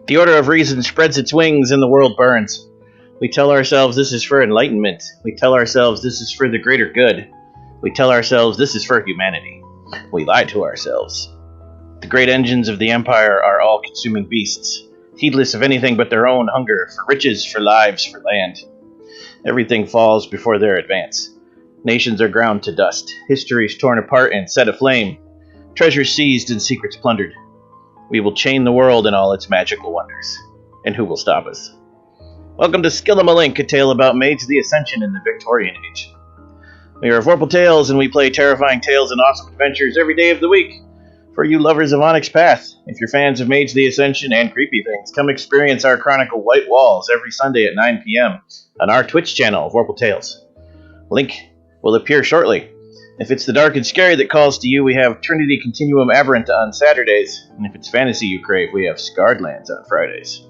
The order of reason spreads its wings and the world burns. We tell ourselves this is for enlightenment. We tell ourselves this is for the greater good. We tell ourselves this is for humanity. We lie to ourselves. The great engines of the empire are all-consuming beasts, heedless of anything but their own hunger for riches, for lives, for land. Everything falls before their advance. Nations are ground to dust, histories torn apart and set aflame, treasures seized and secrets plundered. We will chain the world in all its magical wonders. And who will stop us? Welcome to Skilamalink, a tale about Mage the Ascension in the Victorian Age. We are Vorpal Tales, and we play terrifying tales and awesome adventures every day of the week. For you lovers of Onyx Path, if you're fans of Mage the Ascension and creepy things, come experience our Chronicle White Walls every Sunday at 9 p.m. on our Twitch channel, Vorpal Tales. Link will appear shortly. If it's the dark and scary that calls to you, we have Trinity Continuum Aberrant on Saturdays, and if it's fantasy you crave, we have Scarred Lands on Fridays.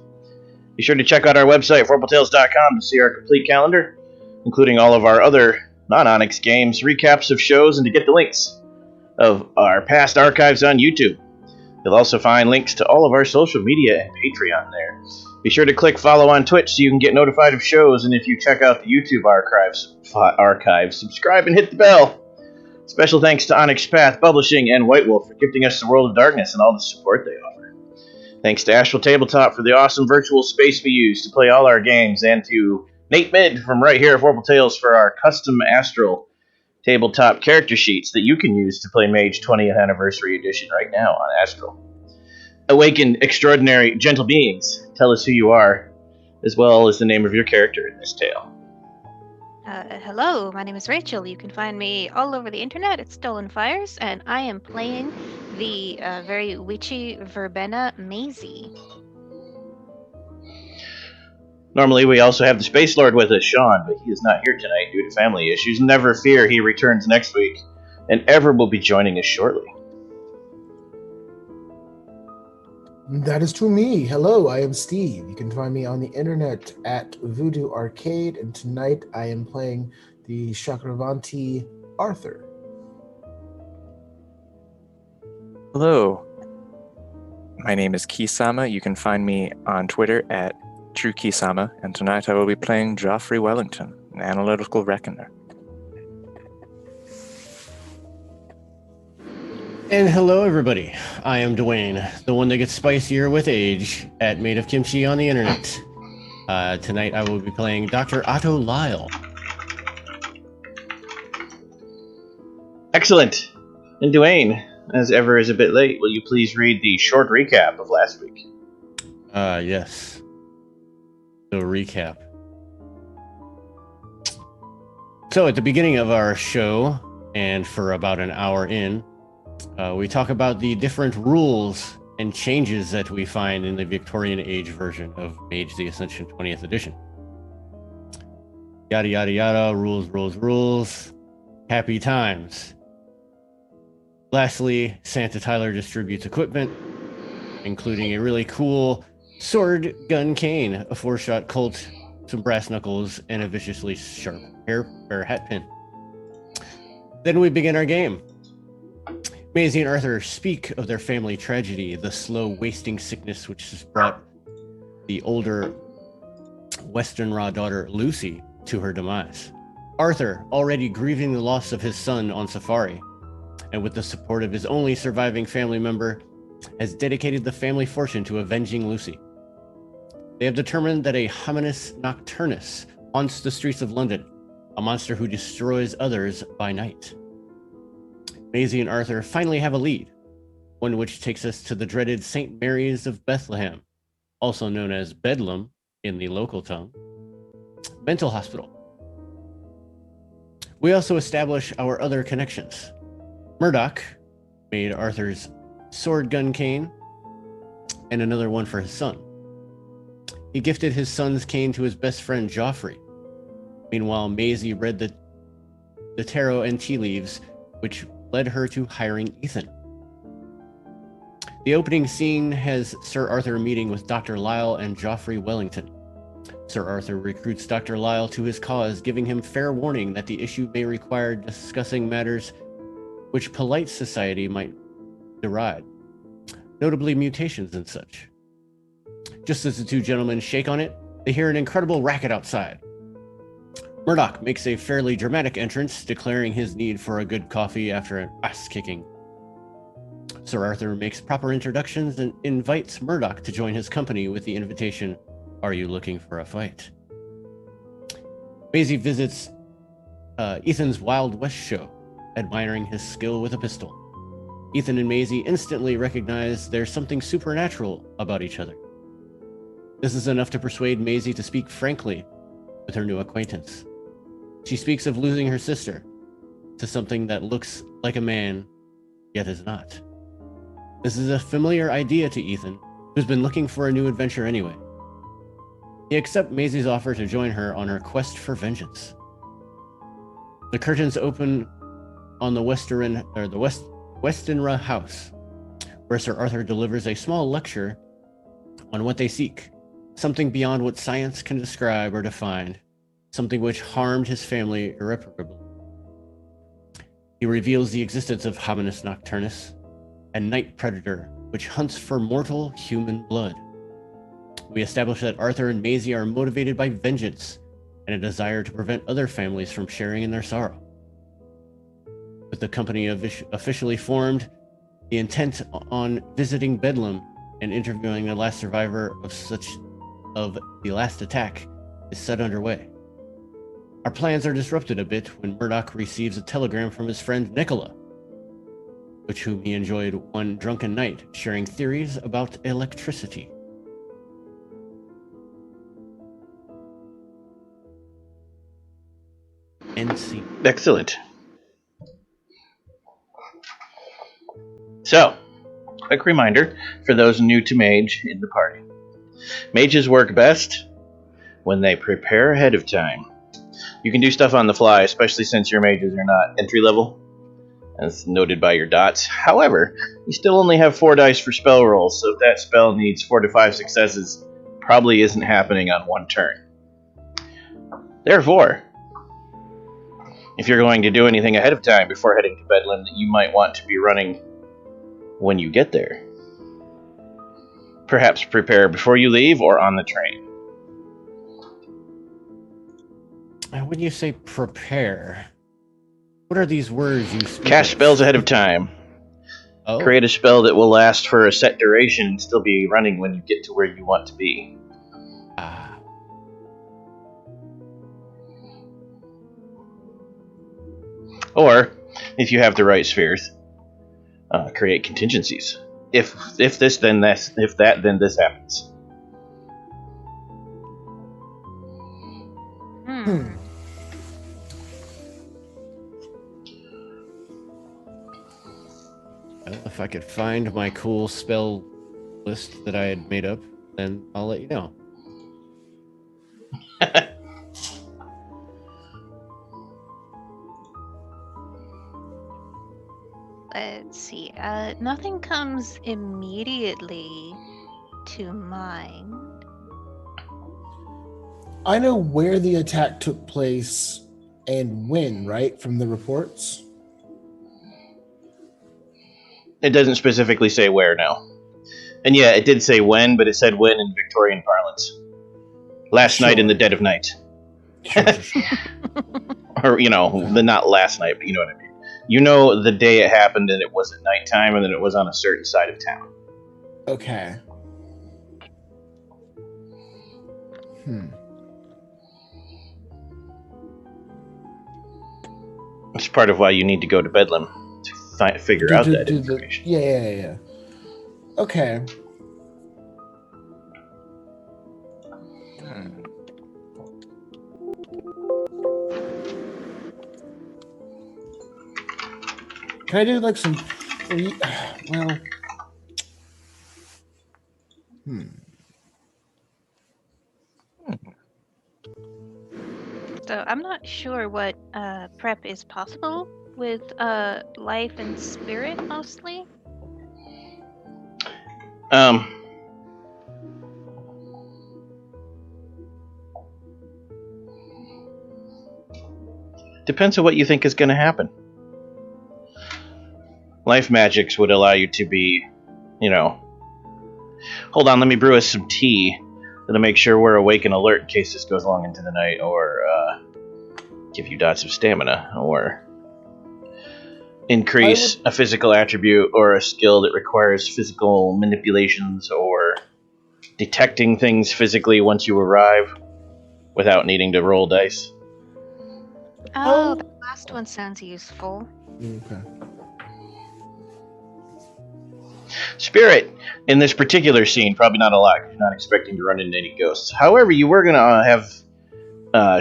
Be sure to check out our website, vorpaltales.com, to see our complete calendar, including all of our other non-Onyx games, recaps of shows, and to get the links of our past archives on YouTube. You'll also find links to all of our social media and Patreon there. Be sure to click follow on Twitch so you can get notified of shows, and if you check out the YouTube archives, subscribe and hit the bell. Special thanks to Onyx Path Publishing and White Wolf for gifting us the World of Darkness and all the support they offer. Thanks to Astral Tabletop for the awesome virtual space we use to play all our games, and to Nate Mid from right here at Vorpal Tales for our custom Astral tabletop character sheets that you can use to play Mage 20th Anniversary Edition right now on Astral. Awaken extraordinary gentle beings. Tell us who you are, as well as the name of your character in this tale. Hello, my name is Rachel. You can find me all over the internet at Stolen Fires, and I am playing the very witchy Verbena Maisie. Normally we also have the Space Lord with us, Sean, but he is not here tonight due to family issues. Never fear, he returns next week, and Ever will be joining us shortly. That is to me. Hello, I am Steve. You can find me on the internet at Voodoo Arcade, and tonight I am playing the Chakravanti Arthur. Hello, my name is Kisama. You can find me on Twitter at TrueKisama, and tonight I will be playing Joffrey Wellington, an analytical reckoner. And hello, everybody. I am Dwayne, the one that gets spicier with age at Made of Kimchi on the internet. Tonight I will be playing Dr. Otto Lyle. Excellent. And Dwayne, as Ever is a bit late, will you please read the short recap of last week? Yes. So, recap. So, at the beginning of our show, and for about an hour in, we talk about the different rules and changes that we find in the Victorian Age version of Mage the Ascension 20th edition. Yada, yada, yada, rules, happy times. Lastly, Santa Tyler distributes equipment, including a really cool sword gun cane, a 4-shot Colt, some brass knuckles, and a viciously sharp hair or hat pin. Then we begin our game. Maisie and Arthur speak of their family tragedy, the slow wasting sickness which has brought the older Western-Raw daughter Lucy to her demise. Arthur, already grieving the loss of his son on safari, and with the support of his only surviving family member, has dedicated the family fortune to avenging Lucy. They have determined that a Hominis Nocturnus haunts the streets of London, a monster who destroys others by night. Maisie and Arthur finally have a lead, one which takes us to the dreaded St. Mary's of Bethlehem, also known as Bedlam in the local tongue, mental hospital. We also establish our other connections. Murdoch made Arthur's sword gun cane and another one for his son. He gifted his son's cane to his best friend Joffrey. Meanwhile, Maisie read the tarot and tea leaves, which led her to hiring Ethan. The opening scene has Sir Arthur meeting with Dr. Lyle and Joffrey Wellington. Sir Arthur recruits Dr. Lyle to his cause, giving him fair warning that the issue may require discussing matters which polite society might deride, notably mutations and such. Just as the two gentlemen shake on it, they hear an incredible racket outside. Murdoch makes a fairly dramatic entrance, declaring his need for a good coffee after an ass-kicking. Sir Arthur makes proper introductions and invites Murdoch to join his company with the invitation, "Are you looking for a fight?" Maisie visits Ethan's Wild West show, admiring his skill with a pistol. Ethan and Maisie instantly recognize there's something supernatural about each other. This is enough to persuade Maisie to speak frankly with her new acquaintance. She speaks of losing her sister to something that looks like a man, yet is not. This is a familiar idea to Ethan, who's been looking for a new adventure anyway. He accepts Maisie's offer to join her on her quest for vengeance. The curtains open on the Westenra house, where Sir Arthur delivers a small lecture on what they seek, something beyond what science can describe or define, something which harmed his family irreparably. He reveals the existence of Hominis Nocturnus, a night predator which hunts for mortal human blood. We establish that Arthur and Maisie are motivated by vengeance and a desire to prevent other families from sharing in their sorrow. With the company officially formed, the intent on visiting Bedlam and interviewing the last survivor of the last attack is set underway. Our plans are disrupted a bit when Murdoch receives a telegram from his friend Nicola, with whom he enjoyed one drunken night, sharing theories about electricity. End scene. Excellent. So, quick reminder for those new to Mage in the party. Mages work best when they prepare ahead of time. You can do stuff on the fly, especially since your mages are not entry level, as noted by your dots. However, you still only have 4 dice for spell rolls, so if that spell needs 4 to 5 successes, probably isn't happening on one turn. Therefore, if you're going to do anything ahead of time before heading to Bedlam that you might want to be running when you get there, perhaps prepare before you leave or on the train. When you say prepare, what are these words you speak Cast of? spells ahead of time. Oh. Create a spell that will last for a set duration and still be running when you get to where you want to be. Ah. Or, if you have the right spheres, create contingencies. If this, then this. If that, then this happens. Well, if I could find my cool spell list that I had made up, then I'll let you know. Let's see. Nothing comes immediately to mind. I know where the attack took place and when, right? From the reports? It doesn't specifically say where now. And yeah, it did say when, but it said when in Victorian parlance. Last night in the dead of night. Sure. Or, not last night, but you know what I mean. You know the day it happened and it was at nighttime and then it was on a certain side of town. Okay. It's part of why you need to go to Bedlam to figure out that information. Yeah. Okay. Can I do like some free... Well... So I'm not sure what prep is possible with life and spirit mostly. Depends on what you think is going to happen. Life magics would allow you to be, Hold on, let me brew us some tea. That'll make sure we're awake and alert in case this goes long into the night, or give you dots of stamina, or increase a physical attribute or a skill that requires physical manipulations or detecting things physically once you arrive without needing to roll dice. Oh, the last one sounds useful. Okay. Spirit, in this particular scene, probably not a lot, 'cause you're not expecting to run into any ghosts. However, you were going to have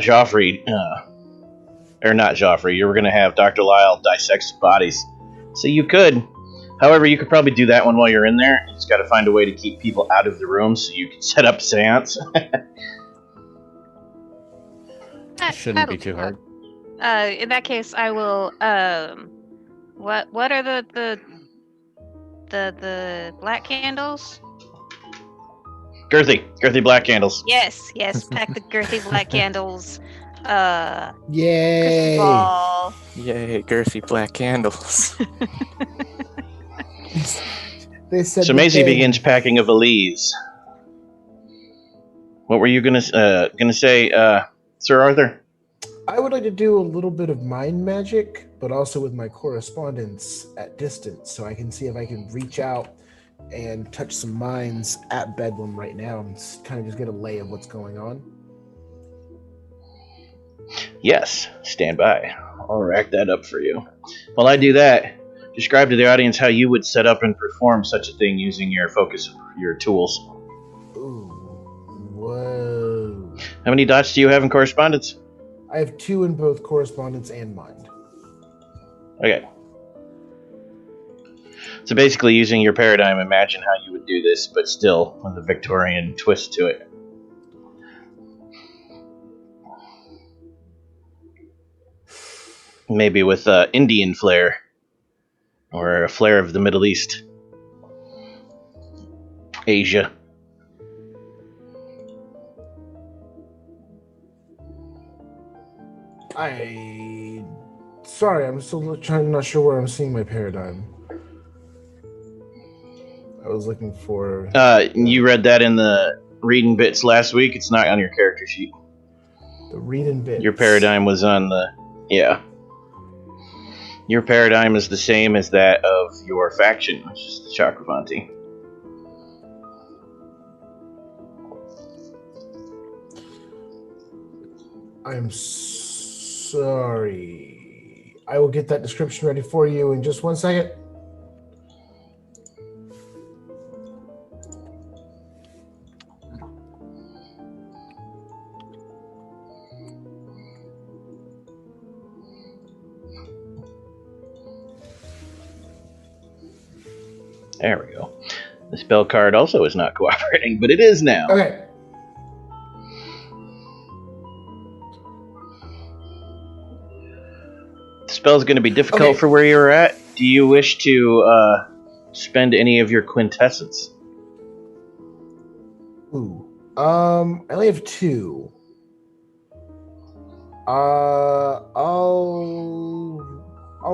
Joffrey, or not Joffrey, you were going to have Dr. Lyle dissect bodies. So you could. However, you could probably do that one while you're in there. You just got to find a way to keep people out of the room so you can set up seance. Shouldn't be too hard. In that case, I will. What are the black candles? Girthy black candles. Yes, pack the girthy black candles. Yay! Ball. Yay, girthy black candles. They said So Maisie begins packing a valise. What were you gonna say, Sir Arthur? I would like to do a little bit of mind magic, but also with my correspondence at distance, so I can see if I can reach out and touch some minds at Bedlam right now and kind of just get a lay of what's going on. Yes, stand by. I'll rack that up for you. While I do that, describe to the audience how you would set up and perform such a thing using your focus, your tools. Ooh. Whoa. How many dots do you have in correspondence? I have 2 in both correspondence and mind. Okay. So basically using your paradigm, imagine how you would do this, but still with a Victorian twist to it. Maybe with Indian flair, or a flair of the Middle East, Asia. Sorry, I'm still not sure where I'm seeing my paradigm. I was looking for... You read that in the reading bits last week. It's not on your character sheet. The reading bits. Your paradigm was on the... Yeah. Your paradigm is the same as that of your faction, which is the Chakravanti. I'm sorry. I will get that description ready for you in just 1 second. There we go. The spell card also is not cooperating, but it is now. Okay. The spell's going to be difficult for where you're at. Do you wish to spend any of your quintessence? Ooh. I only have 2. I'll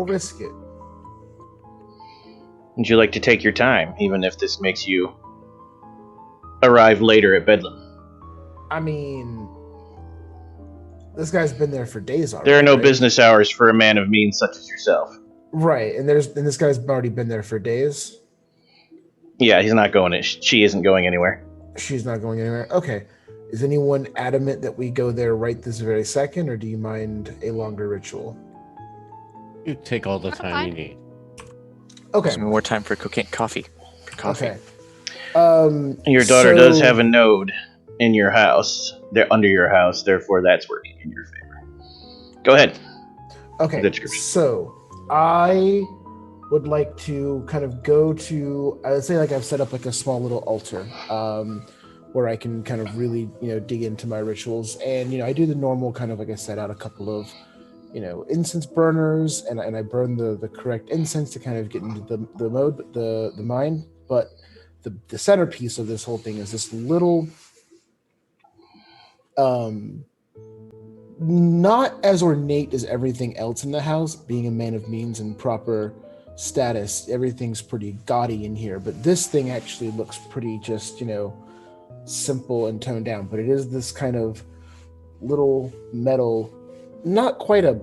risk it. Would you like to take your time, even if this makes you arrive later at Bedlam? I mean, this guy's been there for days already. There are no right? business hours for a man of means such as yourself. Right, and this guy's already been there for days. Yeah, he's not going. She isn't going anywhere. She's not going anywhere. Okay. Is anyone adamant that we go there right this very second, or do you mind a longer ritual? You take all the time you need. Okay. Some more time for coffee. Okay. Your daughter does have a node in your house. They're under your house, therefore that's working in your favor. Go ahead. Okay. So I would like to kind of go to, I would say like I've set up like a small little altar where I can kind of really, dig into my rituals. And, I do the normal kind of, like I set out a couple of, incense burners, and I burn the correct incense to kind of get into the mode, the mind. But the centerpiece of this whole thing is this little, not as ornate as everything else in the house, being a man of means and proper status. Everything's pretty gaudy in here, but this thing actually looks pretty just, simple and toned down. But it is this kind of little metal, not quite a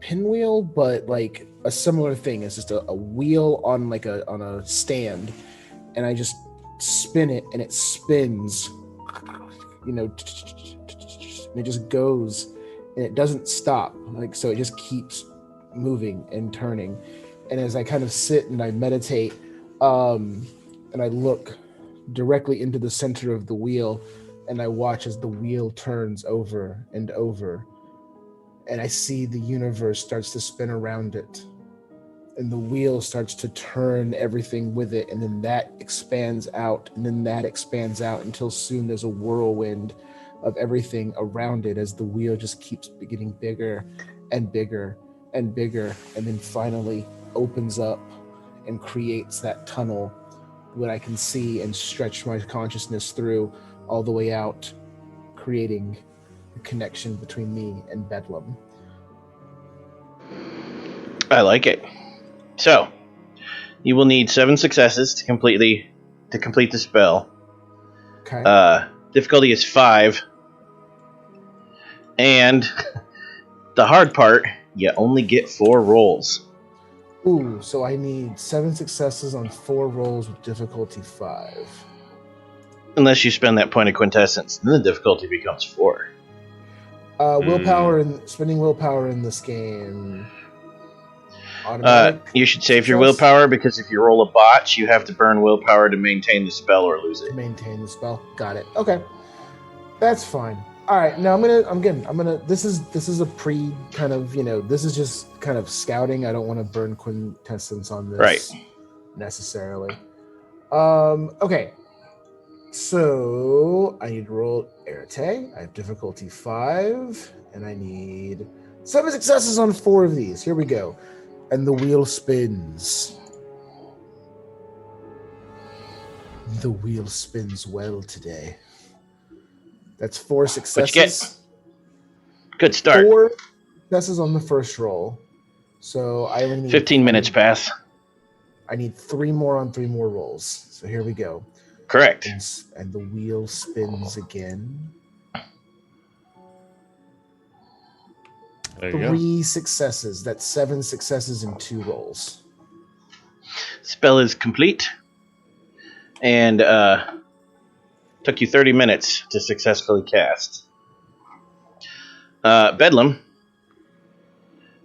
pinwheel, but like a similar thing. It's just a wheel on on a stand, and I just spin it, and it spins, and it just goes, and it doesn't stop. So it just keeps moving and turning. And as I kind of sit and I meditate, and I look directly into the center of the wheel, and I watch as the wheel turns over and over, and I see the universe starts to spin around it, and the wheel starts to turn everything with it, and then that expands out, and then that expands out, until soon there's a whirlwind of everything around it as the wheel just keeps getting bigger and bigger and bigger, and then finally opens up and creates that tunnel that I can see and stretch my consciousness through all the way out, creating a connection between me and Bedlam. I like it. So, you will need 7 successes to complete the spell. Okay. Difficulty is 5. And the hard part, you only get 4 rolls. Ooh, so I need 7 successes on 4 rolls with difficulty 5. Unless you spend that point of quintessence, then the difficulty becomes 4. Willpower and spending willpower in this game. Automatic You should save your success? willpower, because if you roll a botch, you have to burn willpower to maintain the spell or lose it. Maintain the spell. Got it. Okay, that's fine. All right, now I'm gonna. This is a pre kind of, this is just kind of scouting. I don't want to burn quintessence on this, Right, necessarily. Okay. So I need to roll Arete. I have difficulty 5, and I need 7 successes on 4 of these. Here we go. And the wheel spins. The wheel spins well today. That's 4 successes. What you get? Good start. 4 successes on the first roll. So I only need 15 minutes pass. I need 3 more on 3 more rolls. So here we go. Correct. And the wheel spins again. There you 3 successes. That's 7 successes in 2 rolls. Spell is complete. And took you 30 minutes to successfully cast. Bedlam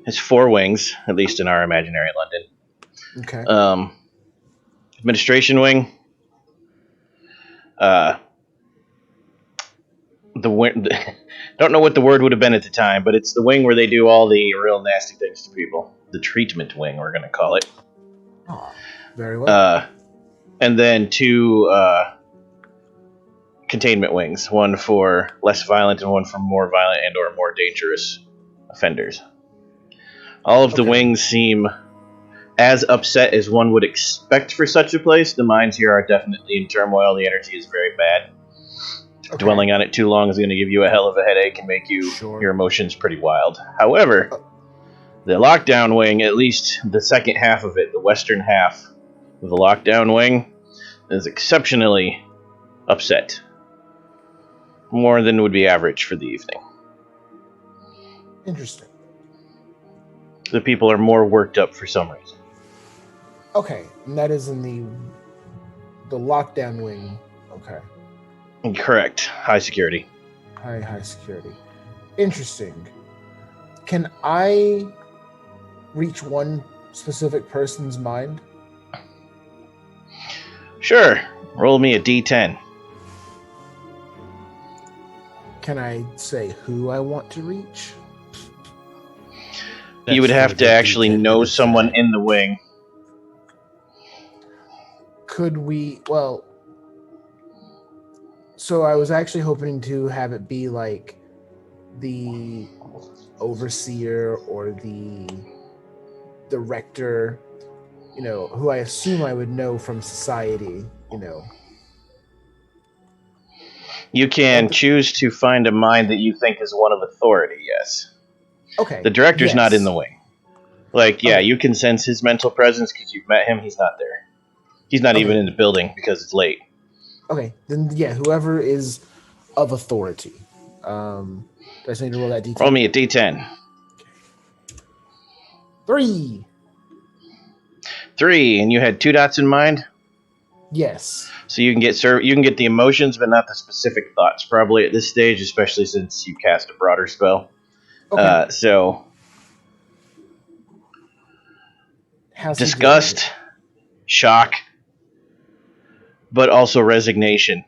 has 4 wings, at least in our imaginary London. Okay. Administration wing. Don't know what the word would have been at the time, but it's the wing where they do all the real nasty things to people. The treatment wing, we're going to call it. Oh, very well. And then 2 containment wings, one for less violent and one for more violent and or more dangerous offenders. All of the wings seem as upset as one would expect for such a place. The minds here are definitely in turmoil. The energy is very bad. Okay. Dwelling on it too long is going to give you a hell of a headache and make your emotions pretty wild. However, the lockdown wing, at least the second half of it, the western half of the lockdown wing, is exceptionally upset. More than would be average for the evening. Interesting. The people are more worked up for some reason. Okay, and that is in the lockdown wing. Okay. Correct. High security. High security. Interesting. Can I reach one specific person's mind? Sure. Roll me a d10. Can I say who I want to reach? You would have to actually know someone in the wing. Could we... Well... So I was actually hoping to have it be like the overseer or the director, who I assume I would know from society, You can choose to find a mind that you think is one of authority, yes. Okay. The director's not in the wing. Like, yeah, you can sense his mental presence because you've met him. He's not there. He's not even in the building because it's late. Okay, then yeah, whoever is of authority. Do I just need to roll that D10? Roll me a D10. 3. 3, and you had 2 dots in mind? Yes. So you can get the emotions, but not the specific thoughts, probably at this stage, especially since you cast a broader spell. Okay. So, How's he disgust, shock, but also resignation.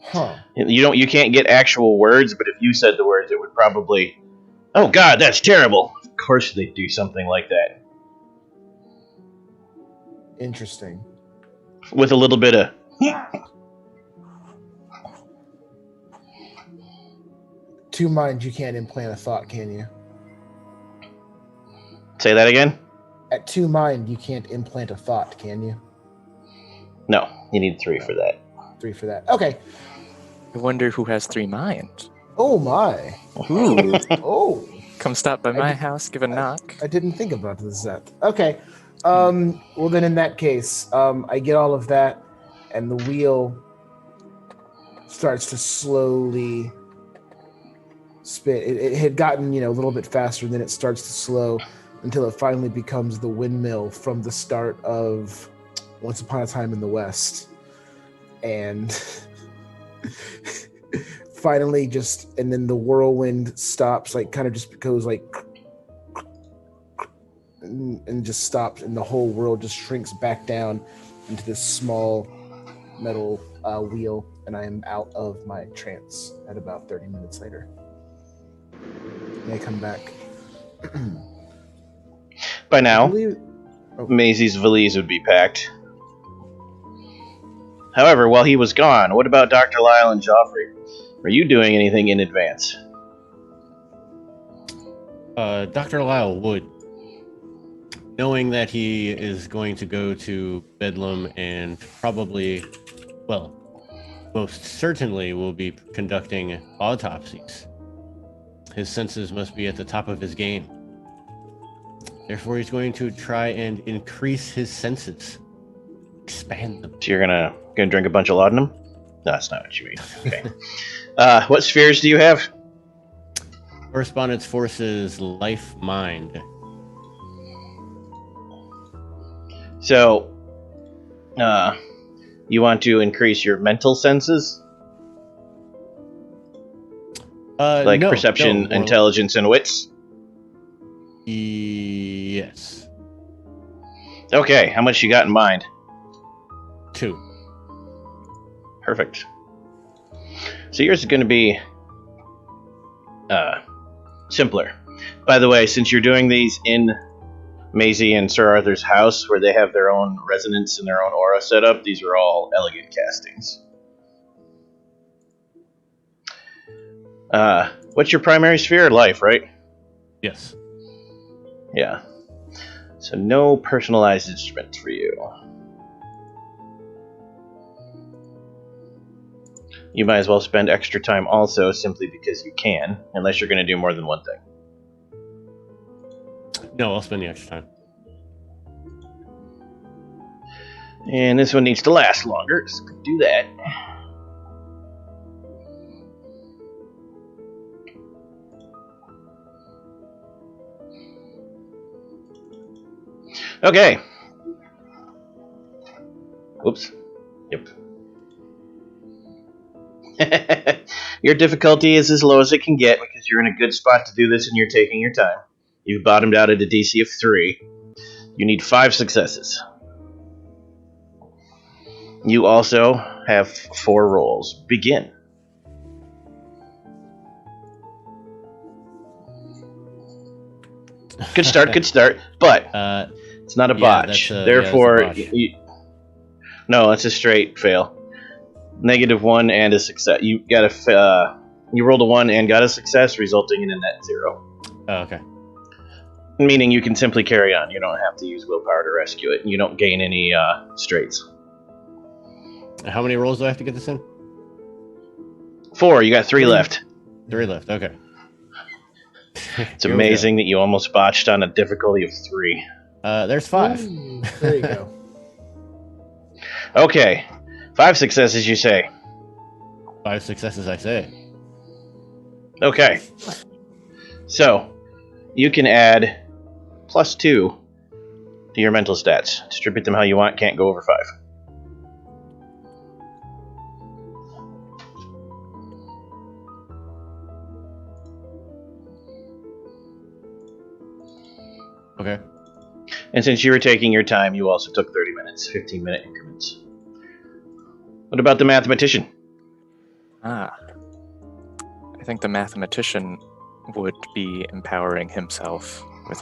Huh. You can't get actual words, but if you said the words, it would probably, oh God, that's terrible. Of course they'd do something like that. Interesting. With a little bit of... To mind, you can't implant a thought, can you? Say that again? At 2 mind, you can't implant a thought, can you? No, you need 3 for that. 3 for that. Okay. I wonder who has 3 minds. Oh my. Ooh. Oh. Come stop by my house, give a knock. I didn't think about this yet. Okay. Well then in that case, I get all of that, and the wheel starts to slowly spin. It had gotten, a little bit faster, and then it starts to slow until it finally becomes the windmill from the start of Once Upon a Time in the West. And finally and then the whirlwind stops, like kind of just goes like, and just stops, and the whole world just shrinks back down into this small metal wheel, and I am out of my trance at about 30 minutes later. And I come back. By now, Maisie's valise would be packed. However, while he was gone, what about Dr. Lyle and Joffrey? Are you doing anything in advance? Dr. Lyle would. Knowing that he is going to go to Bedlam and probably, most certainly will be conducting autopsies. His senses must be at the top of his game. Therefore, he's going to try and increase his senses. Expand them. So you're gonna drink a bunch of laudanum? No, that's not what you mean. Okay. What spheres do you have? Correspondence forces life mind. So, you want to increase your mental senses? Like No, perception, intelligence, and wits? Yes. Okay, how much you got in mind? 2. Perfect. So yours is going to be simpler. By the way, since you're doing these in Maisie and Sir Arthur's house, where they have their own resonance and their own aura set up, these are all elegant castings. What's your primary sphere? Life, right? Yes. Yeah. So no personalized instruments for you. You might as well spend extra time also, simply because you can, unless you're going to do more than one thing. No, I'll spend the extra time. And this one needs to last longer, so do that. Okay. Oops. Yep. Your difficulty is as low as it can get because you're in a good spot to do this and you're taking your time. You've bottomed out at a DC of 3. You need 5 successes. You also have 4 rolls. Begin. Good start, but it's not a botch. Therefore, that's a botch. No, it's a straight fail. -1 and a success. You got you rolled a 1 and got a success, resulting in a net 0. Oh, okay. Meaning you can simply carry on. You don't have to use willpower to rescue it. You don't gain any straights. How many rolls do I have to get this in? 4. You got 3 left. 3 left. Okay. It's amazing that you almost botched on a difficulty of 3. There's 5. Ooh, there you go. Okay. 5 successes, you say? 5 successes, I say. Okay. So, you can add +2 to your mental stats. Distribute them how you want, can't go over 5. Okay. And since you were taking your time, you also took 30 minutes, 15-minute increments. What about the mathematician? I think the mathematician would be empowering himself with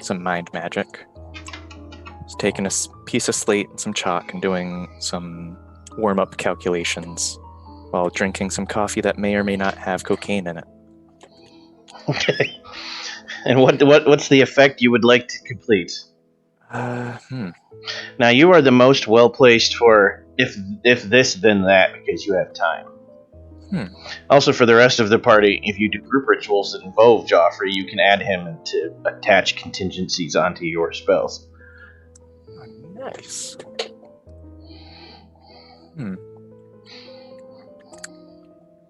some mind magic. He's taking a piece of slate and some chalk and doing some warm-up calculations while drinking some coffee that may or may not have cocaine in it. Okay. And what's the effect you would like to complete? Now, you are the most well-placed for if this, then that, because you have time. Also, for the rest of the party, if you do group rituals that involve Joffrey, you can add him to attach contingencies onto your spells. Nice.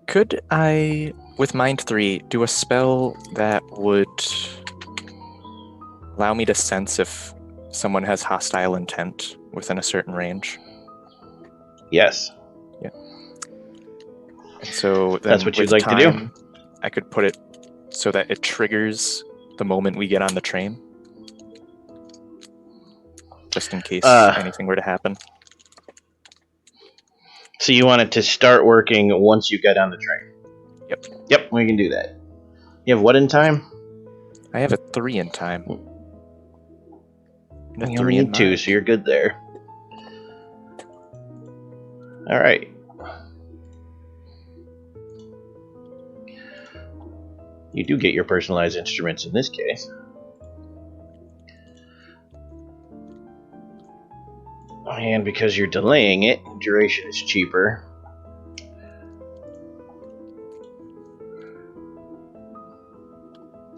Could I, with Mind 3, do a spell that would allow me to sense if someone has hostile intent within a certain range? Yes. Yeah. And so then That's what you'd like to do? I could put it so that it triggers the moment we get on the train, just in case anything were to happen. So you want it to start working once you get on the train? Yep. Yep, we can do that. You have what in time? I have a 3 in time. And a You 3 only in need 2, mind. so you're good there. All right. You do get your personalized instruments in this case. And because you're delaying it, duration is cheaper.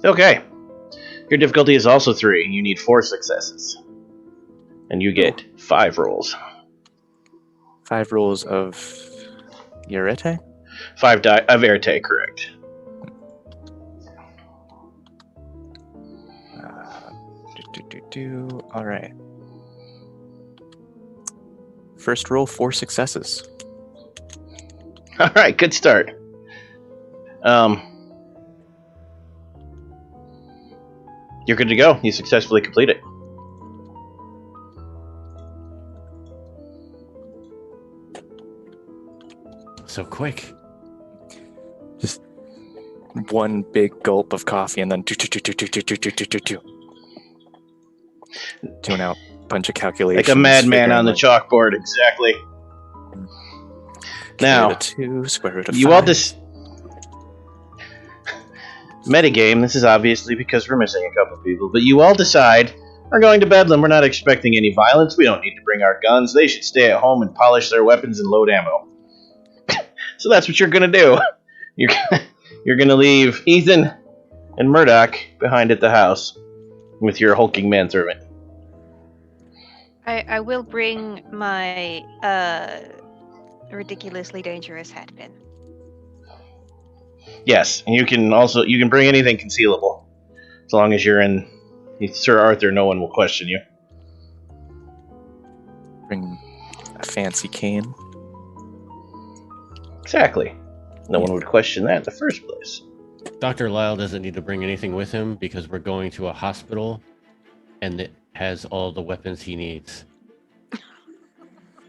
Okay. Your difficulty is also 3. You need 4 successes. And you get 5 rolls. 5 rolls of Yarete? 5 die of Erte, correct. All right. First roll, 4 successes. All right, good start. You're good to go. You successfully complete it. So quick. Just one big gulp of coffee and then tune out a bunch of calculations. Like a madman on the like, chalkboard, exactly. Now, root of 2, square root of you 5. all just metagame. This is obviously because we're missing a couple people, but you all decide we're going to Bedlam. We're not expecting any violence. We don't need to bring our guns. They should stay at home and polish their weapons and load ammo. So that's what you're gonna do. You're gonna leave Ethan and Murdoch behind at the house with your hulking manservant. I will bring my ridiculously dangerous hat pin. Yes, and you can bring anything concealable, as long as you're in Sir Arthur. No one will question you. Bring a fancy cane. Exactly. No one would question that in the first place. Dr. Lyle doesn't need to bring anything with him because we're going to a hospital and it has all the weapons he needs.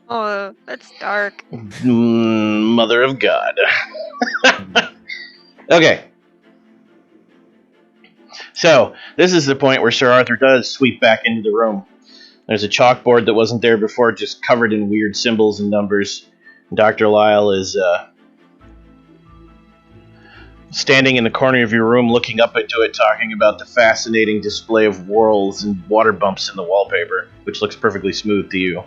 Oh, that's dark. Mother of God. Okay. So, this is the point where Sir Arthur does sweep back into the room. There's a chalkboard that wasn't there before, just covered in weird symbols and numbers. Dr. Lyle is standing in the corner of your room, looking up into it, talking about the fascinating display of whorls and water bumps in the wallpaper, which looks perfectly smooth to you.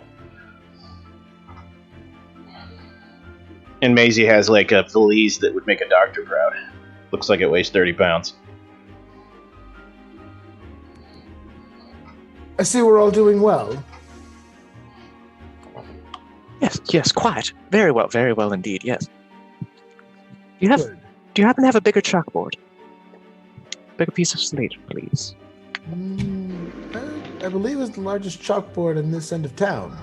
And Maisie has like a valise that would make a doctor proud. Looks like it weighs 30 pounds. I see we're all doing well. Yes, quite. Very well indeed, yes. Good. Do you happen to have a bigger chalkboard? Bigger piece of slate, please. I believe it's the largest chalkboard in this end of town.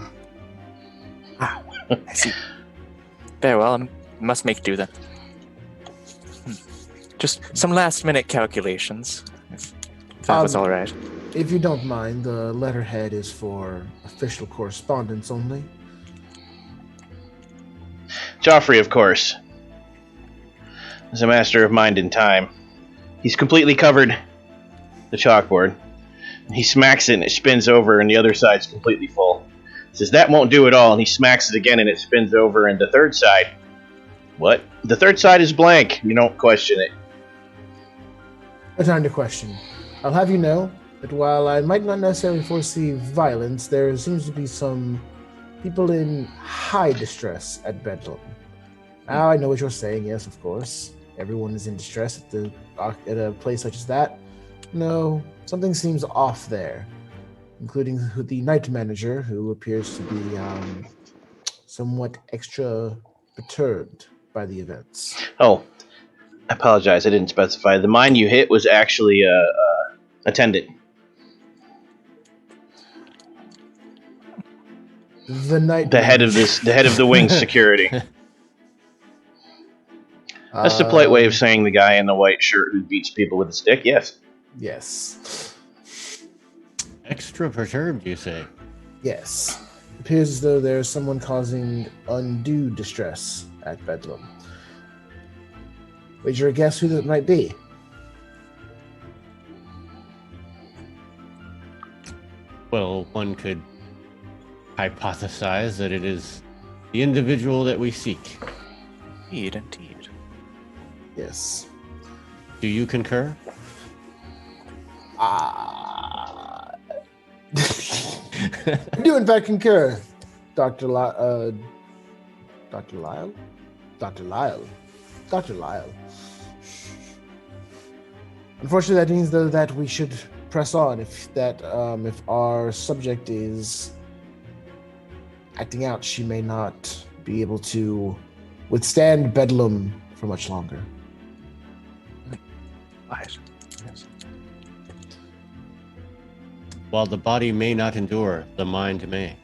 I see. Very well, I must make do then. Just some last-minute calculations, if that was all right. If you don't mind, the letterhead is for official correspondence only. Joffrey, of course, is a master of mind and time. He's completely covered the chalkboard. He smacks it and it spins over and the other side's completely full. He says, that won't do it all, and he smacks it again and it spins over and the third side. What? The third side is blank. You don't question it. No time to question. I'll have you know that while I might not necessarily foresee violence, there seems to be some people in high distress at Bedlam. Now, I know what you're saying. Yes, of course. Everyone is in distress at a place such as that. No, something seems off there, including the night manager, who appears to be somewhat extra perturbed by the events. Oh, I apologize. I didn't specify. The mine you hit was actually a attendant. The head of the wing's security. That's the polite way of saying the guy in the white shirt who beats people with a stick. Yes. Yes. Extra perturbed, you say? Yes. It appears as though there's someone causing undue distress at Bedlam. Wager a guess who that might be? Well, one could hypothesize that it is the individual that we seek. Indeed. Yes. Do you concur? I do in fact concur, Dr. Lyle. Unfortunately, that means though that we should press on. If our subject is acting out, she may not be able to withstand Bedlam for much longer. Right. Yes. While the body may not endure, the mind may.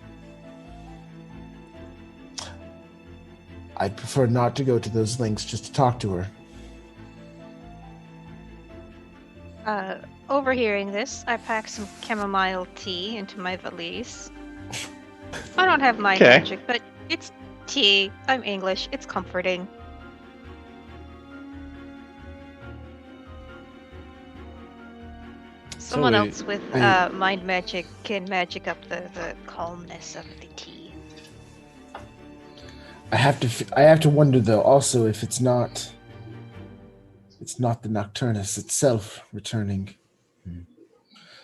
I'd prefer not to go to those links just to talk to her. Overhearing this, I pack some chamomile tea into my valise. I don't have mind magic, but it's tea. I'm English. It's comforting. Someone else with mind magic can magic up the calmness of the tea. I have to wonder though also if it's not the Nocturnus itself returning.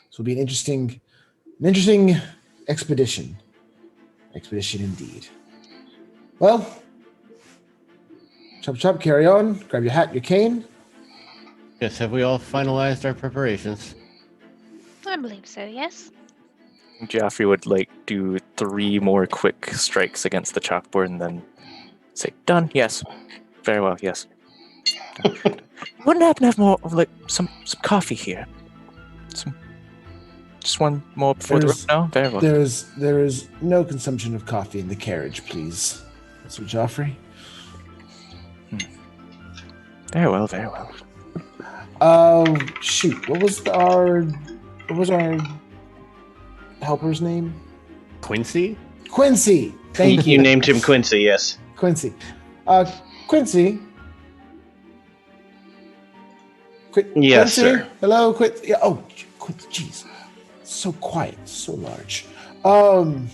So it'll be an interesting expedition. Expedition indeed. Well, chop, carry on. Grab your hat, your cane. Yes, have we all finalized our preparations? I believe so, yes. Joffrey would do 3 more quick strikes against the chalkboard and then say, done, yes. Very well, yes. Wouldn't happen to have more of some coffee here? Just one more before the room? No? Very well. There is no consumption of coffee in the carriage, please. Sir Joffrey. Very well. Shoot. What was our helper's name? Quincy? Quincy. Thank you. You named him Quincy, yes. Quincy. Quincy. Yes, Quincy? sir. Hello, Quincy. Yeah, oh, Quincy. Jeez. So quiet. So large. Bring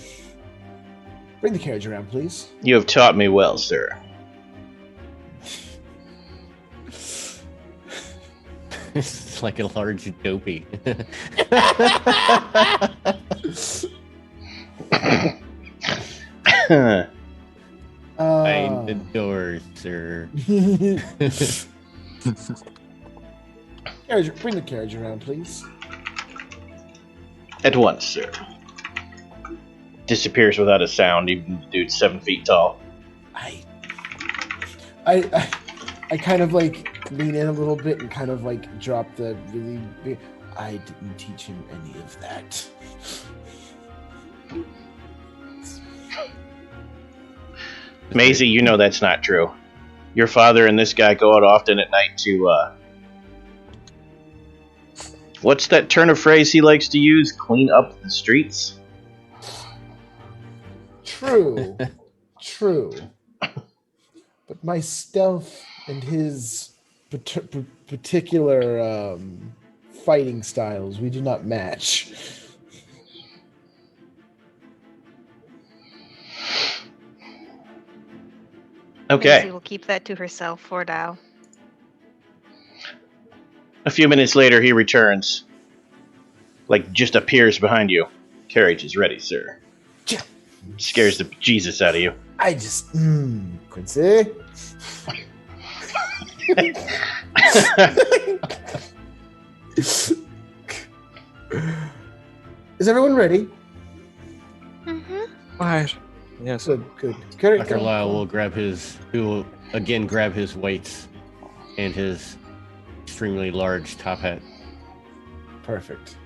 the carriage around, please. You have taught me well, sir. It's like a large dopey. Find the door, sir. Bring the carriage around, please. At once, sir. Disappears without a sound, even the dude's 7 feet tall. I kind of like lean in a little bit and kind of like drop the really big. I didn't teach him any of that. Maisie, you know that's not true. Your father and this guy go out often at night to, what's that turn of phrase he likes to use? Clean up the streets? True. True. But my stealth and his particular fighting styles, we do not match. Okay. Maisie will keep that to herself for now. A few minutes later, he returns. Like, just appears behind you. Carriage is ready, sir. Scares the Jesus out of you. I just... Quincy? Is everyone ready? Mm-hmm. Right. Yes. Good. Dr. Lyle will grab his weights and his extremely large top hat. Perfect.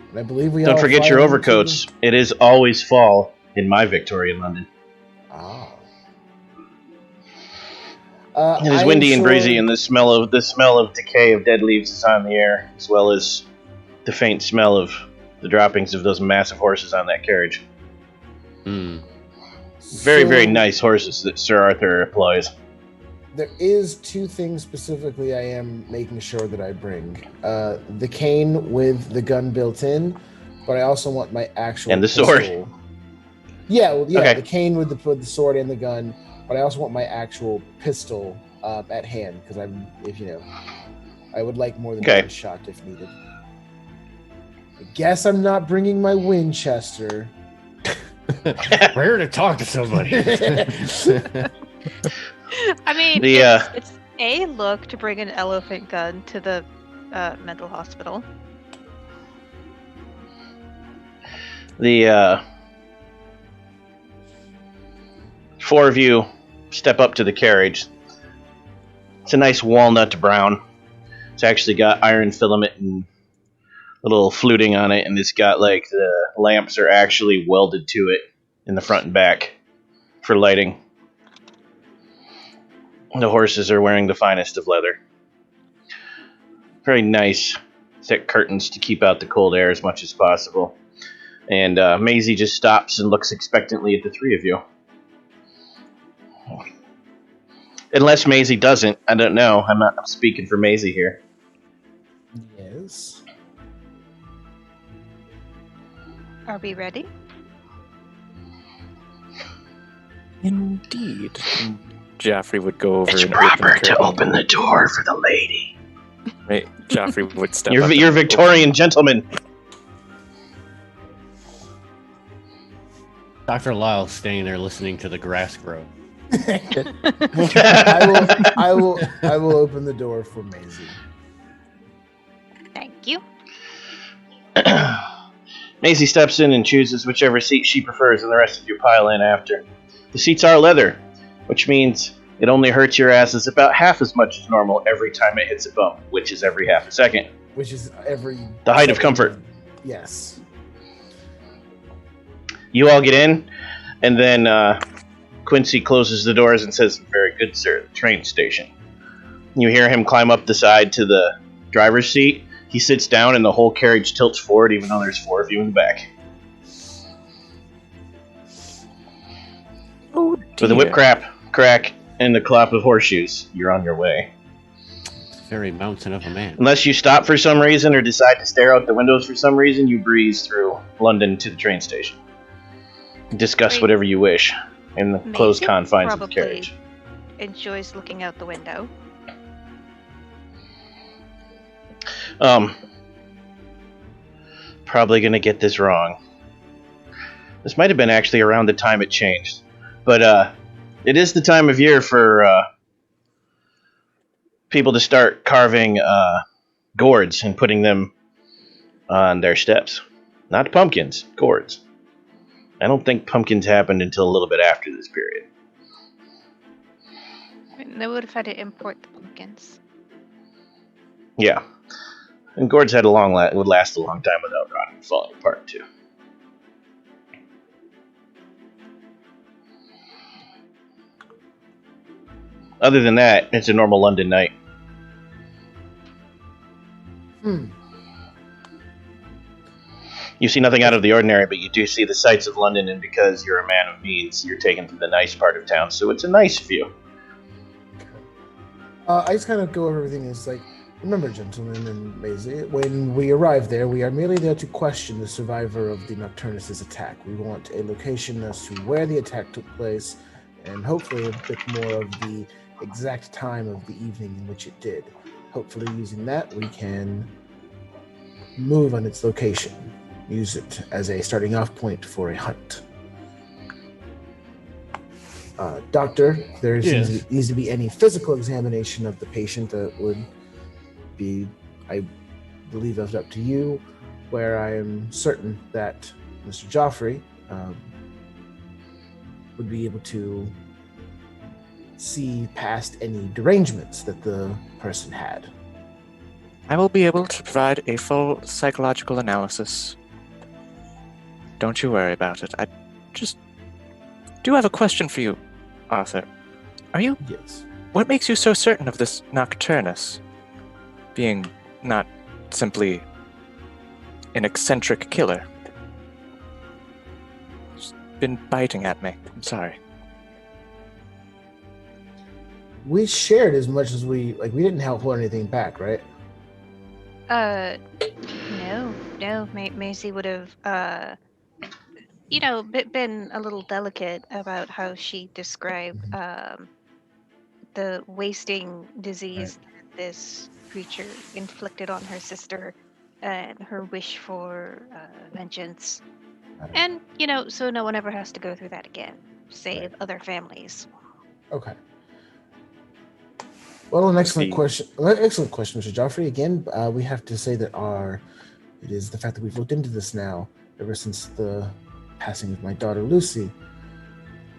And I believe we Don't all forget fly your into overcoats. the- It is always fall in my Victorian London. Ah. It is windy and breezy, and the smell of decay of dead leaves is on the air, as well as the faint smell of the droppings of those massive horses on that carriage. Very, very nice horses that Sir Arthur employs. There is 2 things specifically I am making sure that I bring. The cane with the gun built in, but I also want my actual And the pistol. sword. Yeah, Okay. The cane with the sword and the gun, but I also want my actual pistol at hand because I would like more than one shot if needed. I guess I'm not bringing my Winchester. We're here to talk to somebody. I mean, it's a look to bring an elephant gun to the mental hospital. The 4 of you step up to the carriage. It's a nice walnut brown. It's actually got iron filament and a little fluting on it, and it's got like the lamps are actually welded to it in the front and back for lighting. The horses are wearing the finest of leather. Very nice, thick curtains to keep out the cold air as much as possible. And Maisie just stops and looks expectantly at the 3 of you. Unless Maisie doesn't, I don't know. I'm speaking for Maisie here. Yes. Are we ready? Indeed. And Joffrey would go over It's and proper open the to curtain. open the door for the lady. Right. Joffrey would step You're up. you're and Victorian gentleman. Dr. Lyle's staying there listening to the grass grow. I will open the door for Maisie. Thank you. Maisie steps in and chooses whichever seat she prefers, and the rest of you pile in after. The seats are leather, which means it only hurts your asses about half as much as normal every time it hits a bump, which is every half a second. Which is every... The height of second. comfort. Yes. You all get in, and then Quincy closes the doors and says, "Very good, sir, the train station." You hear him climb up the side to the driver's seat. He sits down, and the whole carriage tilts forward, even though there's 4 of you in the back. Oh, With a whip crack, and the clop of horseshoes, you're on your way. Very mountain of a man. Unless you stop for some reason or decide to stare out the windows for some reason, you breeze through London to the train station. Discuss Wait. whatever you wish in the closed Maisie confines of the probably carriage. enjoys looking out the window. Probably gonna get this wrong. This might have been actually around the time it changed. But it is the time of year for people to start carving gourds and putting them on their steps. Not pumpkins, gourds. I don't think pumpkins happened until a little bit after this period. I mean, they would have had to import the pumpkins. Yeah. And gourds had would last a long time without rotting and falling apart, too. Other than that, it's a normal London night. You see nothing out of the ordinary, but you do see the sights of London, and because you're a man of means, you're taken to the nice part of town, so it's a nice view. I just kind of go over everything. It's like, remember, gentlemen and Maisie, when we arrive there, we are merely there to question the survivor of the Nocturnus' attack. We want a location as to where the attack took place, and hopefully a bit more of the exact time of the evening in which it did. Hopefully using that, we can move on its location. Use it as a starting off point for a hunt. Doctor, there needs to be any physical examination of the patient that would be, I believe, left up to you, where I am certain that Mr. Joffrey would be able to see past any derangements that the person had. I will be able to provide a full psychological analysis. Don't you worry about it. I just do have a question for you, Arthur. Yes. What makes you so certain of this Nocturnus being not simply an eccentric killer? Just been biting at me. I'm sorry. We shared as much as we didn't hold anything back, right? No. Maisie would have, been a little delicate about how she described the wasting disease that this creature inflicted on her sister and her wish for vengeance. And, so no one ever has to go through that again, save other families. Okay. Well, an excellent question. Excellent question, Mr. Joffrey. Again, we have to say that it is the fact that we've looked into this now ever since the passing of my daughter Lucy.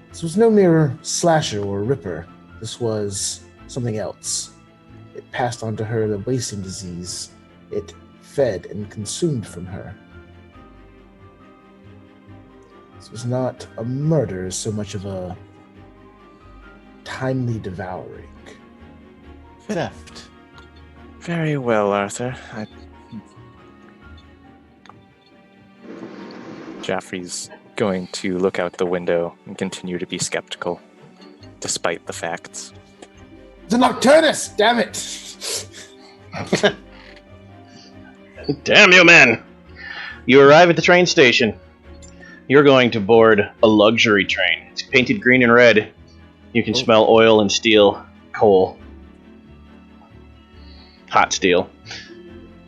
This was no mere slasher or ripper. This was something else. It passed on to her the wasting disease. It fed and consumed from her. This was not a murder so much of a timely devouring. Theft. Very well, Arthur. Joffrey's going to look out the window and continue to be skeptical, despite the facts. The Nocturnus! Damn it! Damn you, men! You arrive at the train station. You're going to board a luxury train. It's painted green and red. You can smell oil and steel, coal. Hot steel.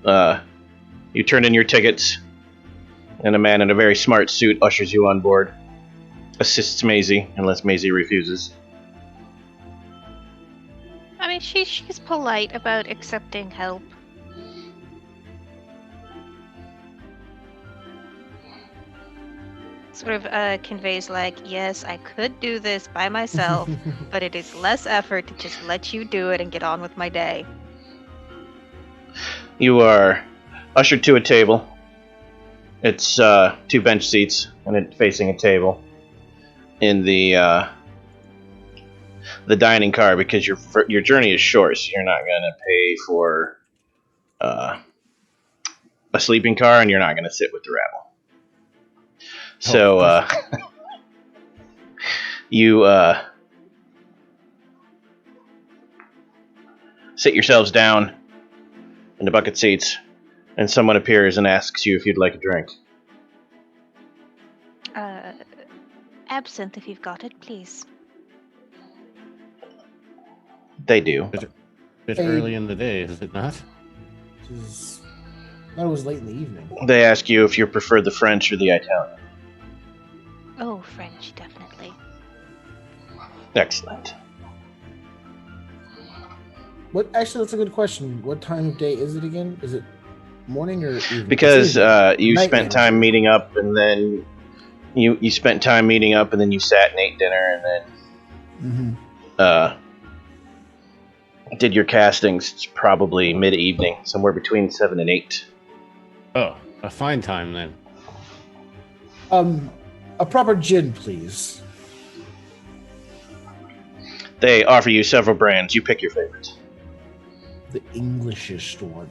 You turn in your tickets, and a man in a very smart suit ushers you on board. Assists Maisie, unless Maisie refuses. I mean, she's polite about accepting help. Sort of conveys yes, I could do this by myself, but it is less effort to just let you do it and get on with my day. You are ushered to a table. It's 2 bench seats and it facing a table in the dining car, because your journey is short, so you're not gonna pay for a sleeping car, and you're not gonna sit with the rabble. So you sit yourselves down in the bucket seats, and someone appears and asks you if you'd like a drink. Absinthe, if you've got it, please. They do. Bit early in the day, is it not? I thought it was late in the evening. They ask you if you prefer the French or the Italian. Oh, French, definitely. Excellent. Actually, that's a good question. What time of day is it again? Is it morning or evening? Because you Night spent time manager. meeting up, and then you spent time meeting up, and then you sat and ate dinner, and then did your castings probably mid-evening, somewhere between 7 and 8. Oh, a fine time then. A proper gin, please. They offer you several brands. You pick your favorite. The Englishest one.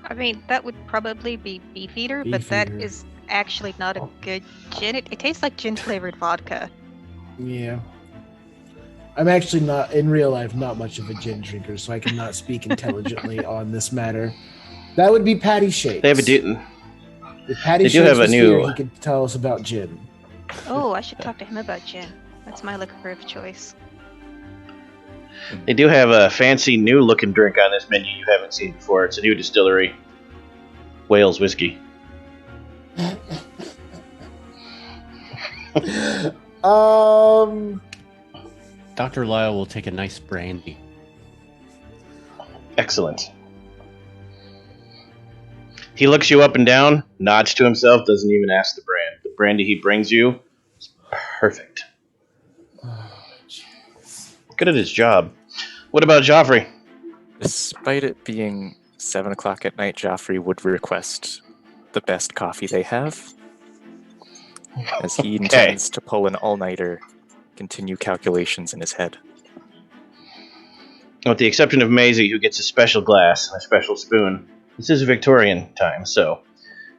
I mean, that would probably be Beefeater, but that Beefeater. is actually not a good gin. It tastes like gin-flavored vodka. Yeah. I'm actually not, in real life, not much of a gin drinker, so I cannot speak intelligently on this matter. That would be Patty Shakes. They have a dude. If Patty They do Shakes have a was new- here, he could tell us about gin. Oh, I should talk to him about gin. That's my liquor of choice. They do have a fancy new-looking drink on this menu you haven't seen before. It's a new distillery. Wales whiskey. Dr. Lyle will take a nice brandy. Excellent. He looks you up and down, nods to himself, doesn't even ask the brand. The brandy he brings you is perfect. Good at his job. What about Joffrey? Despite it being 7 o'clock at night, Joffrey would request the best coffee they have, as he intends to pull an all-nighter, continue calculations in his head. With the exception of Maisie, who gets a special glass and a special spoon. This is Victorian time, so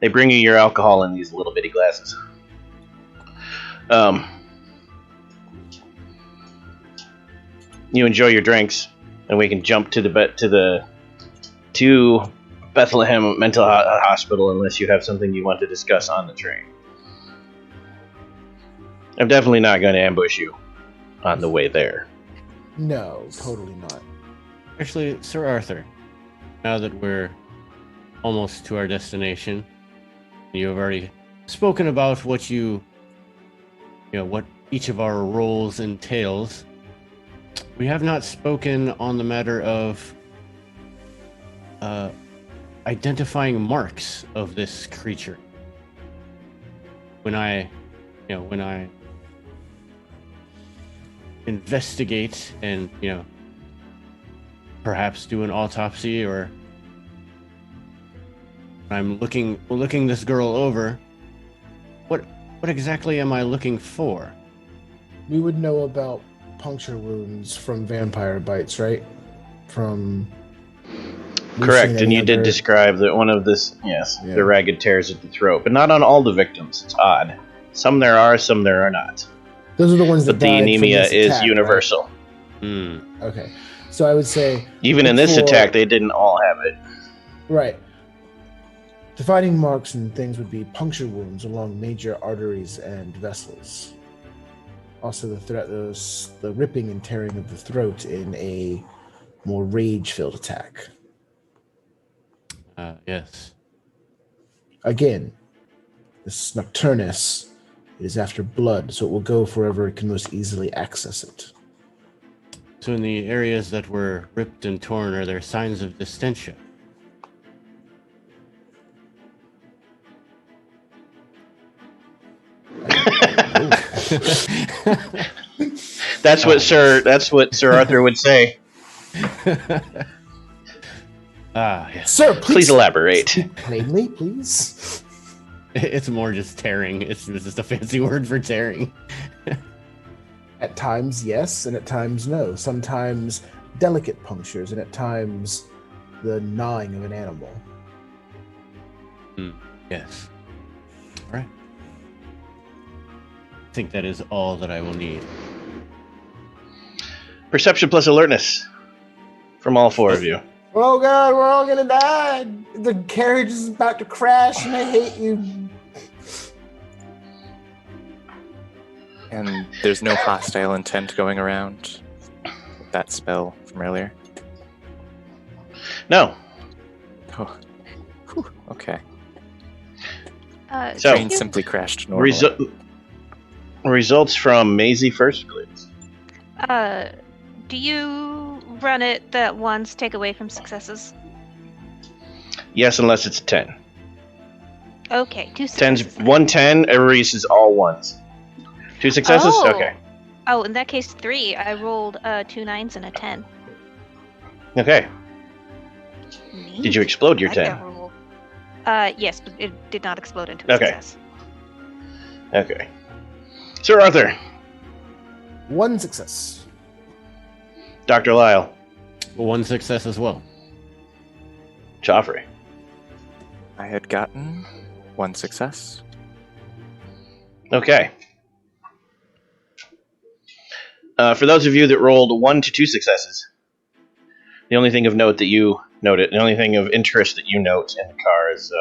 they bring you your alcohol in these little bitty glasses. You enjoy your drinks, and we can jump to to Bethlehem Mental Hospital unless you have something you want to discuss on the train. I'm definitely not going to ambush you on the way there. No, totally not. Actually, Sir Arthur, now that we're almost to our destination, you have already spoken about what what each of our roles entails. We have not spoken on the matter of identifying marks of this creature. When I investigate and perhaps do an autopsy, or I'm looking this girl over, what exactly am I looking for? We would know about puncture wounds from vampire bites, right? From Correct, loosing and you any did other- describe one of this, yes, Yeah. the ragged tears at the throat, but not on all the victims. It's odd. Some there are, some there are not. Those are the ones that But the died from anemia this is attack, universal. Hmm. Right? Okay, so I would say Even in this for- attack, they didn't all have it. right. Defining marks and things would be puncture wounds along major arteries and vessels. Also, the ripping and tearing of the throat in a more rage-filled attack. Yes. Again, this Nocturnus is after blood, so it will go wherever it can most easily access it. So in the areas that were ripped and torn, are there signs of distension? That's what Sir Arthur would say. Yes. Sir, Please elaborate. speak plainly, please. It's more just tearing. It's just a fancy word for tearing. At times, yes, and at times, no. Sometimes delicate punctures, and at times the gnawing of an animal. Yes. All right. I think that is all that I will need. Perception plus alertness from all four of you. Oh God, we're all gonna die! The carriage is about to crash, and I hate you. And there's no hostile intent going around with that spell from earlier? No. Oh. Whew. Okay. So- Train simply crashed normally. Results from Maisie first, please. Do you run it that once take away from successes? Yes, unless it's a 10. Okay, 2 10's successes. 1 10 erases all ones. 2 successes? Oh. Okay. Oh, in that case, 3. I rolled 2 9s and a 10. Okay. Neat. Did you explode your I 10? never rolled. Yes, but it did not explode into a Okay. success. Okay. Sir Arthur. 1 success. Dr. Lyle. 1 success as well. Joffrey. I had gotten 1 success. Okay. For those of you that rolled 1 to 2 successes, the only thing of note that you noted, the only thing of interest that you note in the car is,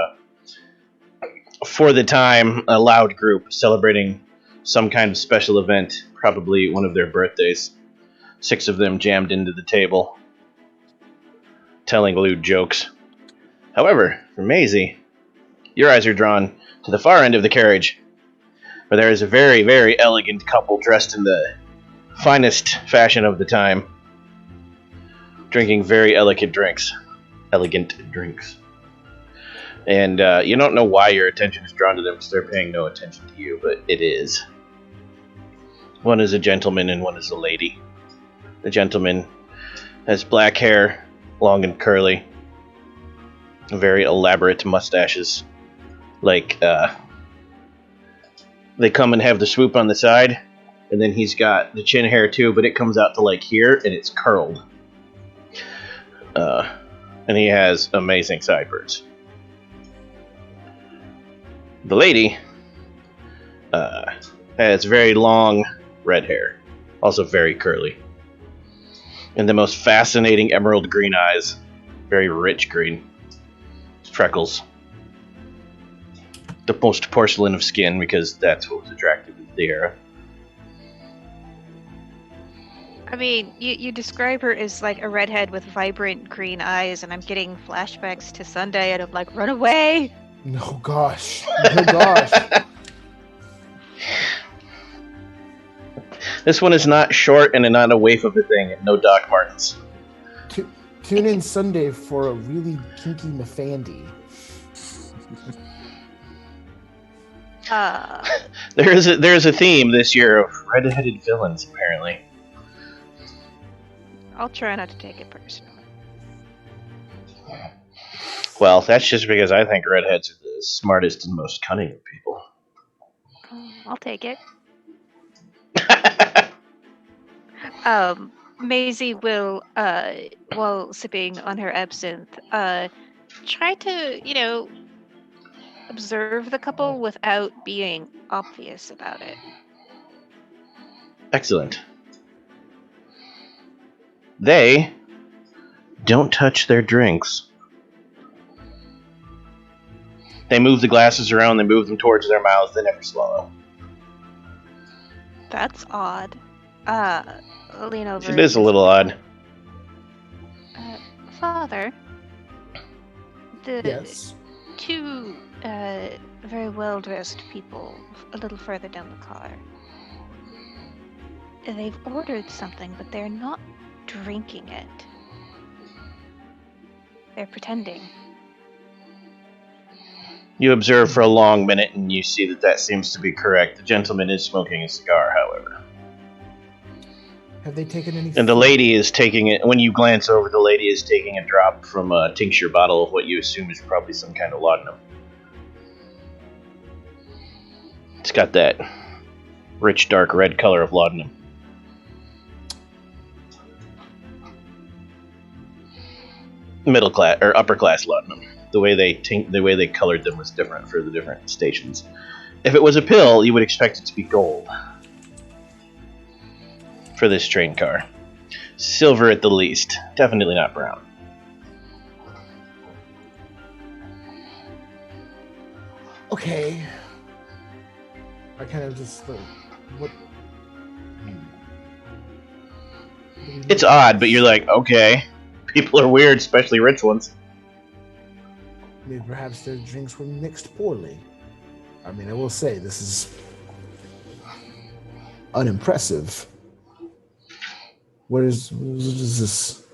for the time, a loud group celebrating some kind of special event, probably one of their birthdays. 6 of them jammed into the table, telling lewd jokes. However, for Maisie, your eyes are drawn to the far end of the carriage, where there is a very, very elegant couple dressed in the finest fashion of the time, drinking very elegant drinks. And you don't know why your attention is drawn to them, because they're paying no attention to you, but it is. One is a gentleman and one is a lady. The gentleman has black hair, long and curly, very elaborate mustaches. Like, they come and have the swoop on the side, and then he's got the chin hair too, but it comes out to like here, and it's curled. And he has amazing sideburns. The lady has very long red hair, also very curly, and the most fascinating emerald green eyes, very rich green, freckles. The most porcelain of skin, because that's what was attractive in the era. I mean, you describe her as like a redhead with vibrant green eyes, and I'm getting flashbacks to Sunday, and I'm like, run away! No gosh. No gosh. This one is not short and not a waif of a thing, and no Doc Martens. Tune in Sunday for a really kinky Mafandi. There's a theme this year of red-headed villains, apparently. I'll try not to take it personally. Well, that's just because I think redheads are the smartest and most cunning of people. I'll take it. Maisie will, while sipping on her absinthe, try to, observe the couple without being obvious about it. Excellent. They don't touch their drinks. They move the glasses around, they move them towards their mouths, they never swallow. That's odd. I'll lean over. It is a little odd. Father, the Yes. 2 very well-dressed people a little further down the car. They've ordered something, but they're not drinking it. They're pretending. You observe for a long minute, and you see that seems to be correct. The gentleman is smoking a cigar, however. Have they taken any? And the lady is taking it. When you glance over, the lady is taking a drop from a tincture bottle of what you assume is probably some kind of laudanum. It's got that rich, dark red color of laudanum. Middle class or upper class laudanum. The way they colored them was different for the different stations. If it was a pill, you would expect it to be gold. For this train car. Silver at the least. Definitely not brown. Okay. I kind of just what? It's odd, but you're like, okay. People are weird, especially rich ones. Maybe perhaps their drinks were mixed poorly. I mean, I will say, this is unimpressive. What is this?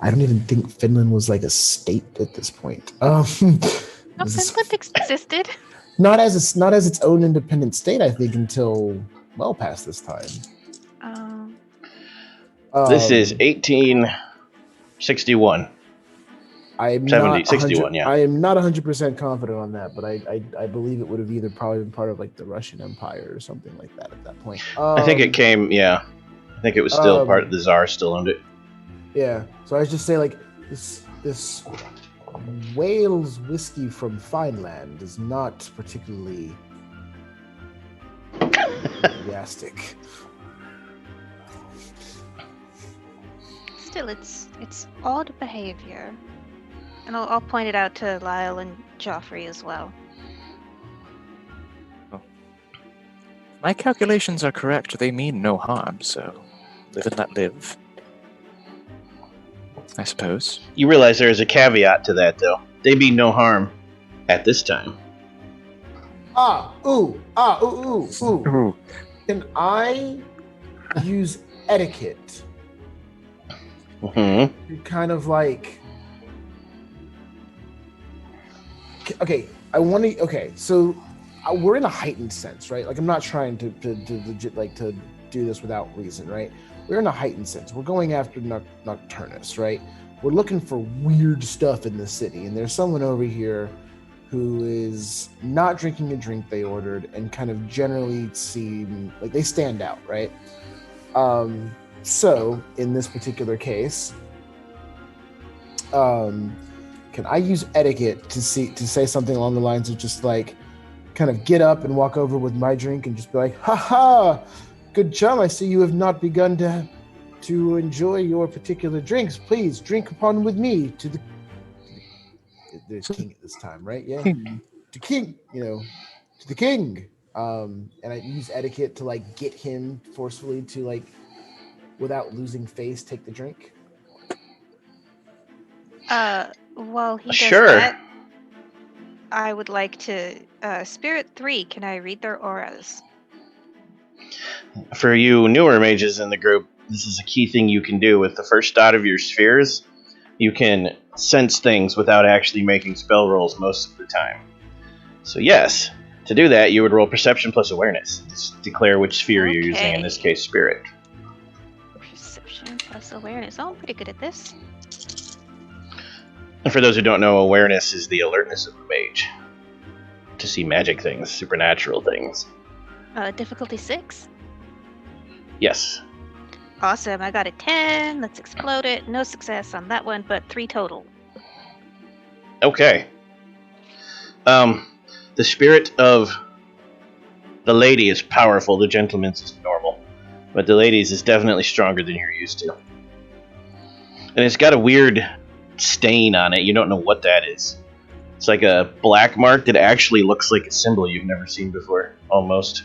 I don't even think Finland was like a state at this point. No, Finland existed. Not as its own independent state, I think, until well past this time. This is 1861. I am 61, yeah. I am not 100% confident on that, but I believe it would have either probably been part of like the Russian Empire or something like that at that point. I think it came, I think it was still part of the Tsar still owned it. Yeah, so I was just saying, like, this Wales whiskey from Fineland is not particularly enthusiastic. Still, it's odd behavior. And I'll point it out to Lyle and Joffrey as well. Oh. My calculations are correct. They mean no harm, so live and let live. I suppose. You realize there is a caveat to that, though. They mean no harm at this time. Ooh. Can I use etiquette? Mm-hmm. You're kind of like... Okay, so we're in a heightened sense, right? Like, I'm not trying to legit, like, to do this without reason, right? We're in a heightened sense. We're going after Nocturnus, right? We're looking for weird stuff in the city, and there's someone over here who is not drinking a drink they ordered and kind of generally seem like they stand out, right? So, in this particular case, can I use etiquette to say something along the lines of just like kind of get up and walk over with my drink and just be like, ha, good chum, I see you have not begun to enjoy your particular drinks. Please drink upon with me to there's king at this time, right? Yeah. To king, to the king. And I use etiquette to like get him forcefully to like, without losing face, take the drink. While he does Sure. that, I would like to Spirit 3, can I read their auras? For you newer mages in the group, this is a key thing you can do with the first dot of your spheres. You can sense things without actually making spell rolls most of the time. So yes, to do that, you would roll Perception plus Awareness. Just declare which sphere you're using, in this case, Spirit. Perception plus Awareness. Oh, I'm pretty good at this. And for those who don't know, Awareness is the alertness of the mage. To see magic things, supernatural things. Difficulty 6? Yes. Awesome, I got a 10. Let's explode it. No success on that one, but 3 total. Okay. The spirit of the lady is powerful, the gentleman's is normal. But the lady's is definitely stronger than you're used to. And it's got a weird stain on it. You don't know what that is. It's like a black mark that actually looks like a symbol you've never seen before, almost.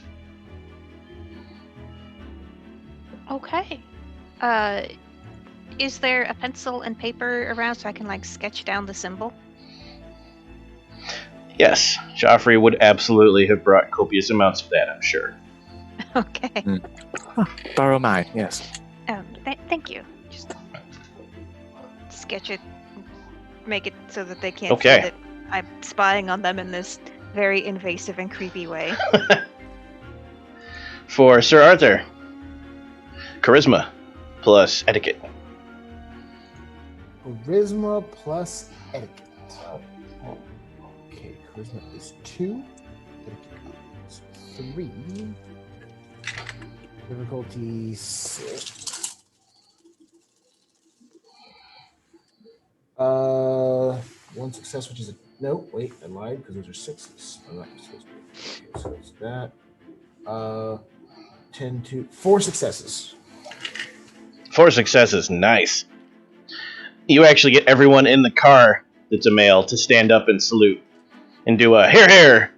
Okay. Is there a pencil and paper around so I can like sketch down the symbol? Yes, Joffrey would absolutely have brought copious amounts of that, I'm sure. Okay. Borrow mine, yes. Thank you. Just sketch it, make it so that they can't Okay. see that I'm spying on them in this very invasive and creepy way. For Sir Arthur, Charisma plus Etiquette. Charisma plus etiquette. Okay, charisma is 2. Etiquette is 3. Difficulty 6. 1 success, which is a... No, wait, I lied, because those are 6s. I'm not supposed to... Okay, so it's that. 10 to... 4 successes. 4 successes, nice. You actually get everyone in the car that's a male to stand up and salute and do a here, here.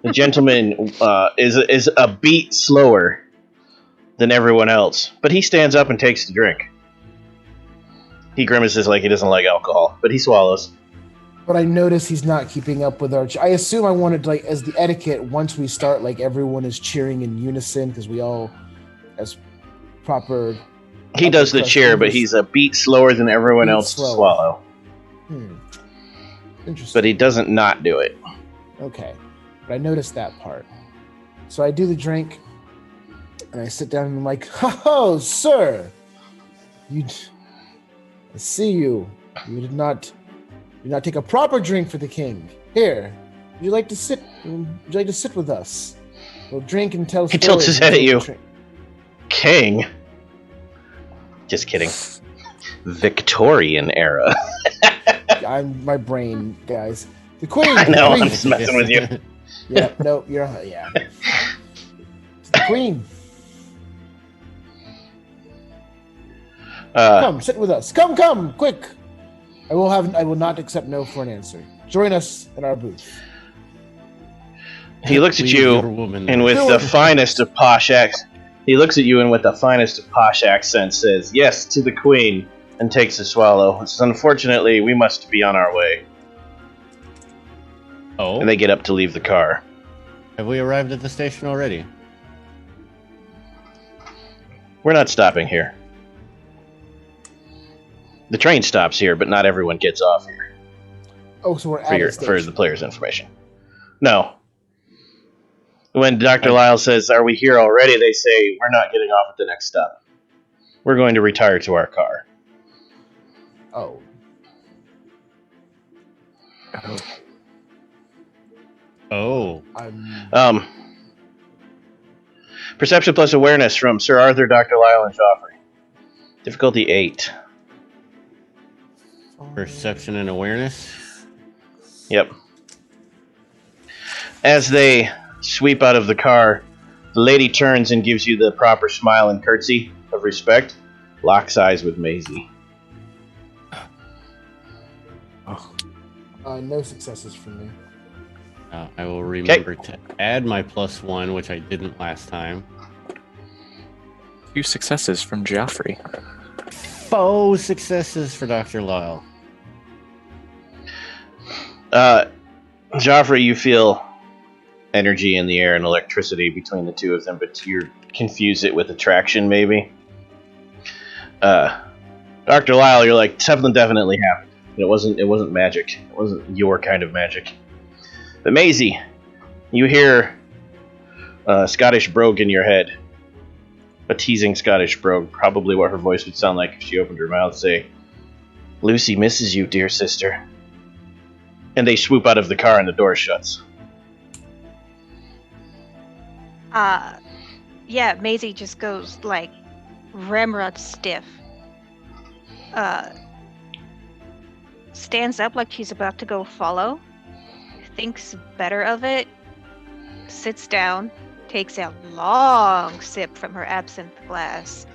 The gentleman is a beat slower than everyone else, but he stands up and takes the drink. He grimaces like he doesn't like alcohol, but he swallows. But I notice he's not keeping up with our... I assume I wanted, like, as the etiquette, once we start, like, everyone is cheering in unison, because we all, as proper He does the cheer, but he's a beat slower than everyone else to swallow. Interesting. But he doesn't not do it. Okay. But I noticed that part. So I do the drink, and I sit down and I'm like, "Ho, sir! I see you. You did not take a proper drink for the king. Here, would you like to sit with us? We'll drink and tell stories." He tilts his head at you. King? Just kidding. Victorian era. My brain, guys. The queen. I know. Queen. I'm just messing with you. Yeah. No. Yeah. It's the queen. Come, sit with us. Come, quick. I will not accept no for an answer. Join us in our booth. He looks at you and with the finest of posh accents. He looks at you and with the finest of posh accents says, "Yes, to the queen," and takes a swallow. Says, "Unfortunately, we must be on our way." Oh. And they get up to leave the car. Have we arrived at the station already? We're not stopping here. The train stops here, but not everyone gets off here. Oh, so we're for the player's information. No. When Dr. Lyle says, "Are we here already?" they say, "We're not getting off at the next stop. We're going to retire to our car." Oh. Oh. Perception plus awareness from Sir Arthur, Dr. Lyle, and Joffrey. Difficulty 8. Perception and awareness? Yep. As they sweep out of the car, the lady turns and gives you the proper smile and curtsy of respect. Locks eyes with Maisie. No successes from me. I will remember to add my +1, which I didn't last time. 2 successes from Joffrey. 4 successes for Dr. Lyle. Joffrey, you feel energy in the air and electricity between the two of them, but you confuse it with attraction, maybe. Dr. Lyle, you're like, something definitely happened. It wasn't magic. It wasn't your kind of magic. But Maisie, you hear a Scottish brogue in your head. A teasing Scottish brogue, probably what her voice would sound like if she opened her mouth, say, "Lucy misses you, dear sister." And they swoop out of the car and the door shuts. Yeah, Maisie just goes like ramrod stiff. Stands up like she's about to go follow. Thinks better of it. Sits down. Takes a long sip from her absinthe glass.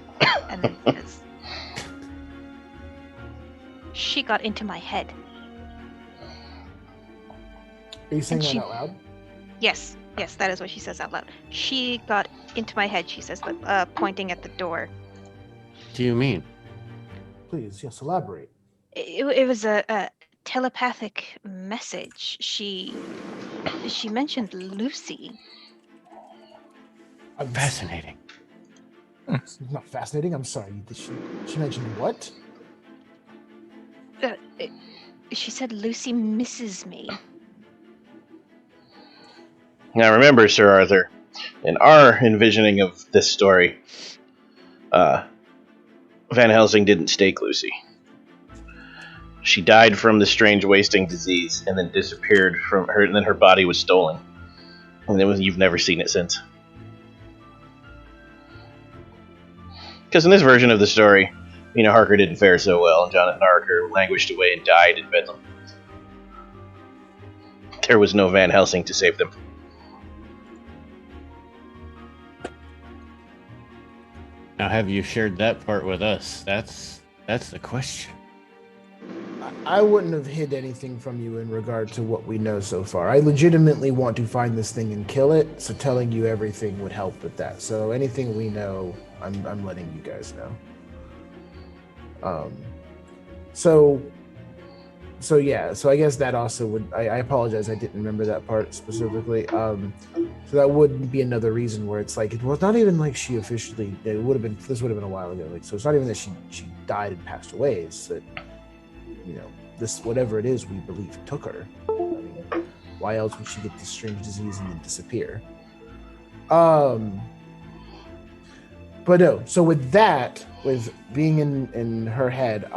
And then says, "She got into my head." Are you saying that out loud? Yes, that is what she says out loud. "She got into my head," she says, pointing at the door. What do you mean? Please, yes, elaborate. It was a telepathic message. She mentioned Lucy. Fascinating. It's not fascinating. I'm sorry. She mentioned what? She said Lucy misses me. Now remember, Sir Arthur, in our envisioning of this story, Van Helsing didn't stake Lucy. She died from the strange wasting disease and then disappeared from her, and then her body was stolen. And you've never seen it since. Because in this version of the story, Mina Harker didn't fare so well, and Jonathan Harker languished away and died in Bedlam. There was no Van Helsing to save them. Now, have you shared that part with us? That's the question. I wouldn't have hid anything from you in regard to what we know so far. I legitimately want to find this thing and kill it, so telling you everything would help with that. So anything we know, I'm letting you guys know. So So yeah, so I guess that also would. I apologize, I didn't remember that part specifically. So that would be another reason where it's like it was not even like she officially. It would have been. This would have been a while ago. Like, so it's not even that she died and passed away. It's that, you know, this whatever it is we believe took her. I mean, why else would she get this strange disease and then disappear? But no. So with that, with being in her head,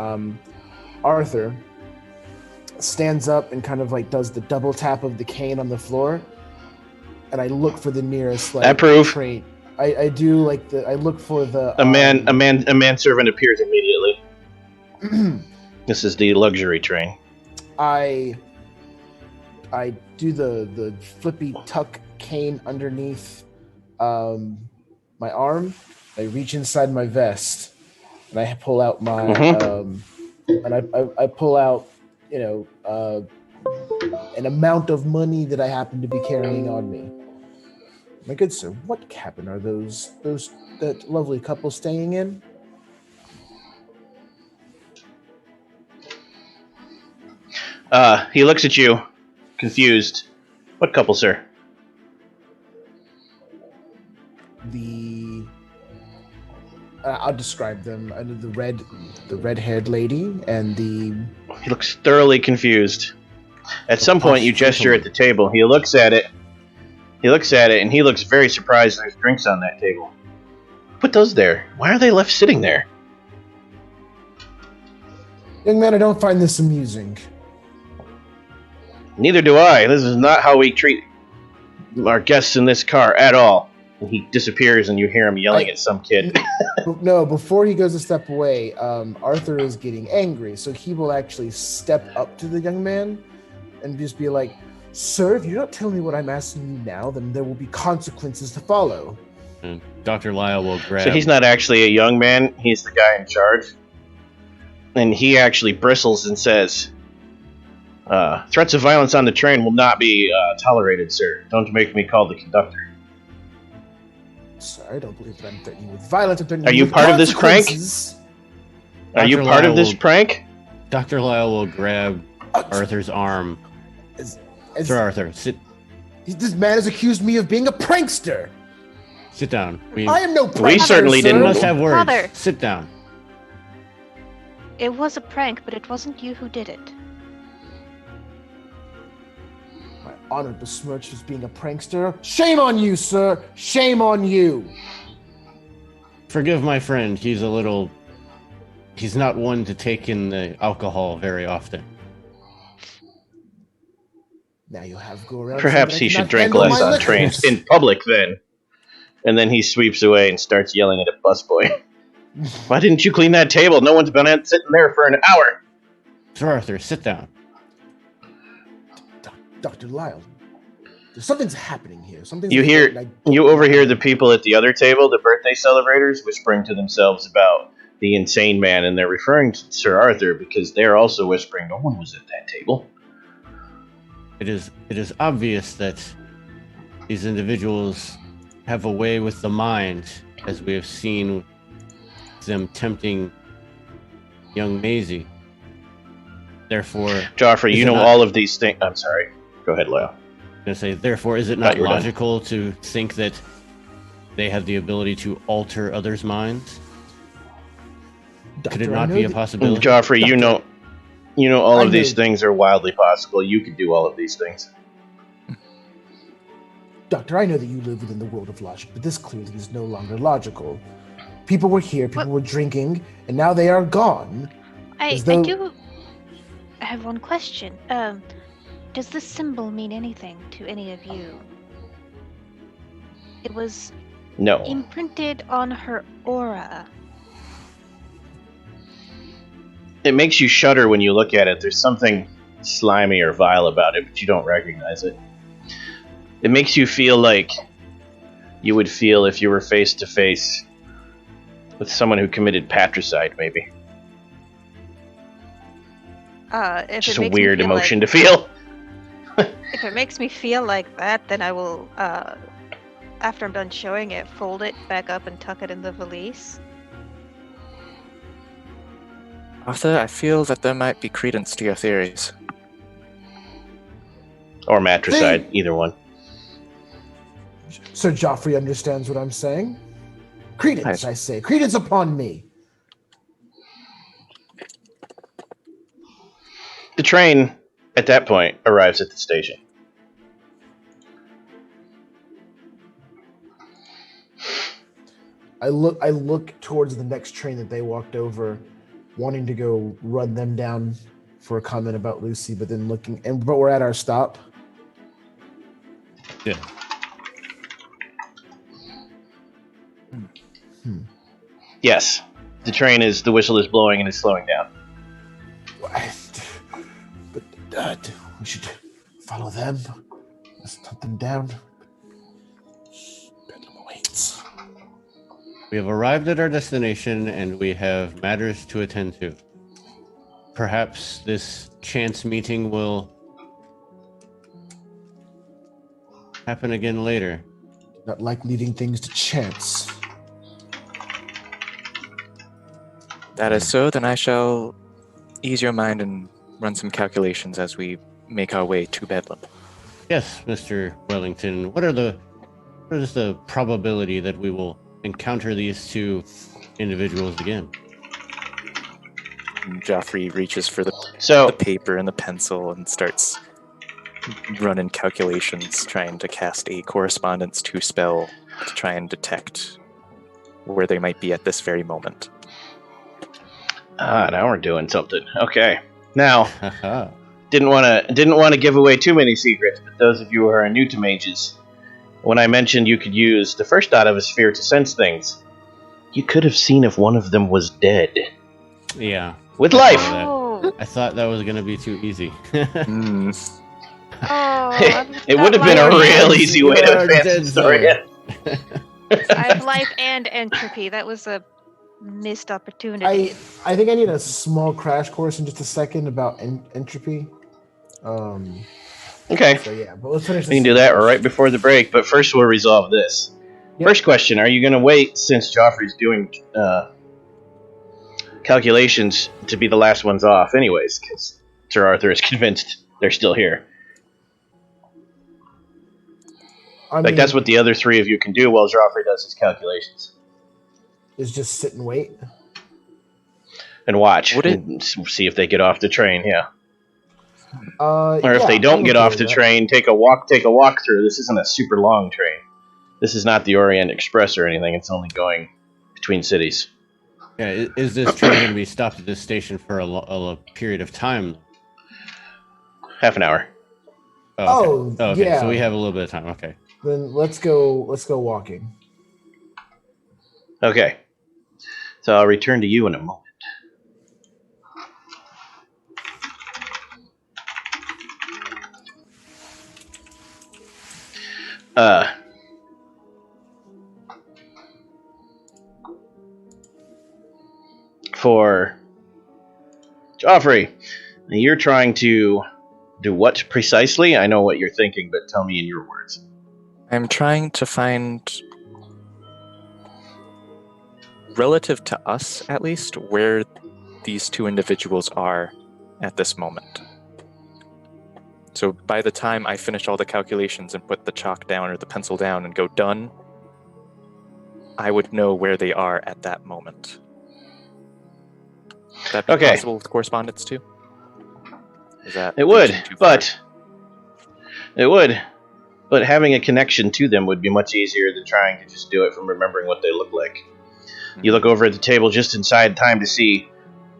Arthur stands up and kind of like does the double tap of the cane on the floor, and I look for the nearest like Approve. train. I do like I look for the a manservant appears immediately. This is the luxury train. I do the flippy tuck cane underneath my arm. I reach inside my vest and I pull out my and I pull out, you know, an amount of money that I happen to be carrying on me. My good sir, what cabin are that lovely couple staying in? He looks at you, confused. What couple, sir? I'll describe them. The red-haired lady and the. He looks thoroughly confused. At some point, you gesture at the table. He looks at it. And he looks very surprised. There's drinks on that table. Put those there. Why are they left sitting there? Young man, I don't find this amusing. Neither do I. This is not how we treat our guests in this car at all. And he disappears, and you hear him yelling at some kid. No, before he goes a step away, Arthur is getting angry, so he will actually step up to the young man and just be like, "Sir, if you don't tell me what I'm asking you now, then there will be consequences to follow." And Dr. Lyle will grab... So he's not actually a young man. He's the guy in charge. And he actually bristles and says, threats of violence on the train will not be tolerated, sir. Don't make me call the conductor. Sir, I don't believe that I'm threatening you with violence. Are you part of this prank? Are you part of this prank? Dr. Lyle will grab Arthur's arm. Sir Arthur, sit. This man has accused me of being a prankster. Sit down. I am no prankster. We certainly We didn't. must have words. Father. Sit down. It was a prank, but it wasn't you who did it. My honor besmirched as being a prankster. Shame on you, sir. Shame on you. Forgive my friend. He's not one to take in the alcohol very often. Now you have go around. Perhaps he should drink less on trains in public then. And then he sweeps away and starts yelling at a busboy. Why didn't you clean that table? No one's been sitting there for an hour. Sir Arthur, sit down. Dr. Lyle, something's happening here. You overhear the people at the other table, the birthday celebrators, whispering to themselves about the insane man, and they're referring to Sir Arthur because they're also whispering, no one was at that table. It is obvious that these individuals have a way with the mind, as we have seen them tempting young Maisie. Therefore, Joffrey, you know all of these things. I'm sorry. Go ahead, Lyle. I'm going to say, therefore, is it not logical to think that they have the ability to alter others' minds? Could it not be a possibility? Joffrey, you know all of these things are wildly possible. You could do all of these things. Doctor, I know that you live within the world of logic, but this clearly is no longer logical. People were here, people were drinking, and now they are gone. I have one question. Does this symbol mean anything to any of you? It was imprinted on her aura. It makes you shudder when you look at it. There's something slimy or vile about it, but you don't recognize it. It makes you feel like you would feel if you were face to face with someone who committed patricide, maybe. Just a weird emotion to feel. If it makes me feel like that, then I will, after I'm done showing it, fold it back up and tuck it in the valise. Arthur, I feel that there might be credence to your theories. Or matricide, either one. Sir Joffrey understands what I'm saying. Credence, I say. Credence upon me. The train, at that point, arrives at the station. I look towards the next train that they walked over, wanting to go run them down for a comment about Lucy, but then but we're at our stop. Yeah. Yes. The whistle is blowing and is slowing down. But we should follow them. Let's hunt them down. Bedlam awaits. We have arrived at our destination and we have matters to attend to. Perhaps this chance meeting will happen again later. Not like leaving things to chance. That is so, then I shall ease your mind and run some calculations as we make our way to Bedlam. Yes, Mr. Wellington. What is the probability that we will encounter these two individuals again? And Joffrey reaches for the paper and the pencil and starts running calculations, trying to cast a Correspondence 2 spell to try and detect where they might be at this very moment. Now we're doing something. Okay. Now, didn't want to give away too many secrets, but those of you who are new to mages, when I mentioned you could use the first dot of a sphere to sense things, you could have seen if one of them was dead. Yeah. With life! Oh. I thought that was going to be too easy. It would have been a real easy way to advance the story. I have life and entropy. That was a missed opportunity. I think I need a small crash course in just a second about entropy. Okay. So yeah, but let's finish this. We can do that right before the break, but first we'll resolve this. Yep. First question, are you going to wait, since Joffrey's doing calculations, to be the last ones off anyways, because Sir Arthur is convinced they're still here? I mean, that's what the other three of you can do while Joffrey does his calculations. Is just sit and wait? And watch. And see if they get off the train, yeah. Or if they don't get off the train, take a walk through. This isn't a super long train. This is not the Orient Express or anything. It's only going between cities. Yeah, is this train going to be stopped at this station for a period of time? Half an hour. Okay. Yeah. So we have a little bit of time. Okay. Then let's go walking. Okay. So I'll return to you in a moment. For Joffrey, you're trying to do what precisely? I know what you're thinking, but tell me in your words. I'm trying to find, relative to us at least, where these two individuals are at this moment. So by the time I finish all the calculations and put the chalk down or the pencil down and go done, I would know where they are at that moment. Would that be possible with Correspondence 2? It would, but having a connection to them would be much easier than trying to just do it from remembering what they look like. Mm-hmm. You look over at the table just inside time to see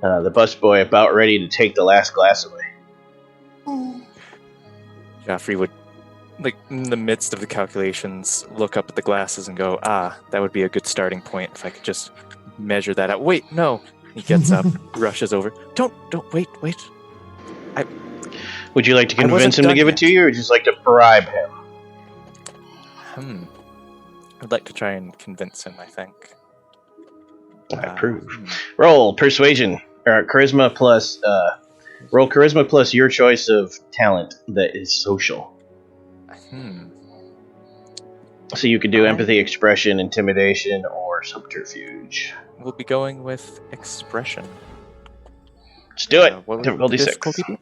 the busboy about ready to take the last glass away. Joffrey would, in the midst of the calculations, look up at the glasses and go, that would be a good starting point if I could just measure that out. Wait, no. He gets up, rushes over. Don't, wait. Would you like to convince him to give it to you, or just like to bribe him? I'd like to try and convince him, I think. I approve. Roll persuasion, or charisma plus, roll charisma plus your choice of talent that is social. So you could do empathy, expression, intimidation, or subterfuge. We'll be going with expression. Let's do it. What would Difficulty the 6. difficulty be?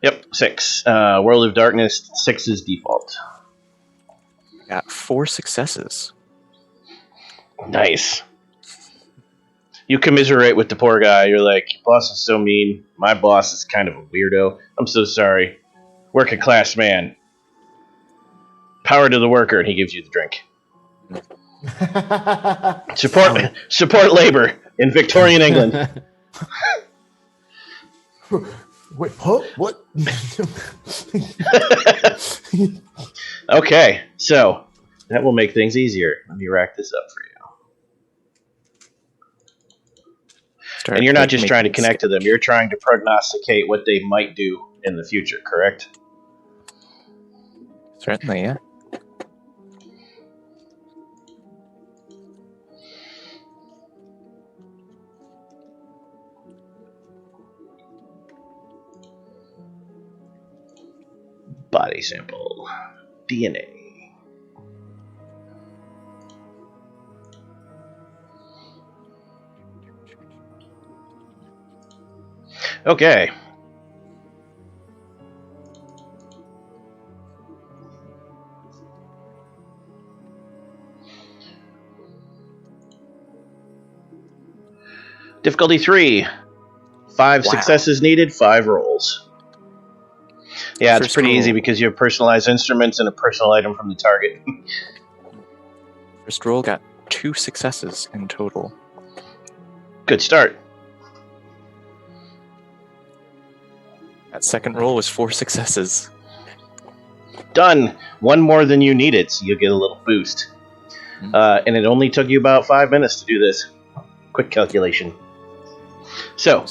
Yep, 6. World of Darkness, 6 is default. Got 4 successes. Nice. You commiserate with the poor guy. You're like, your boss is so mean. My boss is kind of a weirdo. I'm so sorry. Working class man. Power to the worker, and he gives you the drink. Support labor in Victorian England. Wait, huh? What? Okay, so that will make things easier. Let me rack this up for you. And you're not just trying to connect to them, you're trying to prognosticate what they might do in the future, correct? Certainly, yeah. Body sample. DNA. Okay. Difficulty 3. 5 successes needed, 5 rolls. Yeah, it's pretty easy because you have personalized instruments and a personal item from the target. First roll got 2 successes in total. Good start. That second roll was 4 successes. Done. 1 more than you needed, so you'll get a little boost. And it only took you about 5 minutes to do this. Quick calculation. So,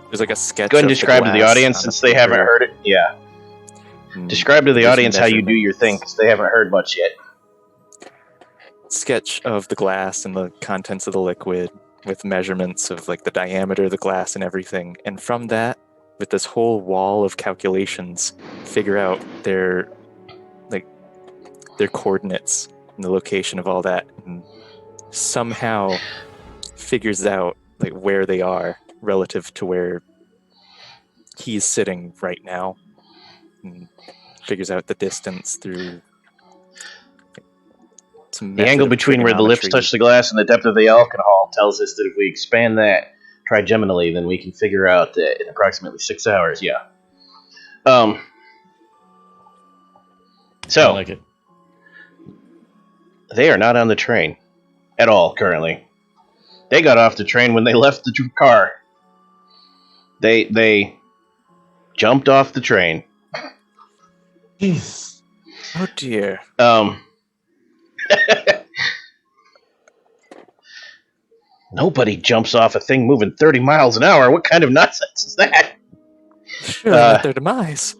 there's like a sketch. Go ahead and describe to the audience since they haven't heard it. Yeah. Describe to the audience how you do your thing because they haven't heard much yet. Sketch of the glass and the contents of the liquid with measurements of like the diameter of the glass and everything. And from that, with this whole wall of calculations, figure out their coordinates and the location of all that, and somehow figures out like where they are relative to where he's sitting right now, and figures out the distance through some the angle between where the lips touch the glass and the depth of the alcohol tells us that if we expand that trigeminally, then we can figure out that in approximately 6 hours. Yeah. So I like it. They are not on the train at all currently. They got off the train when they left the car. They jumped off the train. Jeez. Oh dear. Nobody jumps off a thing moving 30 miles an hour. What kind of nonsense is that? Sure, at their demise.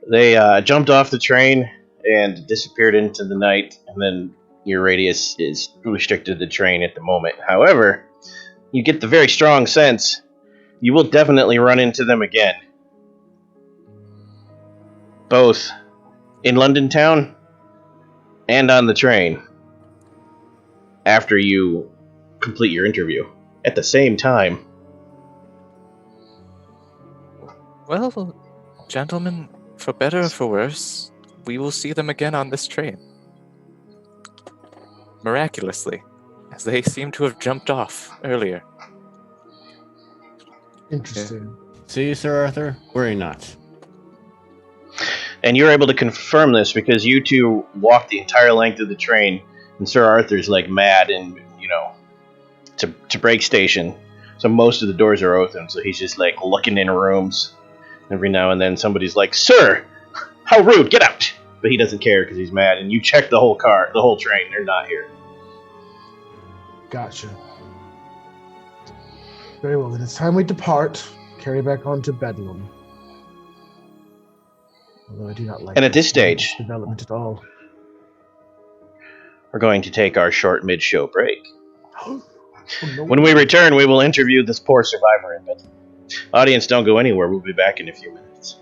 They jumped off the train and disappeared into the night, and then your radius is restricted to the train at the moment. However, you get the very strong sense you will definitely run into them again. Both in London town and on the train after you complete your interview at the same time. Well, gentlemen, for better or for worse, we will see them again on this train. Miraculously, as they seem to have jumped off earlier. Interesting. See, Sir Arthur? Worry not. And you're able to confirm this because you two walked the entire length of the train, and Sir Arthur's like mad and, to break station. So most of the doors are open, so he's just like looking in rooms. Every now and then somebody's like, "Sir, how rude, get out!" But he doesn't care because he's mad, and you check the whole train, they're not here. Gotcha. Very well, then it's time we depart. Carry back on to Bedlam. Although I do not like And at this stage, development at all. we're going to take our short mid-show break. Oh, no. When we return, we will interview this poor survivor in it. Audience, don't go anywhere. We'll be back in a few minutes.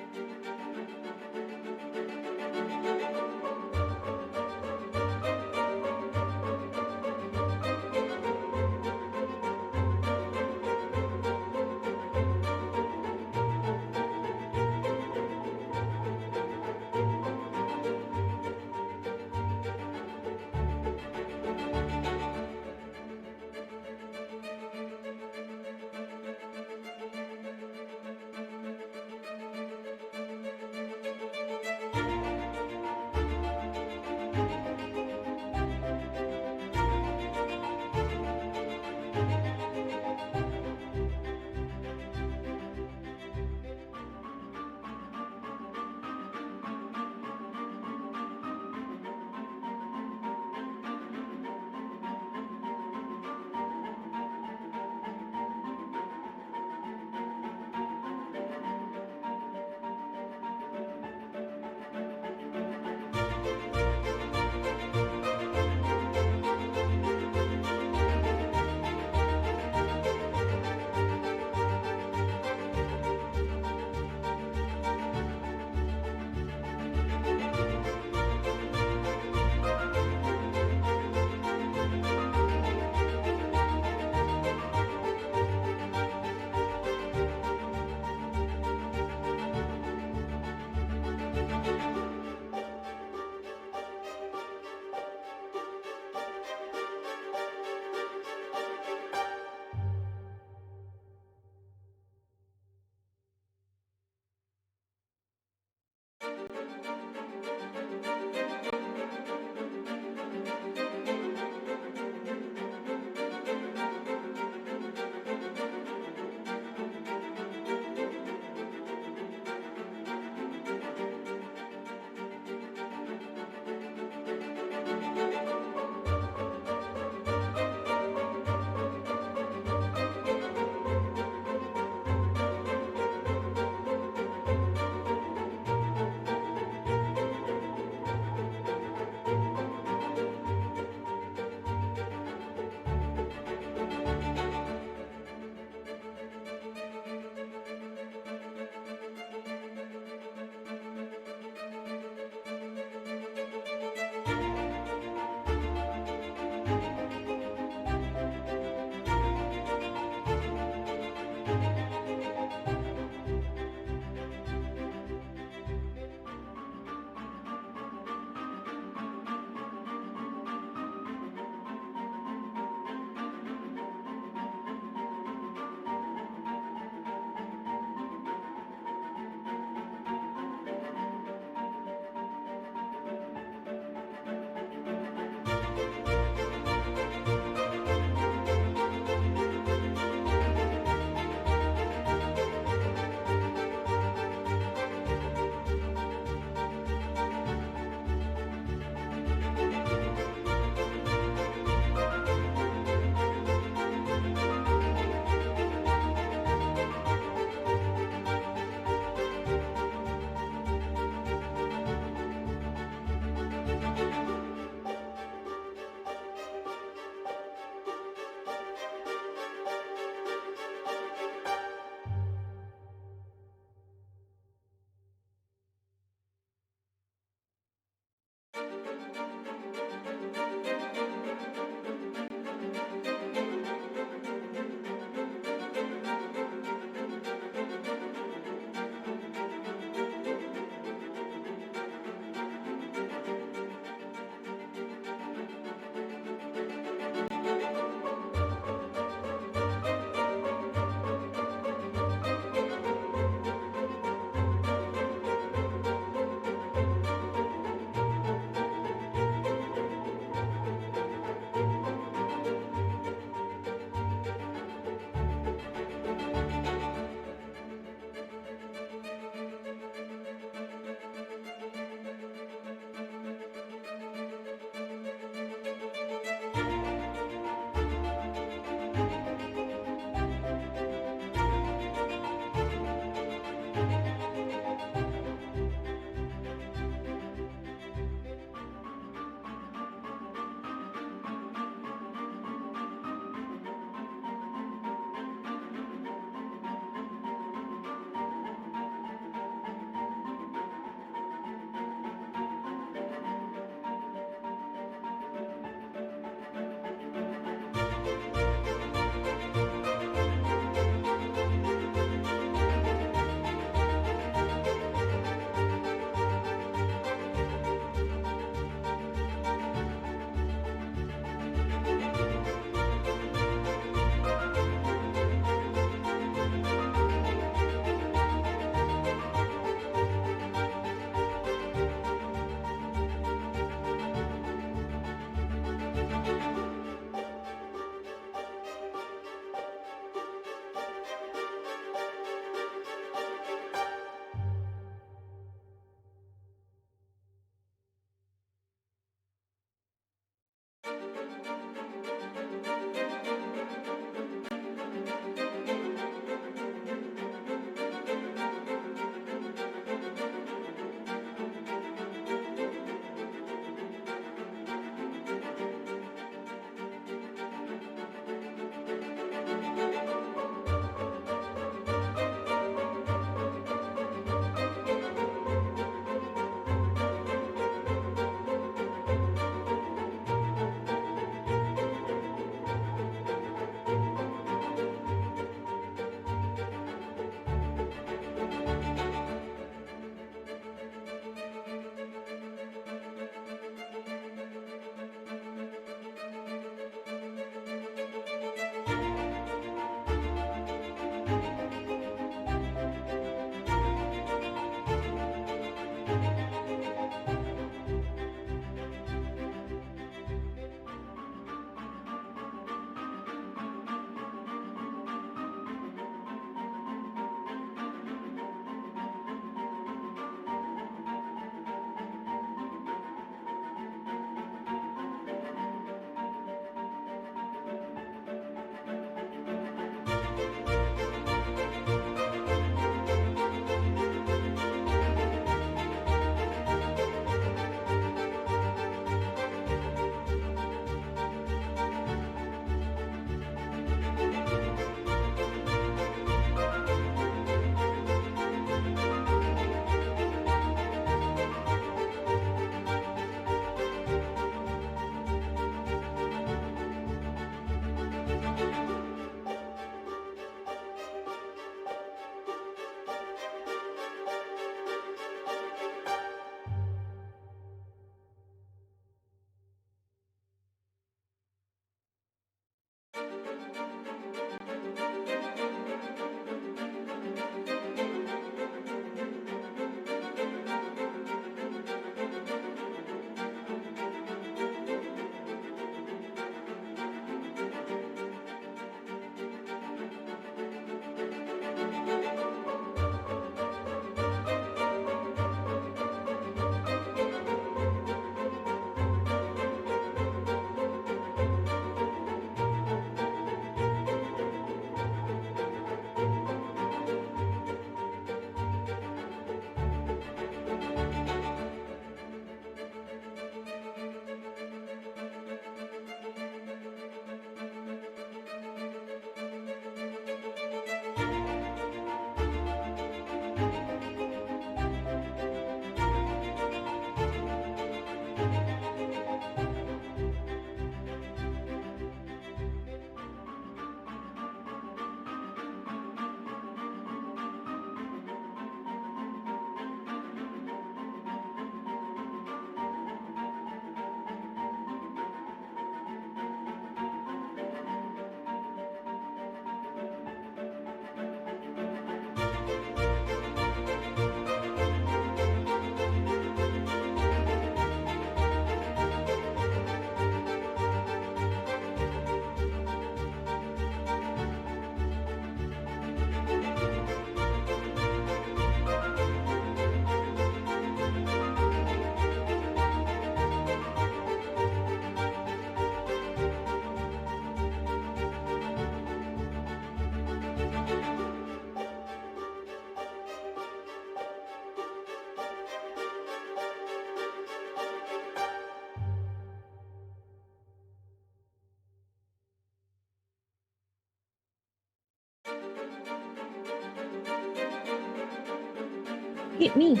hit me.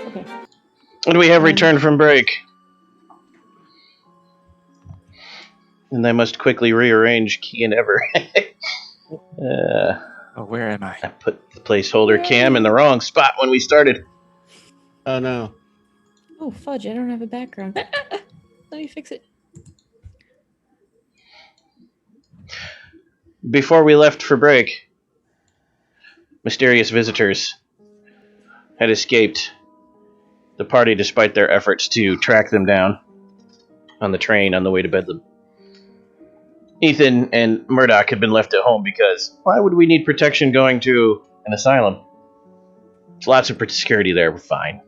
Okay. And we have returned from break. And I must quickly rearrange key and ever. Where am I? I put the placeholder cam in the wrong spot when we started. Oh no. Oh, fudge, I don't have a background. Let me fix it. Before we left for break, mysterious visitors had escaped the party despite their efforts to track them down on the train on the way to Bedlam. Ethan and Murdoch had been left at home because why would we need protection going to an asylum? There's lots of security there, we're fine.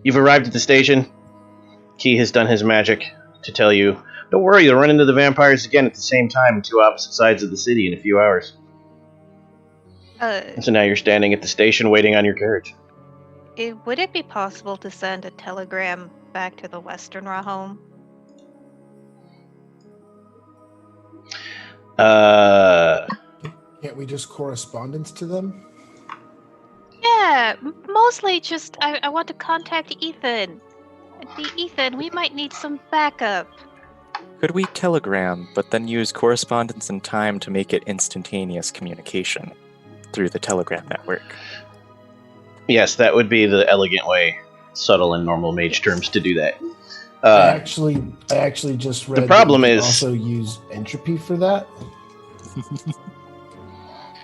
You've arrived at the station. Key has done his magic to tell you, don't worry, you'll run into the vampires again at the same time on two opposite sides of the city in a few hours. So now you're standing at the station waiting on your carriage. Would it be possible to send a telegram back to the Western Rahome? Can't we just correspondence to them? Yeah, mostly just I want to contact Ethan. Ethan, we might need some backup. Could we telegram, but then use correspondence and time to make it instantaneous communication through the telegram network? Yes, that would be the elegant way, subtle and normal mage terms, to do that. I actually just read. The problem that you is also use entropy for that.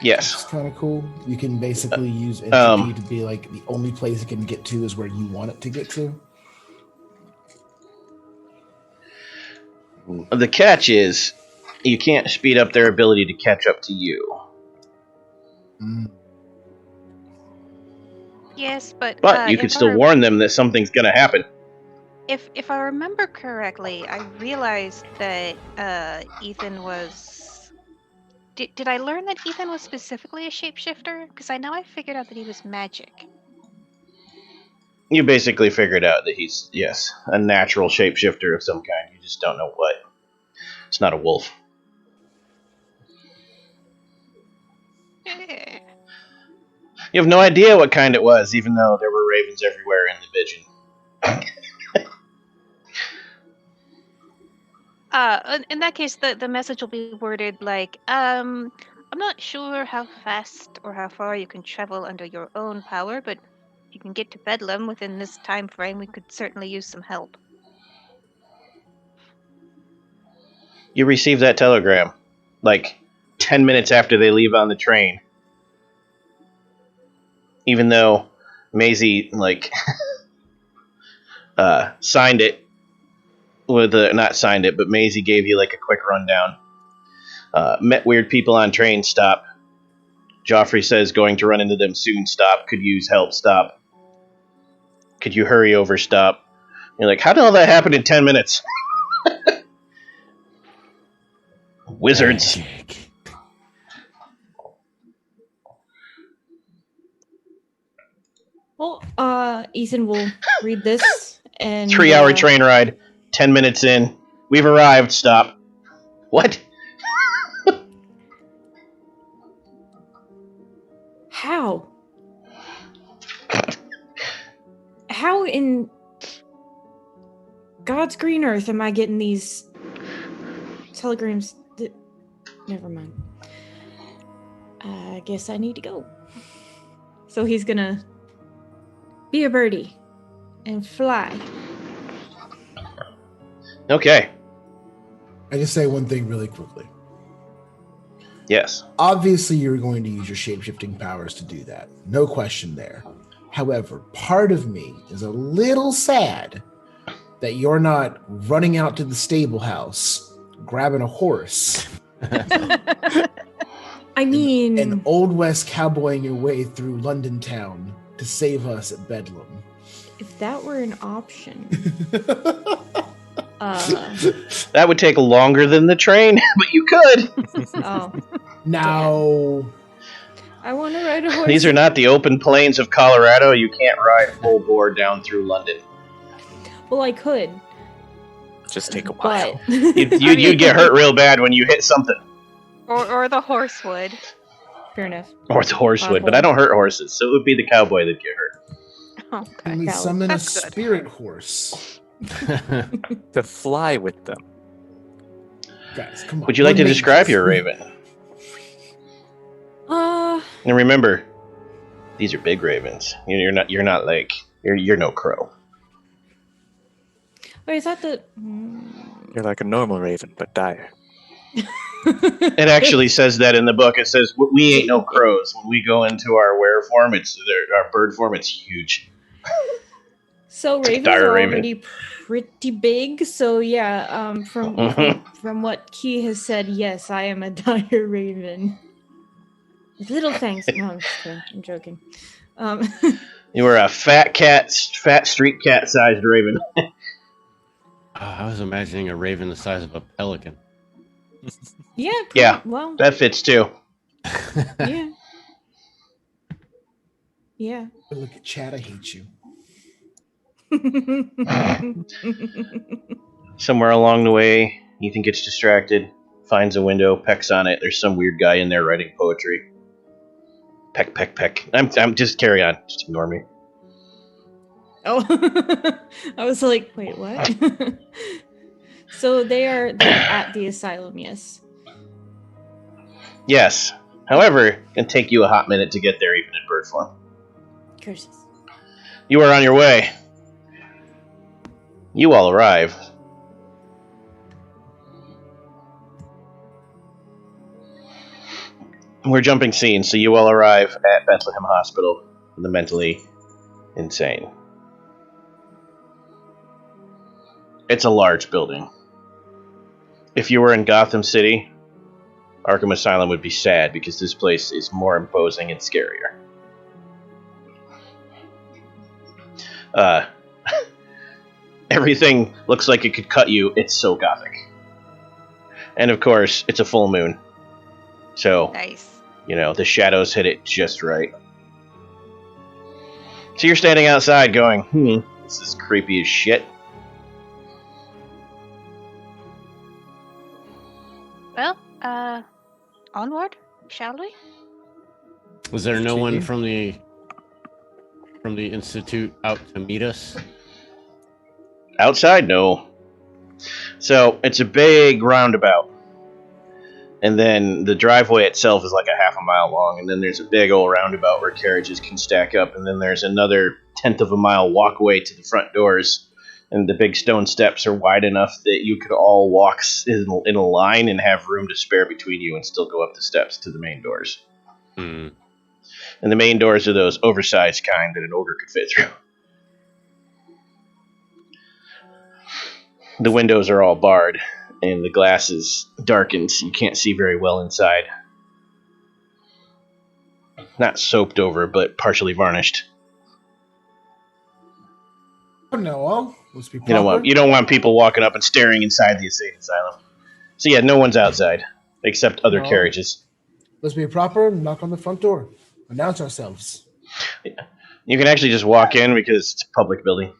Yes, it's kind of cool. You can basically use entropy to be like the only place it can get to is where you want it to get to. The catch is you can't speed up their ability to catch up to you. Yes, but you can still warn them that something's going to happen. If I remember correctly, I realized that Ethan was. Did I learn that Ethan was specifically a shapeshifter? Because I know I figured out that he was magic. You basically figured out that he's, yes, a natural shapeshifter of some kind. You just don't know what. It's not a wolf. You have no idea what kind it was, even though there were ravens everywhere in the vision. In that case, the message will be worded like, I'm not sure how fast or how far you can travel under your own power, but if you can get to Bedlam within this time frame, we could certainly use some help. You receive that telegram, like, 10 minutes after they leave on the train. Even though Maisie, like, signed it, not signed it, but Maisie gave you, like, a quick rundown. Met weird people on train, stop. Joffrey says going to run into them soon, stop. Could use help, stop. Could you hurry over, stop. You're like, how did all that happen in 10 minutes? Wizards. Magic. Well, Ethan will read this and 3-hour train ride, 10 minutes in. We've arrived, stop. What? How? How in God's green earth am I getting these telegrams? Never mind. I guess I need to go. So he's gonna be a birdie and fly. Okay. I just say one thing really quickly. Yes. Obviously, you're going to use your shape-shifting powers to do that. No question there. However, part of me is a little sad that you're not running out to the stable house, grabbing a horse. I mean... And Old West cowboying your way through London town to save us at Bedlam. If that were an option... That would take longer than the train, but you could. Oh. Now... I want to ride a horse. These are not the open plains of Colorado. You can't ride full bore down through London. Well, I could. Just take a while. But... You'd get hurt real bad when you hit something. Or the horse would. Fair enough. Or the horse would, but I don't hurt horses, so it would be the cowboy that'd get hurt. Okay. Can we Valid. summon a That's good. spirit horse? To fly with them. Guys, come on. Would you like We're to describe mages. your raven? And remember, these are big ravens. You're not like you're no crow. Wait, is that the? You're like a normal raven, but dire. It actually says that in the book. It says we ain't no crows. When we go into our were form, our bird form. It's huge. So It's a ravens dire are raven. already pretty big. So yeah, from what Key has said, yes, I am a dire raven. With little fangs. No, I'm just kidding. I'm joking. You were a fat street cat sized raven. I was imagining a raven the size of a pelican. Yeah. Yeah. Well. That fits too. Yeah. Yeah. Look at Chad, I hate you. Somewhere along the way, Ethan gets distracted, finds a window, pecks on it. There's some weird guy in there writing poetry. Peck, peck, peck. I'm just carry on. Just ignore me. Oh, I was like, wait, what? So they're at the asylum, yes. Yes. However, it can take you a hot minute to get there, even in bird form. Curses. You are on your way. You all arrive. We're jumping scenes, so you all arrive at Bethlehem Hospital for the mentally insane. It's a large building. If you were in Gotham City, Arkham Asylum would be sad because this place is more imposing and scarier. Everything looks like it could cut you. It's so gothic. And of course, it's a full moon. So, Nice. the shadows hit it just right. So you're standing outside going, this is creepy as shit. Well, onward, shall we? Was there no one from the Institute out to meet us? Outside, no. So, it's a big roundabout. And then the driveway itself is like a half a mile long, and then there's a big old roundabout where carriages can stack up, and then there's another 1/10 of a mile walkway to the front doors, and the big stone steps are wide enough that you could all walk in a line and have room to spare between you and still go up the steps to the main doors. Hmm. And the main doors are those oversized kind that an ogre could fit through. The windows are all barred, and the glass is darkened, so you can't see very well inside. Not soaped over, but partially varnished. Oh, no, well, let's be proper. You don't want people walking up and staring inside the insane asylum. So yeah, no one's outside, except other No. carriages. Let's be proper, knock on the front door. Announce ourselves. You can actually just walk in because it's a public building.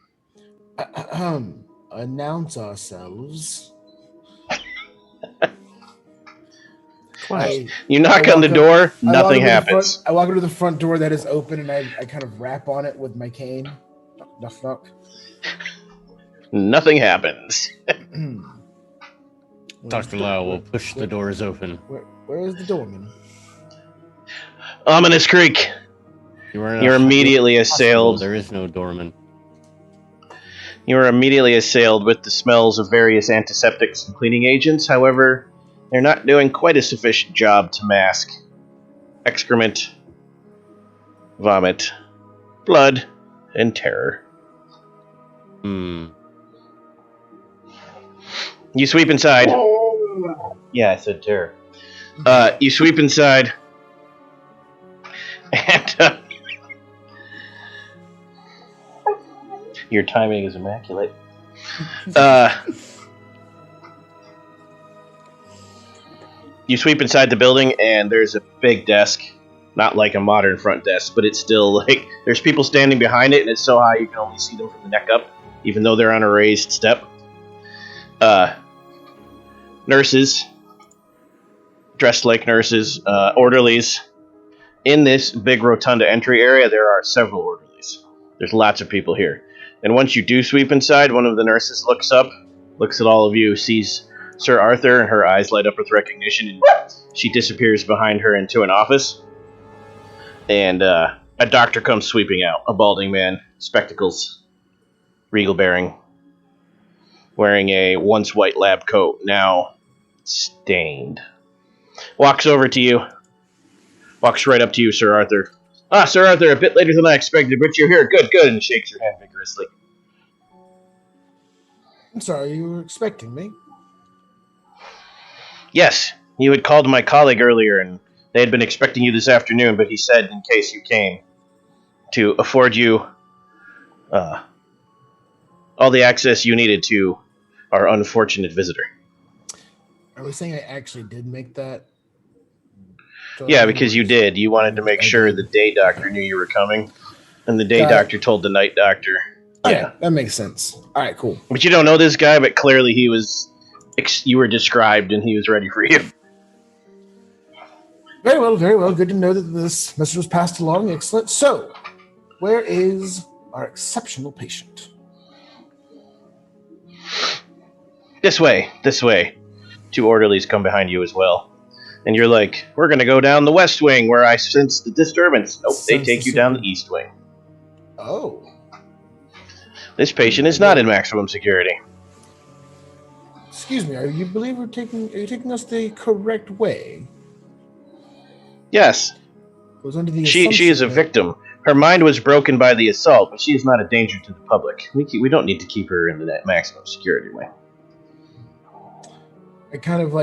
Announce ourselves. You knock on the door, nothing happens. I walk into the front door that is open, and I kind of rap on it with my cane. Knock, knock. Nothing happens. Dr. Lau will push the doors open. Where is the doorman? Ominous creak. You're immediately assailed. There is no doorman. You are immediately assailed with the smells of various antiseptics and cleaning agents. However, they're not doing quite a sufficient job to mask excrement, vomit, blood, and terror. You sweep inside. Yeah, I said terror. You sweep inside. And your timing is immaculate. You sweep inside the building, and there's a big desk. Not like a modern front desk, but it's still like there's people standing behind it, and it's so high you can only see them from the neck up, even though they're on a raised step. Nurses, dressed like nurses, orderlies, in this big rotunda entry area, there are several orderlies. There's lots of people here. And once you do sweep inside, one of the nurses looks up, looks at all of you, sees Sir Arthur, and her eyes light up with recognition, and she disappears behind her into an office. And a doctor comes sweeping out, a balding man, spectacles, regal bearing, wearing a once white lab coat, now stained. Walks over to you. Walks right up to you, Sir Arthur. Ah, Sir Arthur, a bit later than I expected, but you're here. Good, good, and shakes your hand vigorously. I'm sorry, you were expecting me? Yes, you had called my colleague earlier, and they had been expecting you this afternoon, but he said, in case you came, to afford you all the access you needed to our unfortunate visitor. Are we saying I actually did make that? Yeah, because you did. You wanted to make sure the day doctor knew you were coming, and the day doctor told the night doctor. Yeah, that makes sense. All right, cool. But you don't know this guy, but clearly he was... You were described, and he was ready for you. Very well, very well. Good to know that this message was passed along. Excellent. So, where is our exceptional patient? This way, this way. 2 orderlies come behind you as well. And you're like, we're going to go down the west wing where I sense the disturbance. Nope, they take you down the east wing. Oh. This patient is not in maximum security. Excuse me, are you taking us the correct way? Yes. Was under the she is a victim. Her mind was broken by the assault, but she is not a danger to the public. We don't need to keep her in the maximum security way. I kind of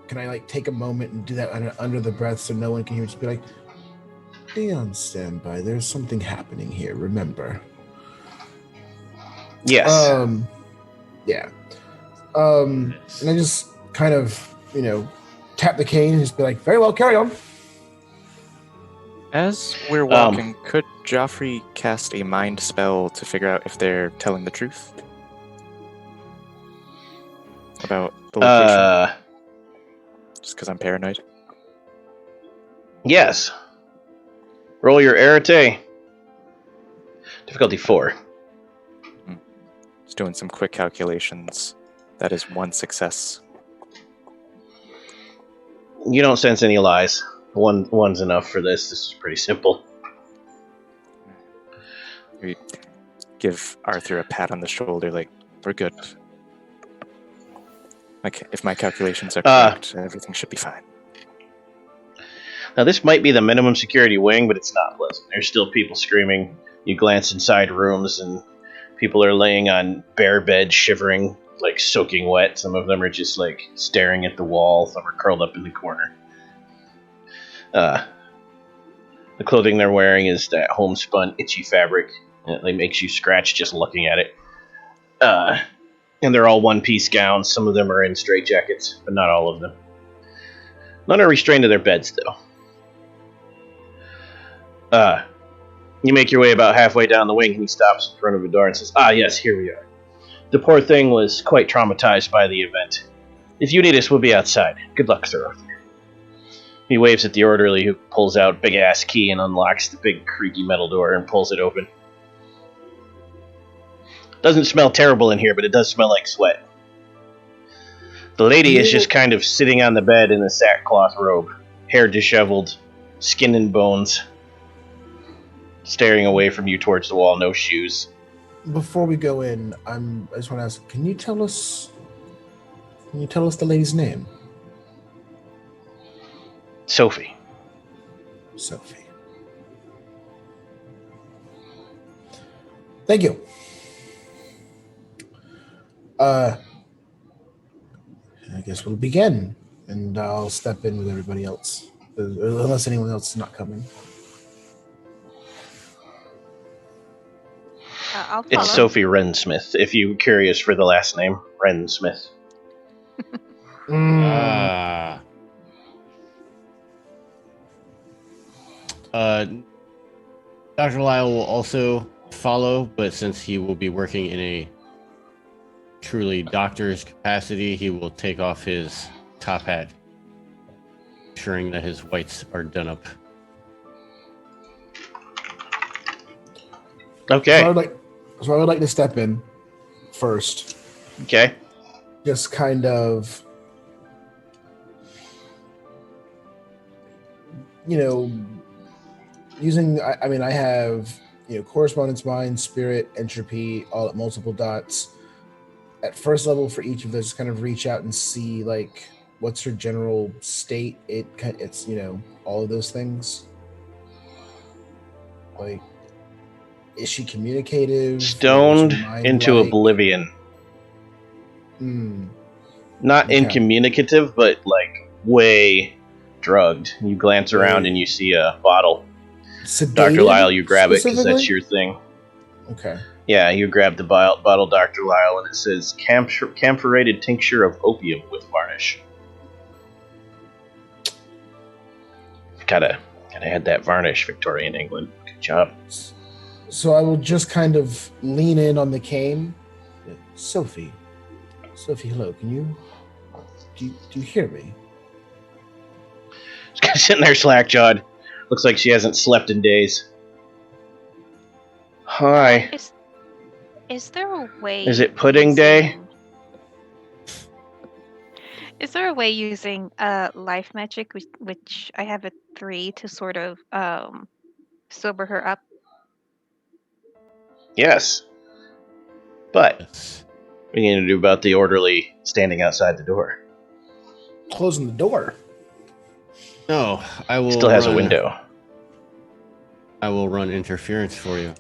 can I take a moment and do that under the breath so no one can hear? Just be like, be on standby. There's something happening here. Remember. Yes. Yeah. And I just kind of, tap the cane and just be like, very well, carry on. As we're walking, could Joffrey cast a mind spell to figure out if they're telling the truth about the location? Just because I'm paranoid. Yes. Roll your arete. Difficulty 4. Just doing some quick calculations. That is 1 success. You don't sense any lies. One's enough for this. This is pretty simple. We give Arthur a pat on the shoulder, like, we're good. Like, if my calculations are correct, everything should be fine. Now, this might be the minimum security wing, but it's not pleasant. There's still people screaming. You glance inside rooms, and people are laying on bare beds, shivering, soaking wet. Some of them are just, staring at the wall. Some are curled up in the corner. The clothing they're wearing is that homespun, itchy fabric. It makes you scratch just looking at it. And they're all one-piece gowns. Some of them are in straitjackets, but not all of them. None are restrained to their beds, though. You make your way about halfway down the wing, and he stops in front of a door and says, "Ah, yes, here we are. The poor thing was quite traumatized by the event. If you need us, we'll be outside. Good luck, Sir Arthur." He waves at the orderly, who pulls out a big-ass key and unlocks the big, creaky metal door and pulls it open. Doesn't smell terrible in here, but it does smell like sweat. The lady is just kind of sitting on the bed in a sackcloth robe, hair disheveled, skin and bones, staring away from you towards the wall, no shoes. Before we go in, I just want to ask, can you tell us the lady's name? Sophie. Thank you. I guess we'll begin, and I'll step in with everybody else, unless anyone else is not coming. I'll follow. It's Sophie Wrensmith, if you're curious for the last name. Wrensmith. Dr. Lyle will also follow, but since he will be working in a truly doctor's capacity, he will take off his top hat, ensuring that his whites are done up Okay. So I would like to step in first. Okay. Just kind of, using. I have correspondence, mind, spirit, entropy, all at multiple dots. At first level for each of those, kind of reach out and see what's her general state. It's all of those things. Is she communicative? Stoned into oblivion. Not incommunicative, but way drugged. You glance around and you see a bottle. Sedated, Dr. Lyle, you grab it because that's your thing. Okay. Yeah, you grab the bottle, Dr. Lyle, and it says camphorated tincture of opium with varnish. Gotta add that varnish, Victorian England. Good job. So I will just kind of lean in on the cane. Sophie, hello. Do you hear me? She's sitting there slack-jawed. Looks like she hasn't slept in days. Hi. Is there a way... Is it pudding day? Is there a way using life magic, which I have a 3, to sort of sober her up? Yes. But what are you going to do about the orderly standing outside the door? Closing the door. No, I will. Still has a window. I will run interference for you.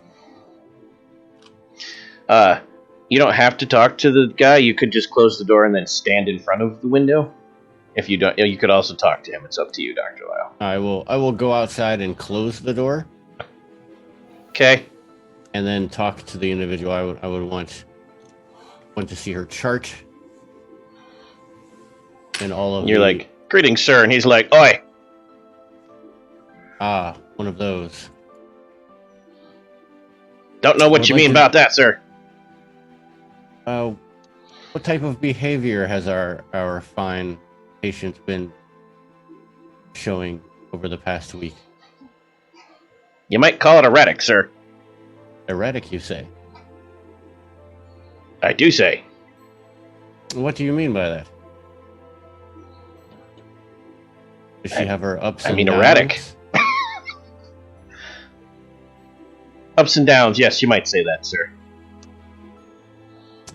You don't have to talk to the guy. You could just close the door and then stand in front of the window. If you don't, you could also talk to him. It's up to you, Dr. Lyle. I will go outside and close the door. Okay. And then talk to the individual. I would want to see her chart. And all of You're like, greetings, sir. And he's like, oi. Ah, one of those. Don't know what you mean about that, sir. What type of behavior has our fine patient been showing over the past week? You might call it erratic, sir. Erratic, you say? I do say. What do you mean by that? Does she have her ups and downs? Erratic. Ups and downs, yes, you might say that, sir.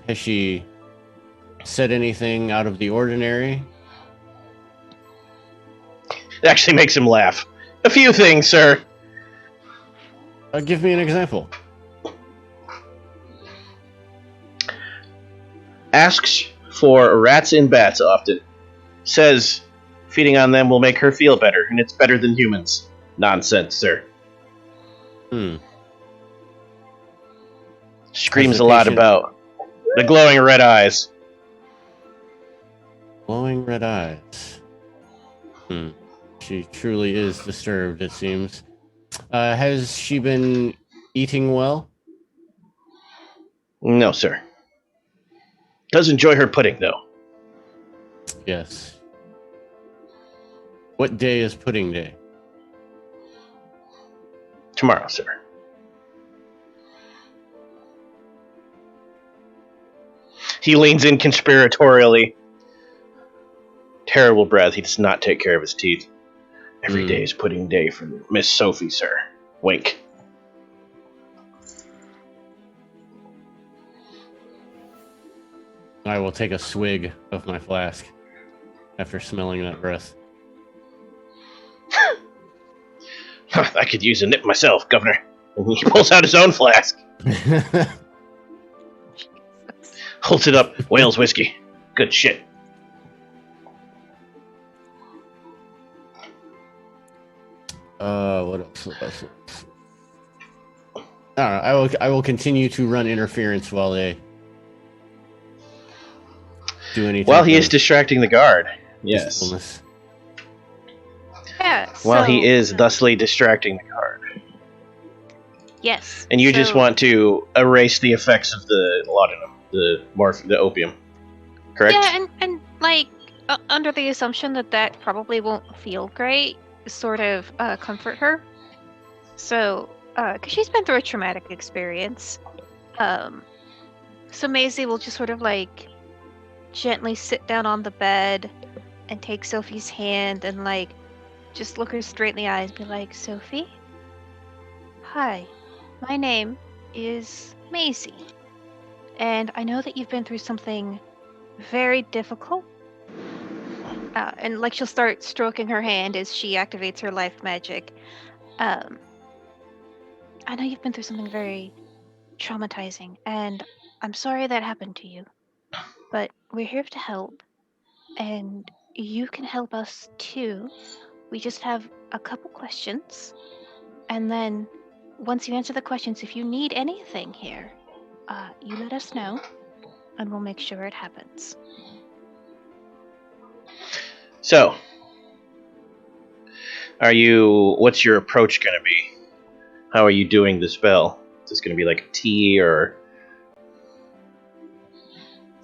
Has she said anything out of the ordinary? It actually makes him laugh. A few things, sir. Give me an example. Asks for rats and bats often. Says feeding on them will make her feel better, and it's better than humans. Nonsense, sir. Screams a lot about the glowing red eyes. Glowing red eyes. She truly is disturbed, it seems. Has she been eating well? No, sir. Does enjoy her pudding, though. Yes. What day is pudding day? Tomorrow, sir. He leans in conspiratorially. Terrible breath. He does not take care of his teeth. Every day is pudding day for Miss Sophie, sir. Wink. I will take a swig of my flask after smelling that breath. I could use a nip myself, Governor. And he pulls out his own flask. Holds it up. Wales whiskey. Good shit. What else? I will continue to run interference while they do anything. While he is distracting the guard. Yes. Yeah. While he is thusly distracting the guard. Yes. And you just want to erase the effects of the laudanum, the opium. Correct? Yeah, and under the assumption that probably won't feel great, sort of comfort her. So because she's been through a traumatic experience. So Maisie will just sort of like gently sit down on the bed and take Sophie's hand and like just look her straight in the eyes and be like, Sophie? Hi, my name is Maisie. And I know that you've been through something very difficult. And like she'll start stroking her hand as she activates her life magic. I know you've been through something very traumatizing, and I'm sorry that happened to you. But we're here to help, and you can help us too. We just have a couple questions, and then once you answer the questions, if you need anything here, you let us know, and we'll make sure it happens. So, what's your approach going to be? How are you doing the spell? Is this going to be like a tea, or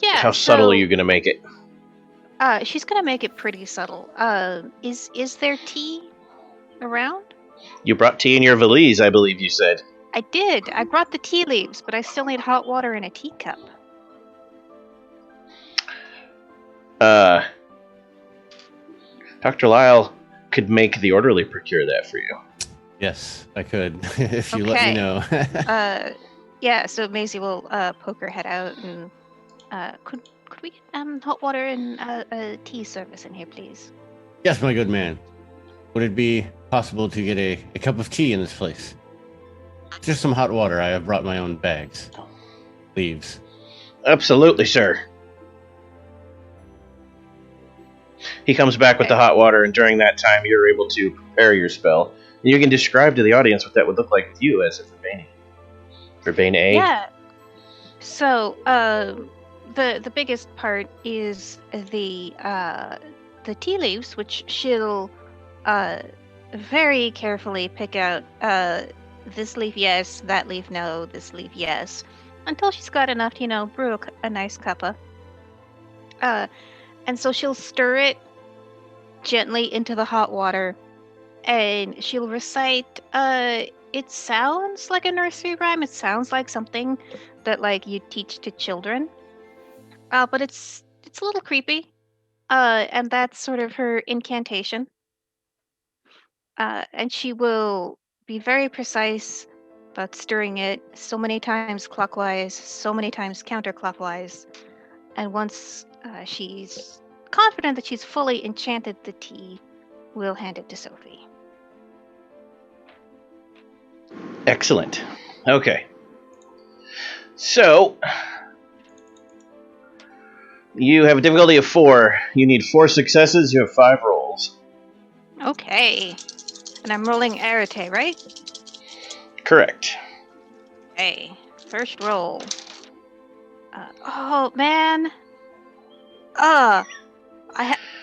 how subtle are you going to make it? She's going to make it pretty subtle. Is there tea around? You brought tea in your valise, I believe you said. I did. I brought the tea leaves, but I still need hot water in a teacup. Dr. Lyle could make the orderly procure that for you. Yes, I could, if you let me know. Yeah, so Maisie will poke her head out and could we get hot water and a tea service in here, please? Yes, my good man. Would it be possible to get a cup of tea in this place? Just some hot water. I have brought my own bags. Leaves. Absolutely, sir. He comes back with the hot water, and during that time, you're able to prepare your spell. And you can describe to the audience what that would look like with you as a Verbane. Verbane A. Yeah. So, the biggest part is the tea leaves, which she'll very carefully pick out. This leaf, yes. That leaf, no. This leaf, yes. Until she's got enough to, brew a nice cuppa. And so she'll stir it gently into the hot water, and she'll recite, it sounds like a nursery rhyme. It sounds like something that, like, you teach to children. But it's a little creepy. And that's sort of her incantation. And she will be very precise about stirring it so many times clockwise, so many times counterclockwise. And once she's confident that she's fully enchanted the tea, we'll hand it to Sophie. Excellent. Okay. So, you have a difficulty of 4. You need 4 successes. You have 5 rolls. Okay. And I'm rolling Arete, right? Correct. Okay. First roll. Oh, man.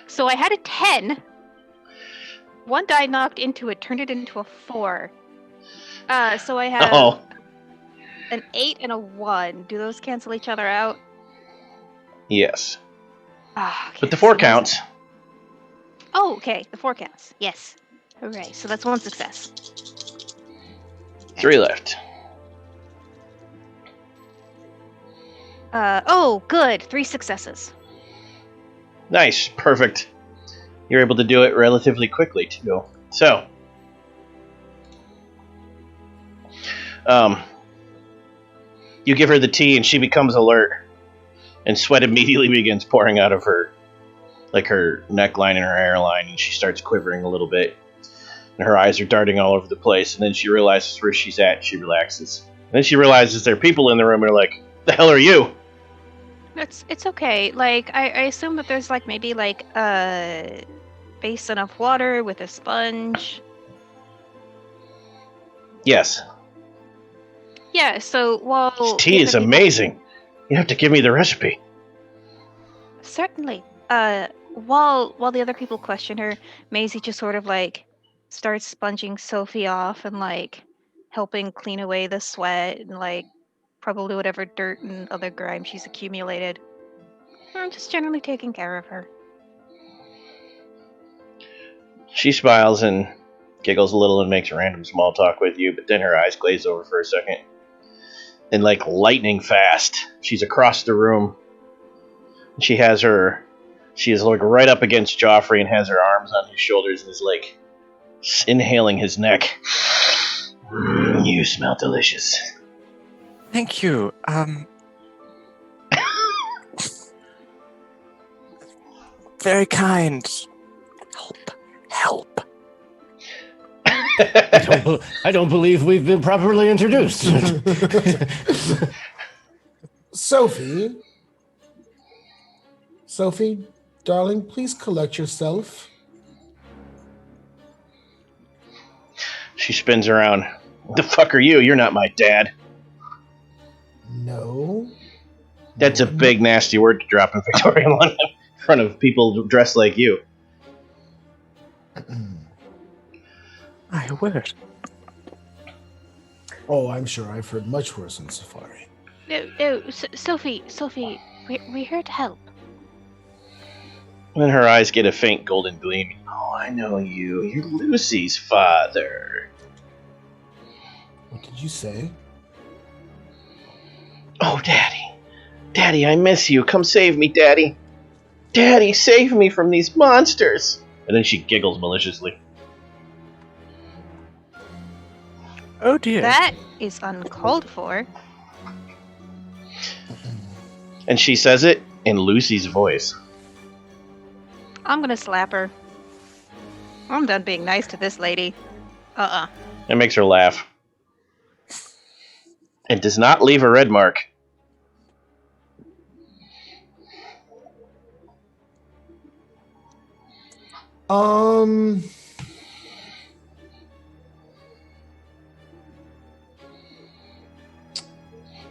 So I had a 10. One die knocked into it, turned it into a 4. So I have an 8 and a 1. Do those cancel each other out? Yes. Okay, but the 4 counts. Oh, okay. The 4 counts. Yes. Hooray. So that's 1 success. 3 left. Good. 3 successes. Nice. Perfect. You're able to do it relatively quickly, too. So, you give her the tea and she becomes alert. And sweat immediately begins pouring out of her, like her neckline and her hairline, and she starts quivering a little bit. And her eyes are darting all over the place, and then she realizes where she's at, and she relaxes. And then she realizes there are people in the room and are like, the hell are you? It's okay. Like, I assume that there's, like, maybe, like, a basin of water with a sponge. Yes. Yeah, so while... This tea is amazing. You have to give me the recipe. Certainly. While the other people question her, Maisie just sort of, like, starts sponging Sophie off and, like, helping clean away the sweat and, like, probably whatever dirt and other grime she's accumulated. I'm just generally taking care of her. She smiles and giggles a little and makes random small talk with you, but then her eyes glaze over for a second. And like lightning fast, she's across the room. She is like right up against Joffrey and has her arms on his shoulders and is like inhaling his neck. You smell delicious. Thank you. Very kind. Help. I don't believe we've been properly introduced. Sophie, darling, please collect yourself. She spins around. What the fuck are you? You're not my dad. No. That's a big, nasty word to drop in Victorian London in front of people dressed like you. My word. Oh, I'm sure I've heard much worse in Safari. No, Sophie, we're here to help. Then her eyes get a faint golden gleam. Oh, I know you. You're Lucy's father. What did you say? Oh, Daddy. Daddy, I miss you. Come save me, Daddy. Daddy, save me from these monsters. And then she giggles maliciously. Oh dear. That is uncalled for. And she says it in Lucy's voice. I'm gonna slap her. I'm done being nice to this lady. It makes her laugh. It does not leave a red mark. And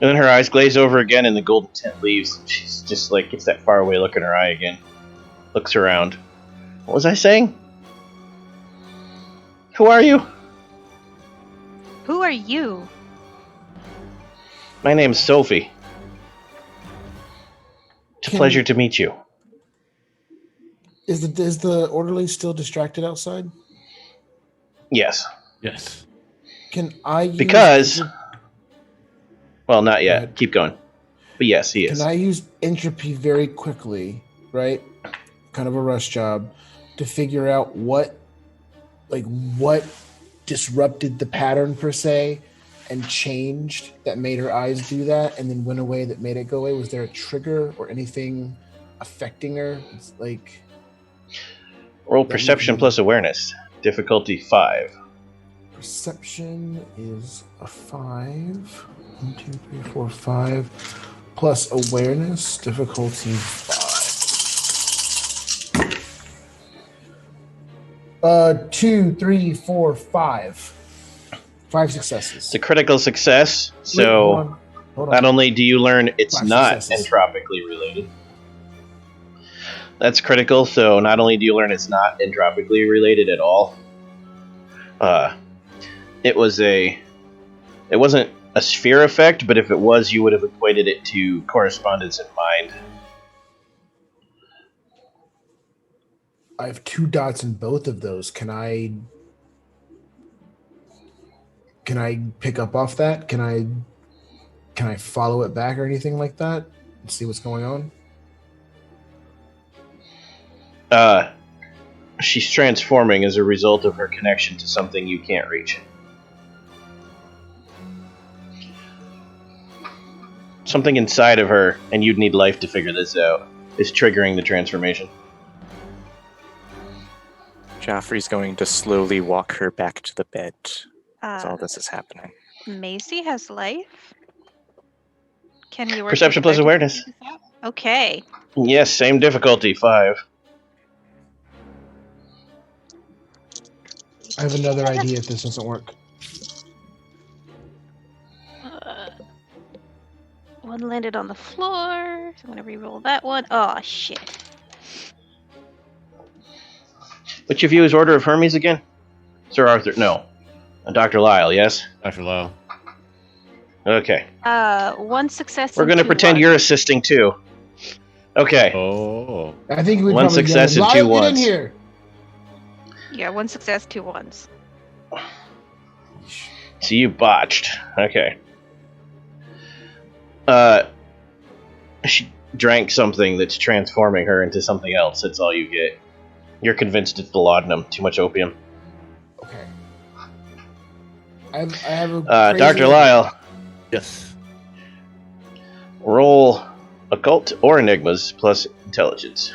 then her eyes glaze over again and the golden tint leaves. She's just like, gets that faraway look in her eye again. Looks around. What was I saying? Who are you? Who are you? My name's Sophie. It's a pleasure to meet you. Is the orderly still distracted outside? Yes. Yes. Can I use... Because... Well, not yet. Keep going. But yes, he is. Can I use entropy very quickly, right? Kind of a rush job, to figure out what disrupted the pattern per se and changed that made her eyes do that and then went away that made it go away? Was there a trigger or anything affecting her? It's like... Roll perception plus awareness. Difficulty 5. Perception is a 5. 1, 2, 3, 4, 5. Plus awareness, difficulty 5. 2, 3, 4, 5. 5 successes. It's a critical success, so Hold on. not only do you learn it's 5 not successes. entropically related. That's critical, so not only do you learn it's not entropically related at all, it wasn't a sphere effect, but if it was, you would have equated it to correspondence in mind. I have 2 dots in both of those. Can I pick up off that? Can I follow it back or anything like that and see what's going on? She's transforming as a result of her connection to something you can't reach. Something inside of her, and you'd need life to figure this out, is triggering the transformation. Joffrey's going to slowly walk her back to the bed as all this is happening. Macy has life. Can you work Perception plus together to awareness. figure this out? Okay. Yes, same difficulty, 5. I have another idea if this doesn't work. One landed on the floor. So I'm gonna re-roll that one. Oh shit. Which of you is Order of Hermes again? Sir Arthur, no. Dr. Lyle, yes? Dr. Lowe. Okay. One success. We're and going to 2 pretend ones. you're assisting too. Okay. Oh. I think we One probably success and Lyle, 2 get in ones. here. Yeah, 1 success, 2 ones. So you botched. Okay. She drank something that's transforming her into something else. That's all you get. You're convinced it's the laudanum. Too much opium. Okay. I have a Dr. Lyle. Yes. Roll occult or enigmas plus intelligence.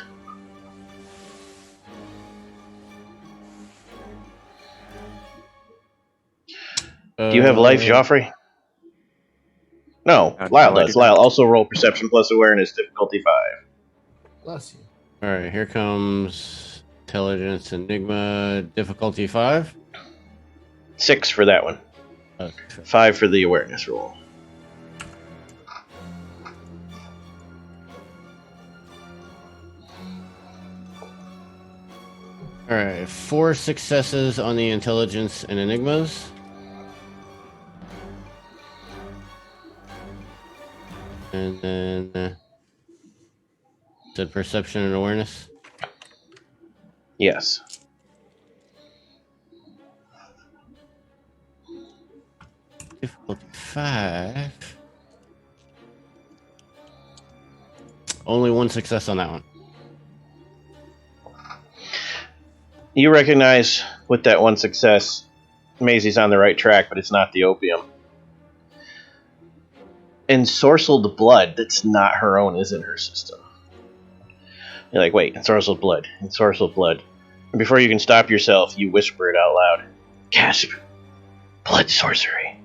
Do you have life, Joffrey? No, Lyle no, I does. do Lyle, not. also roll perception plus awareness, difficulty 5. Bless you. All right, here comes intelligence enigma, difficulty 5. 6 for that one. Okay. 5 for the awareness roll. All right, 4 successes on the intelligence and enigmas. And then said perception and awareness. Yes. Difficulty 5. Only 1 success on that one. You recognize with that one success, Maisie's on the right track, but it's not the opium. Ensorcelled blood that's not her own is in her system. You're like, wait, ensorcelled blood, ensorcelled blood. And before you can stop yourself, you whisper it out loud. Gasp. Blood sorcery.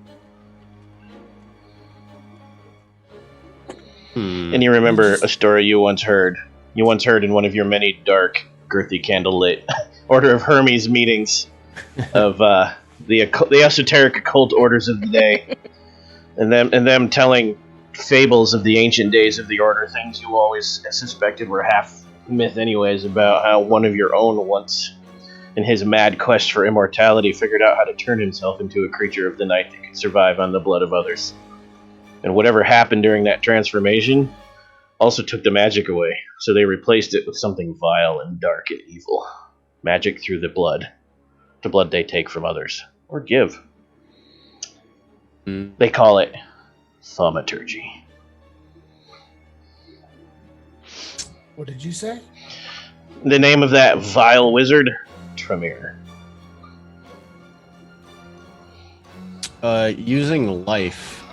And you remember a story you once heard. You once heard in one of your many dark, girthy, candlelit Order of Hermes meetings of the esoteric occult orders of the day. And them telling fables of the ancient days of the order, things you always suspected were half myth anyways, about how one of your own once, in his mad quest for immortality, figured out how to turn himself into a creature of the night that could survive on the blood of others. And whatever happened during that transformation also took the magic away, so they replaced it with something vile and dark and evil. Magic through the blood they take from others, or give. They call it thaumaturgy. What did you say? The name of that vile wizard? Tremere. Using life.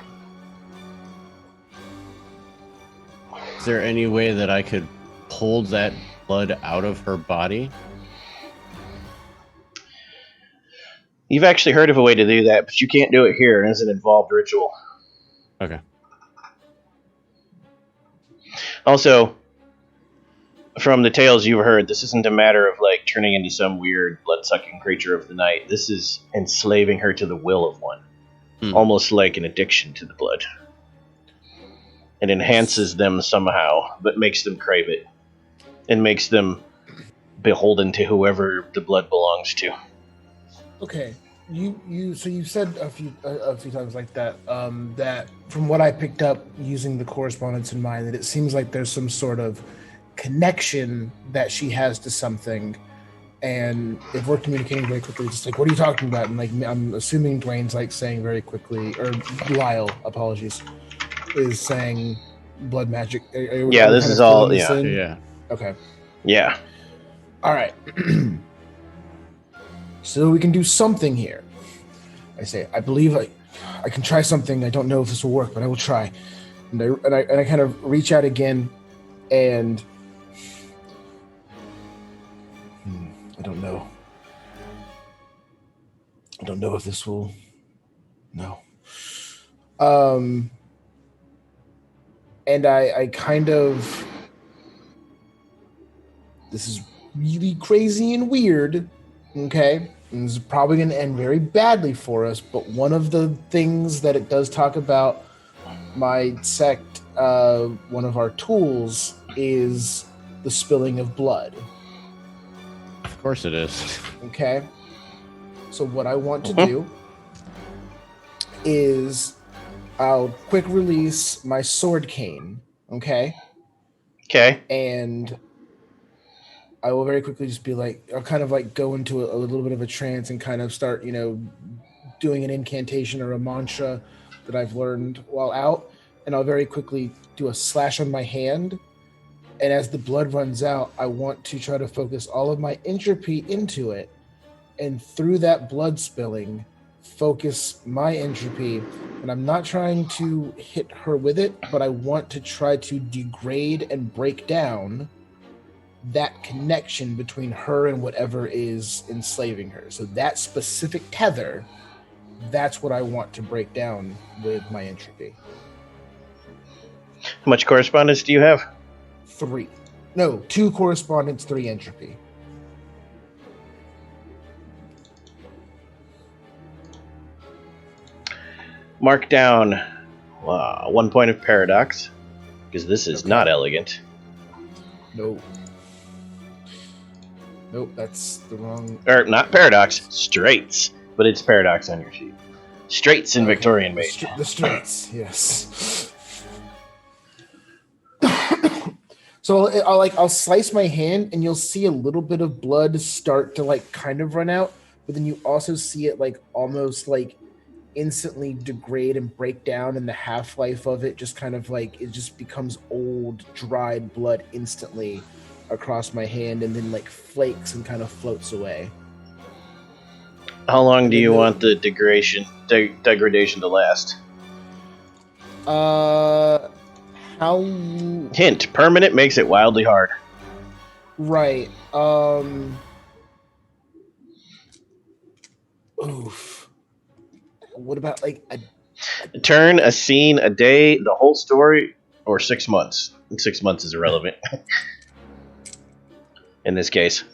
Is there any way that I could pull that blood out of her body? You've actually heard of a way to do that, but you can't do it here. It is an involved ritual. Okay. Also, from the tales you've heard, this isn't a matter of like turning into some weird blood-sucking creature of the night. This is enslaving her to the will of one. Almost like an addiction to the blood. It enhances them somehow, but makes them crave it. And makes them beholden to whoever the blood belongs to. Okay, so you said a few times like that. That from what I picked up using the correspondence in mind, that it seems like there's some sort of connection that she has to something, and if we're communicating very quickly, it's just like, what are you talking about? And like, I'm assuming Dwayne's like saying very quickly, or Lyle, apologies, is saying blood magic. Yeah, this is all. Yeah. Okay. Yeah. All right. So we can do something here. I say, I believe I can try something. I don't know if this will work, but I will try. And I kind of reach out again, and I don't know. I don't know if this will. No. And I kind of. This is really crazy and weird. Okay, and this is probably going to end very badly for us, but one of the things that it does talk about my sect, one of our tools, is the spilling of blood. Of course it is. Okay, so what I want to do is I'll quick release my sword cane, okay? Okay. And I will very quickly just be like, I'll kind of like go into a little bit of a trance and kind of start, doing an incantation or a mantra that I've learned while out, and I'll very quickly do a slash on my hand. And as the blood runs out, I want to try to focus all of my entropy into it, and through that blood spilling, focus my entropy. And I'm not trying to hit her with it, but I want to try to degrade and break down that connection between her and whatever is enslaving her. So that specific tether, that's what I want to break down with my entropy. How much correspondence do you have? 3. No, 2 correspondence, 3 entropy. Mark down 1 point of paradox, because this is not elegant. Nope. Nope, that's the wrong... Or, not paradox, straits. But it's paradox on your sheet. Straits in Victorian Mage. The straits, yes. So I'll slice my hand, and you'll see a little bit of blood start to like kind of run out, but then you also see it like almost like instantly degrade and break down, and the half-life of it just kind of like it just becomes old, dried blood instantly across my hand, and then like flakes and kind of floats away. How long do you want the degradation to last? How... Hint, permanent makes it wildly hard. Right. Oof. What about like A turn, a scene, a day, the whole story, or 6 months? 6 months is irrelevant. In this case.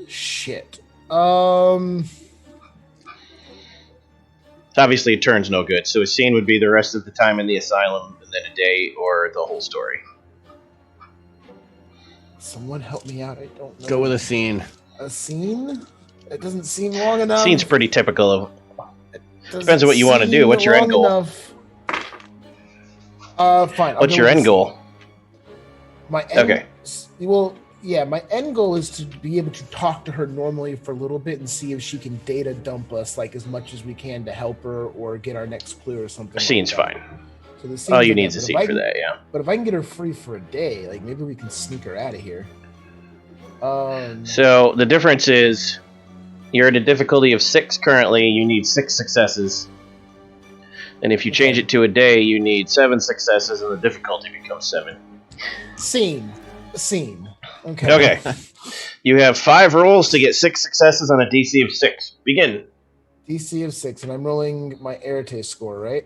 Shit. Obviously, a turn's no good, so a scene would be the rest of the time in the asylum, and then a day, or the whole story. Someone help me out. I don't know. Go with a scene. A scene? It doesn't seem long enough. Scene's pretty typical of... Depends on what you want to do. What's your end goal? Fine. What's your end goal? My end, well, yeah, my end goal is to be able to talk to her normally for a little bit and see if she can data dump us like as much as we can to help her or get our next clue or something. Scene's fine. So the All you need is a scene for that, yeah. But if I can get her free for a day, like maybe we can sneak her out of here. So the difference is you're at a difficulty of 6 currently. You need 6 successes. And if you change it to a day, you need 7 successes, and the difficulty becomes 7. Scene. Okay. You have 5 rolls to get 6 successes on a DC of 6. Begin. DC of 6, and I'm rolling my Arete score, right?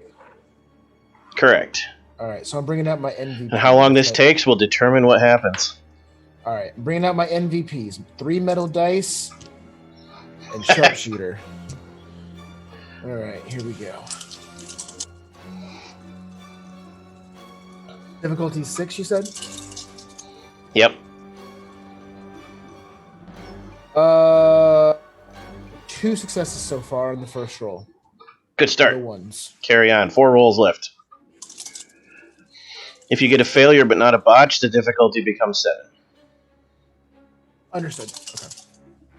Correct. All right, so I'm bringing out my MVP. And how long this takes will determine what happens. All right, I'm bringing out my MVPs. 3 metal dice and sharpshooter. All right, here we go. Difficulty 6, you said? Yep. 2 successes so far in the first roll. Good start. The ones. Carry on. 4 rolls left. If you get a failure but not a botch, the difficulty becomes 7. Understood. Okay.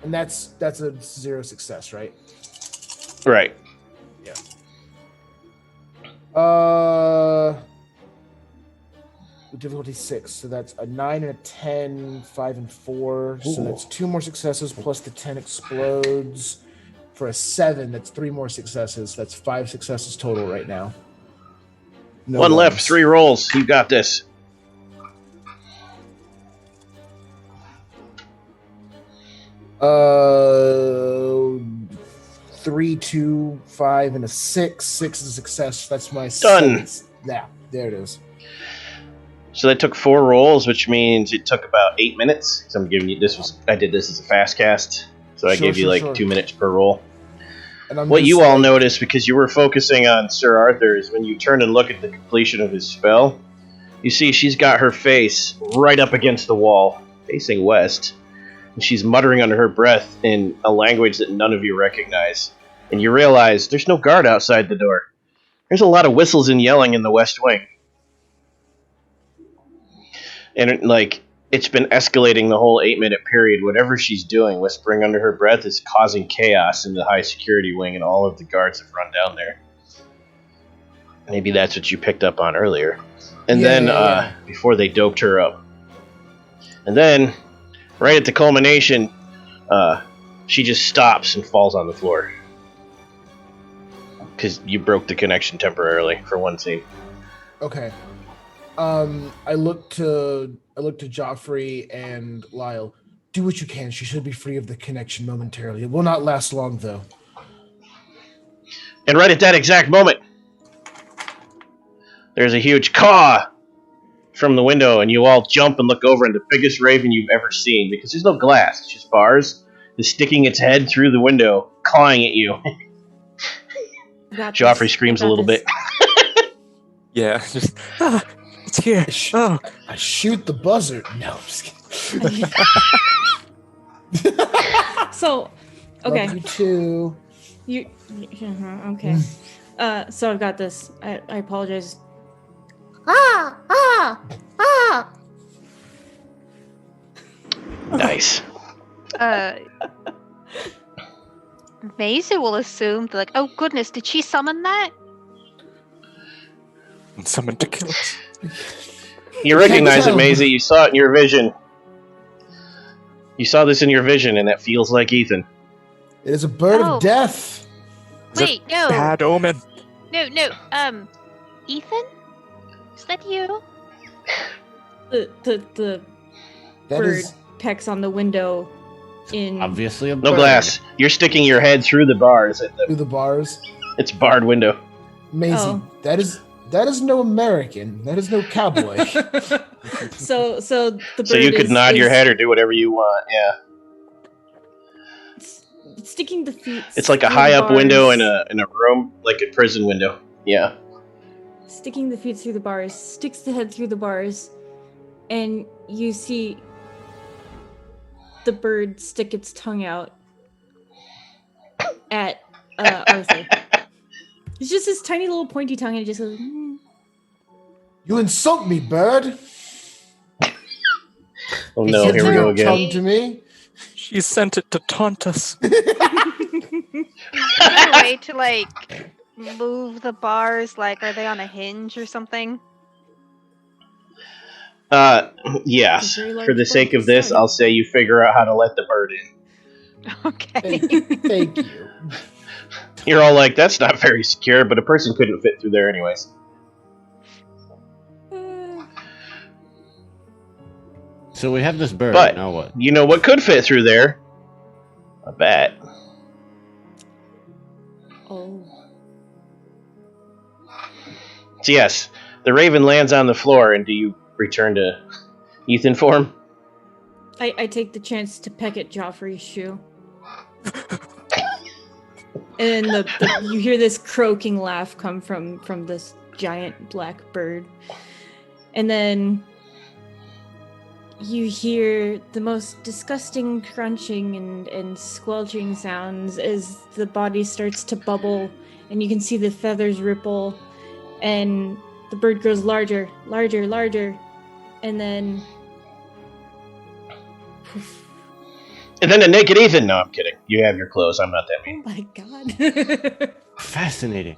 And that's a 0 success, right? Right. Yeah. Difficulty 6, so that's a 9 and a 10, 5 and 4. Ooh. So that's 2 more successes plus the 10 explodes. For a 7, that's 3 more successes. That's 5 successes total right now. No 1 left, 3 rolls. You got this. Uh, 3, 2, 5, and a 6. 6 is a success. That's my done. Yeah, there it is. So that took 4 rolls, which means it took about 8 minutes. So I'm giving you I did this as a fast cast, so I gave you 2 minutes per roll. And what you all noticed, because you were focusing on Sir Arthur, is when you turn and look at the completion of his spell, you see she's got her face right up against the wall, facing west, and she's muttering under her breath in a language that none of you recognize. And you realize there's no guard outside the door. There's a lot of whistles and yelling in the West Wing. And, It's been escalating the whole 8-minute period. Whatever she's doing, whispering under her breath, is causing chaos in the high security wing, and all of the guards have run down there. Maybe that's what you picked up on earlier. And then, before they doped her up. And then, right at the culmination, she just stops and falls on the floor. Because you broke the connection temporarily for one scene. Okay. I look to Joffrey and Lyle. Do what you can. She should be free of the connection momentarily. It will not last long, though. And right at that exact moment, there's a huge caw from the window, and you all jump and look over, and the biggest raven you've ever seen, because there's no glass, it's just bars, is sticking its head through the window, clawing at you. Joffrey screams a little bit. Yeah, just it's here. I shoot the buzzard. No, I'm just kidding. So, okay. Love you too. Okay. So I've got this. I apologize. Nice. Maisie will assume, like, oh goodness, did she summon that? And someone to kill us. You recognize it, Maisie. You saw it in your vision. You saw this in your vision, and it feels like Ethan. It is a bird of death. Wait, no. Bad omen. No. Ethan? Is that you? The bird pecks on the window. Obviously a bird. No glass. You're sticking your head through the bars. Through the bars? It's a barred window. Maisie, that is no American. That is no cowboy. So the bird So you could nod your head or do whatever you want, yeah. Sticking the feet. It's like a high up window in a room, like a prison window. Yeah. Sticking the feet through the bars, sticks the head through the bars, and you see the bird stick its tongue out at Arthur. It's just this tiny little pointy tongue, and it just goes. You insult me, bird. Oh no, here we go again. Tongue to me. She sent it to taunt us. Is there a way to, like, move the bars? Like, are they on a hinge or something? Yes. For the sake of this, I'll say you figure out how to let the bird in. Okay. Thank you. You're all like, that's not very secure, but a person couldn't fit through there anyways. So we have this bird, But, now what? you know what could fit through there? A bat. Oh. So yes, the raven lands on the floor, and do you return to Ethan form? I take the chance to peck at Joffrey's shoe. And then you hear this croaking laugh come from this giant black bird. And then you hear the most disgusting crunching and squelching sounds as the body starts to bubble, and you can see the feathers ripple, and the bird grows larger, and then... And then a naked Ethan. No, I'm kidding. You have your clothes. I'm not that mean. Oh my god. Fascinating.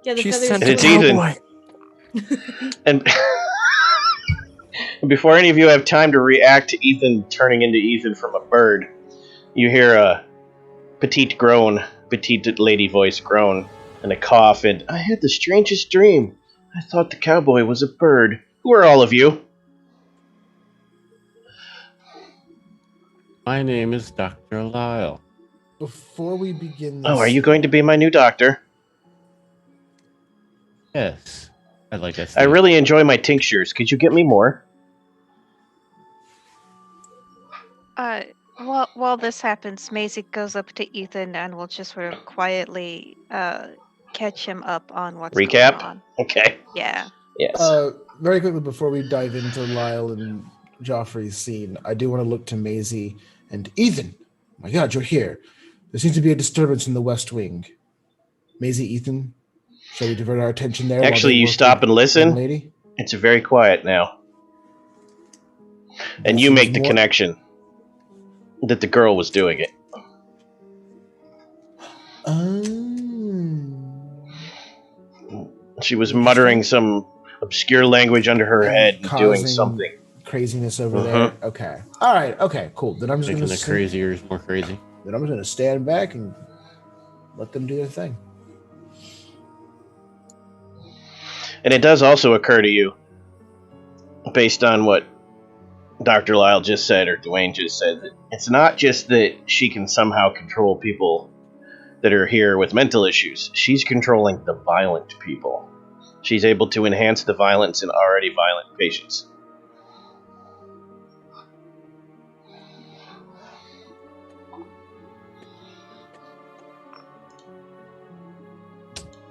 Yeah, the She feathers... sent It's Ethan. And before any of you have time to react to Ethan turning into Ethan from a bird, you hear a petite lady voice groan, and a cough, and I had the strangest dream. I thought the cowboy was a bird. Who are all of you? My name is Dr. Lyle. Before we begin this... Oh, are you going to be my new doctor? Yes. I like that. I really enjoy my tinctures. Could you get me more? While this happens, Maisie goes up to Ethan and will just sort of quietly catch him up on what's going on. Okay. Yeah. Yes. Very quickly before we dive into Lyle and Joffrey's scene, I do want to look to Maisie and Ethan. My God, you're here. There seems to be a disturbance in the West Wing. Maisie, Ethan, shall we divert our attention there? Actually, you stop and listen. Lady? It's very quiet now. And you make the connection that the girl was doing it. She was muttering some obscure language under her head and doing something. Craziness over there. Okay. All right. Okay. Cool. Then I'm just going to. The crazier is more crazy. Then I'm just going to stand back and let them do their thing. And it does also occur to you, based on what Dr. Lyle just said, or Dwayne just said, that it's not just that she can somehow control people that are here with mental issues. She's controlling the violent people. She's able to enhance the violence in already violent patients.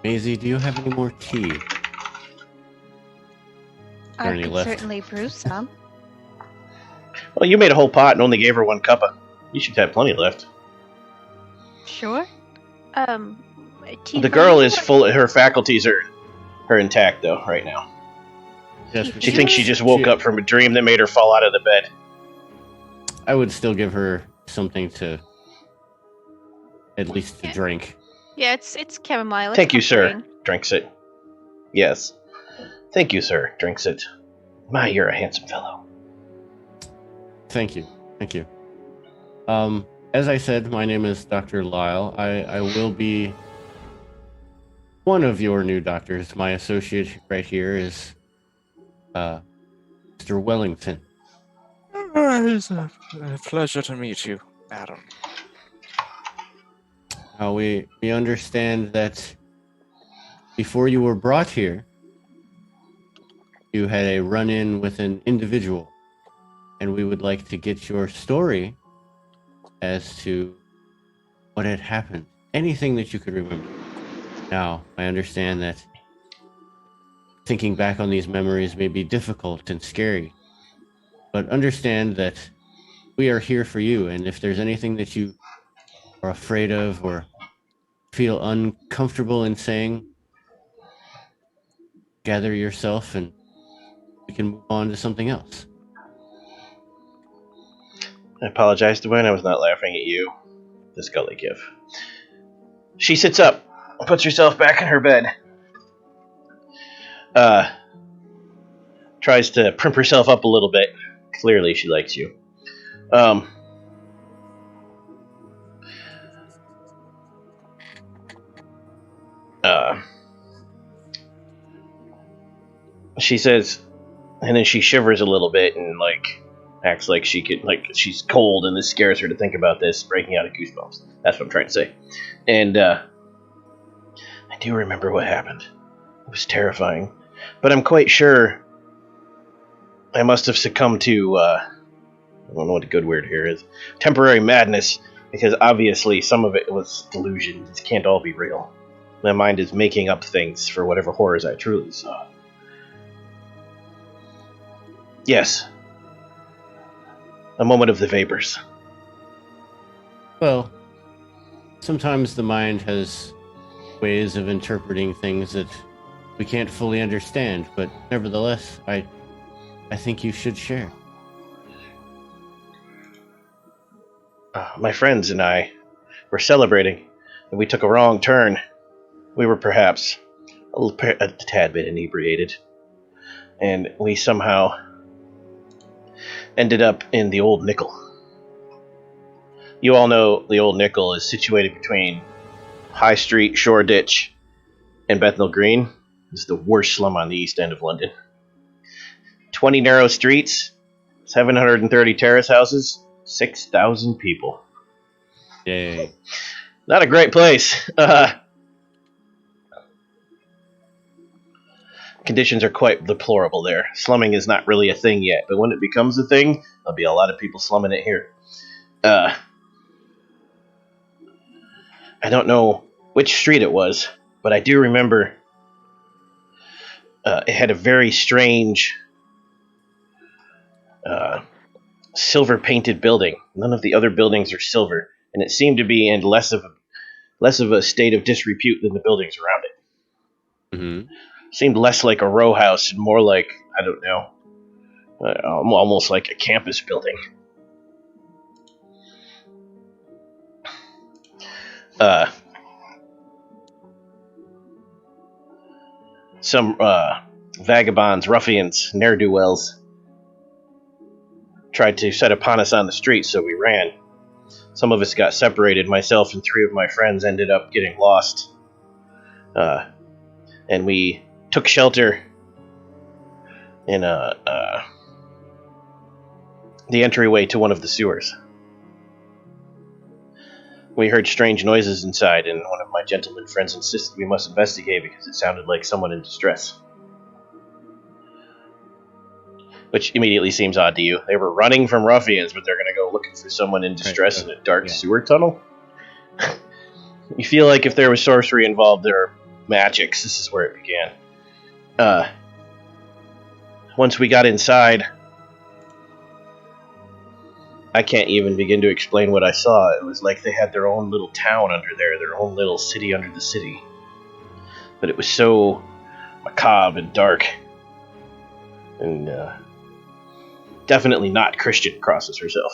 Maisie, do you have any more tea? I can certainly brew some. Well, you made a whole pot and only gave her 1 cuppa. You should have plenty left. Sure. The girl is full. Her faculties are intact though right now. Yes, she thinks she just woke up from a dream that made her fall out of the bed. I would still give her something to, at least to drink. Yeah, it's chamomile. Thank you, sir. Drinks it. Yes. Thank you, sir. Drinks it. My, you're a handsome fellow. Thank you. Thank you. As I said, my name is Dr. Lyle. I will be one of your new doctors. My associate right here is Mr. Wellington. It's a pleasure to meet you, Adam. We understand that before you were brought here, you had a run-in with an individual, and we would like to get your story as to what had happened. Anything that you could remember. Now, I understand that thinking back on these memories may be difficult and scary, but understand that we are here for you, and if there's anything that you are afraid of or feel uncomfortable in saying, gather yourself and we can move on to something else. I apologize, Dwayne. I was not laughing at you. The Scully gif. She sits up, puts herself back in her bed. Tries to primp herself up a little bit. Clearly, she likes you. She says, and then she shivers a little bit and acts like she's cold, and this scares her to think about this, breaking out of goosebumps. That's what I'm trying to say. And I do remember what happened. It was terrifying, but I'm quite sure I must have succumbed to I don't know what a good word here is, temporary madness, because obviously some of it was delusion. This can't all be real. My mind is making up things for whatever horrors I truly saw. Yes. A moment of the vapors. Well, sometimes the mind has ways of interpreting things that we can't fully understand, but nevertheless, I think you should share. My friends and I were celebrating, and we took a wrong turn. We were perhaps a tad bit inebriated, and we somehow ended up in the Old Nickel. You all know the Old Nickel is situated between High Street, Shoreditch, and Bethnal Green. It's the worst slum on the East End of London. 20 narrow streets, 730 terrace houses, 6,000 people. Yay. Not a great place. Conditions are quite deplorable there. Slumming is not really a thing yet, but when it becomes a thing, there'll be a lot of people slumming it here. I don't know which street it was, but I do remember it had a very strange silver-painted building. None of the other buildings are silver, and it seemed to be in less of a state of disrepute than the buildings around it. Mm-hmm. Seemed less like a row house and more like, I don't know, Almost like a campus building. Some vagabonds, ruffians, ne'er-do-wells tried to set upon us on the street, so we ran. Some of us got separated. Myself and 3 of my friends ended up getting lost. And we took shelter in the entryway to one of the sewers. We heard strange noises inside, and one of my gentleman friends insisted we must investigate because it sounded like someone in distress. Which immediately seems odd to you. They were running from ruffians, but they're going to go looking for someone in distress in a dark sewer tunnel? You feel like if there was sorcery involved, there are magics. This is where it began. Once we got inside, I can't even begin to explain what I saw. It was like they had their own little town under there, their own little city under the city. But it was so macabre and dark. And definitely not Christian crosses herself.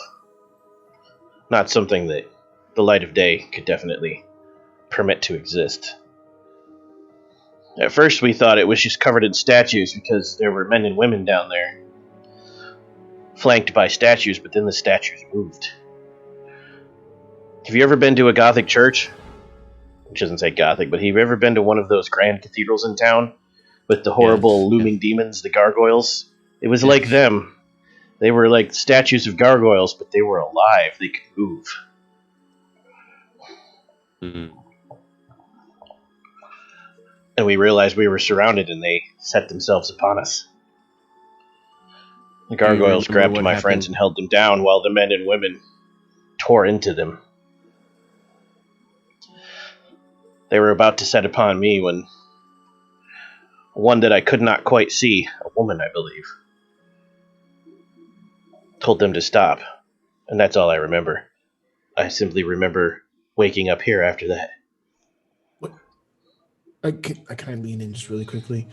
Not something that the light of day could definitely permit to exist. At first we thought it was just covered in statues because there were men and women down there, flanked by statues, but then the statues moved. Have you ever been to a Gothic church? Which doesn't say Gothic, but have you ever been to one of those grand cathedrals in town with the horrible looming demons, the gargoyles? It was like them. They were like statues of gargoyles, but they were alive. They could move. Mm-hmm. And we realized we were surrounded, and they set themselves upon us. The gargoyles grabbed my friends and held them down while the men and women tore into them. They were about to set upon me when one that I could not quite see, a woman I believe, told them to stop. And that's all I remember. I simply remember waking up here after that. What? Can I lean in just really quickly?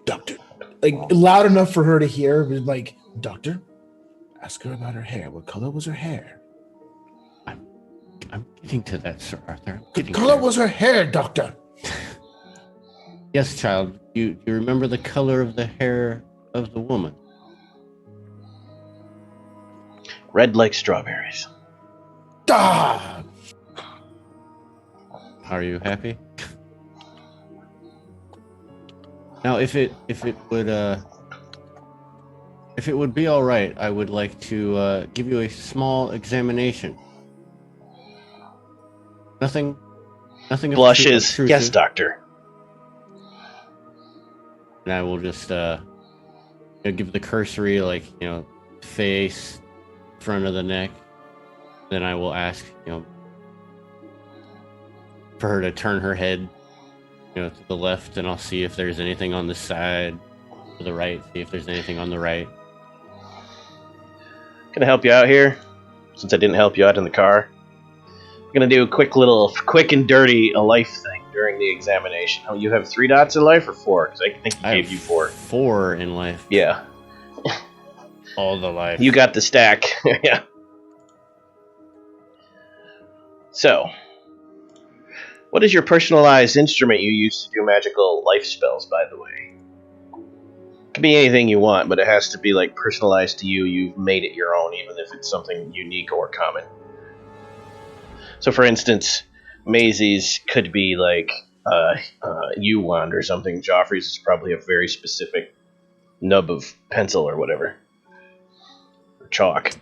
Doctor. Like, loud enough for her to hear, but like, Doctor, ask her about her hair. What color was her hair? I'm getting to that, Sir Arthur. What color was her hair, Doctor? Yes, child. You remember the color of the hair of the woman? Red like strawberries. Ah! Are you happy? Now, if it would be all right, I would like to give you a small examination. Nothing. Blushes. Obtrusive. Yes, doctor. And I will just give the cursory, face, front of the neck. Then I will ask, for her to turn her head, to the left, and I'll see if there's anything on the side, to the right, see if there's anything on the right. Can I help you out here? Since I didn't help you out in the car. I'm going to do a quick and dirty life thing during the examination. Oh, you have 3 dots in life or 4? Because I think I gave you 4. 4 in life. Yeah. All the life. You got the stack. Yeah. So, what is your personalized instrument you use to do magical life spells, by the way? It can be anything you want, but it has to be personalized to you. You've made it your own, even if it's something unique or common. So, for instance, Maisie's could be U-wand or something. Joffrey's is probably a very specific nub of pencil or whatever. Or chalk.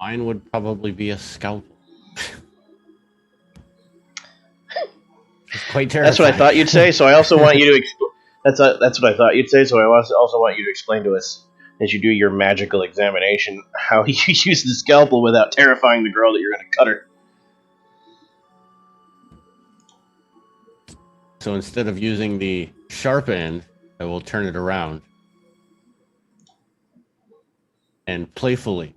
Mine would probably be a scalpel. It's quite terrifying. That's what I thought you'd say, so I also want you to explain. That's what I thought you'd say, so I also want you to explain to us, as you do your magical examination, how you use the scalpel without terrifying the girl that you're going to cut her. So instead of using the sharp end, I will turn it around. And playfully.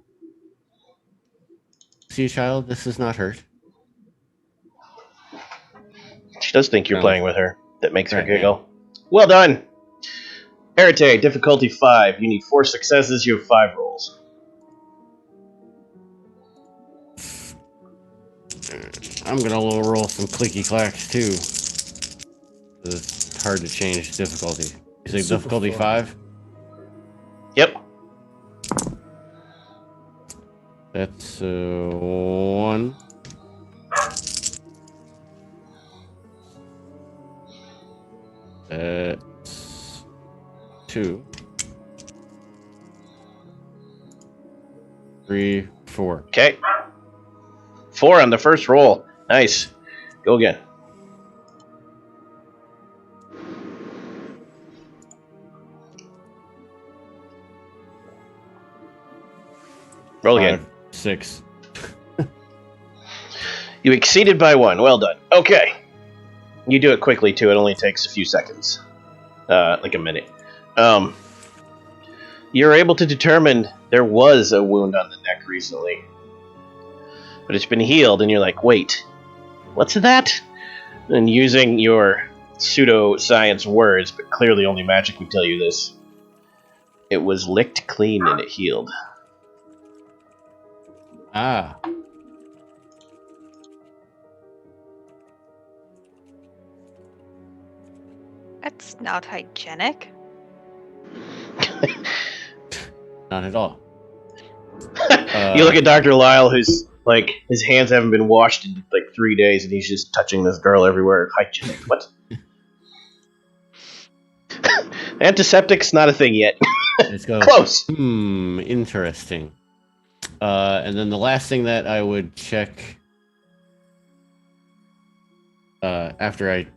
See, child, this does not hurt. She does think you're playing with her. That makes her giggle. Well done! Arete, difficulty 5. You need 4 successes. You have 5 rolls. I'm gonna roll some clicky clacks too. It's hard to change difficulty. You say Super difficulty fun. 5? Yep. That's 1. That's 2. 3, 4. Okay. 4 on the first roll. Nice. Go again. Roll again. 5, 6. You exceeded by 1. Well done. Okay. You do it quickly, too. It only takes a few seconds. Like a minute. You're able to determine there was a wound on the neck recently. But it's been healed, and you're like, wait, what's that? And using your pseudo-science words, but clearly only magic would tell you this, it was licked clean and it healed. Ah. That's not hygienic. Not at all. You look at Dr. Lyle, who's like, his hands haven't been washed in like 3 days, and he's just touching this girl everywhere. Hygienic. What? Antiseptic's not a thing yet. Let's go. Close. Interesting. And then the last thing that I would check after I,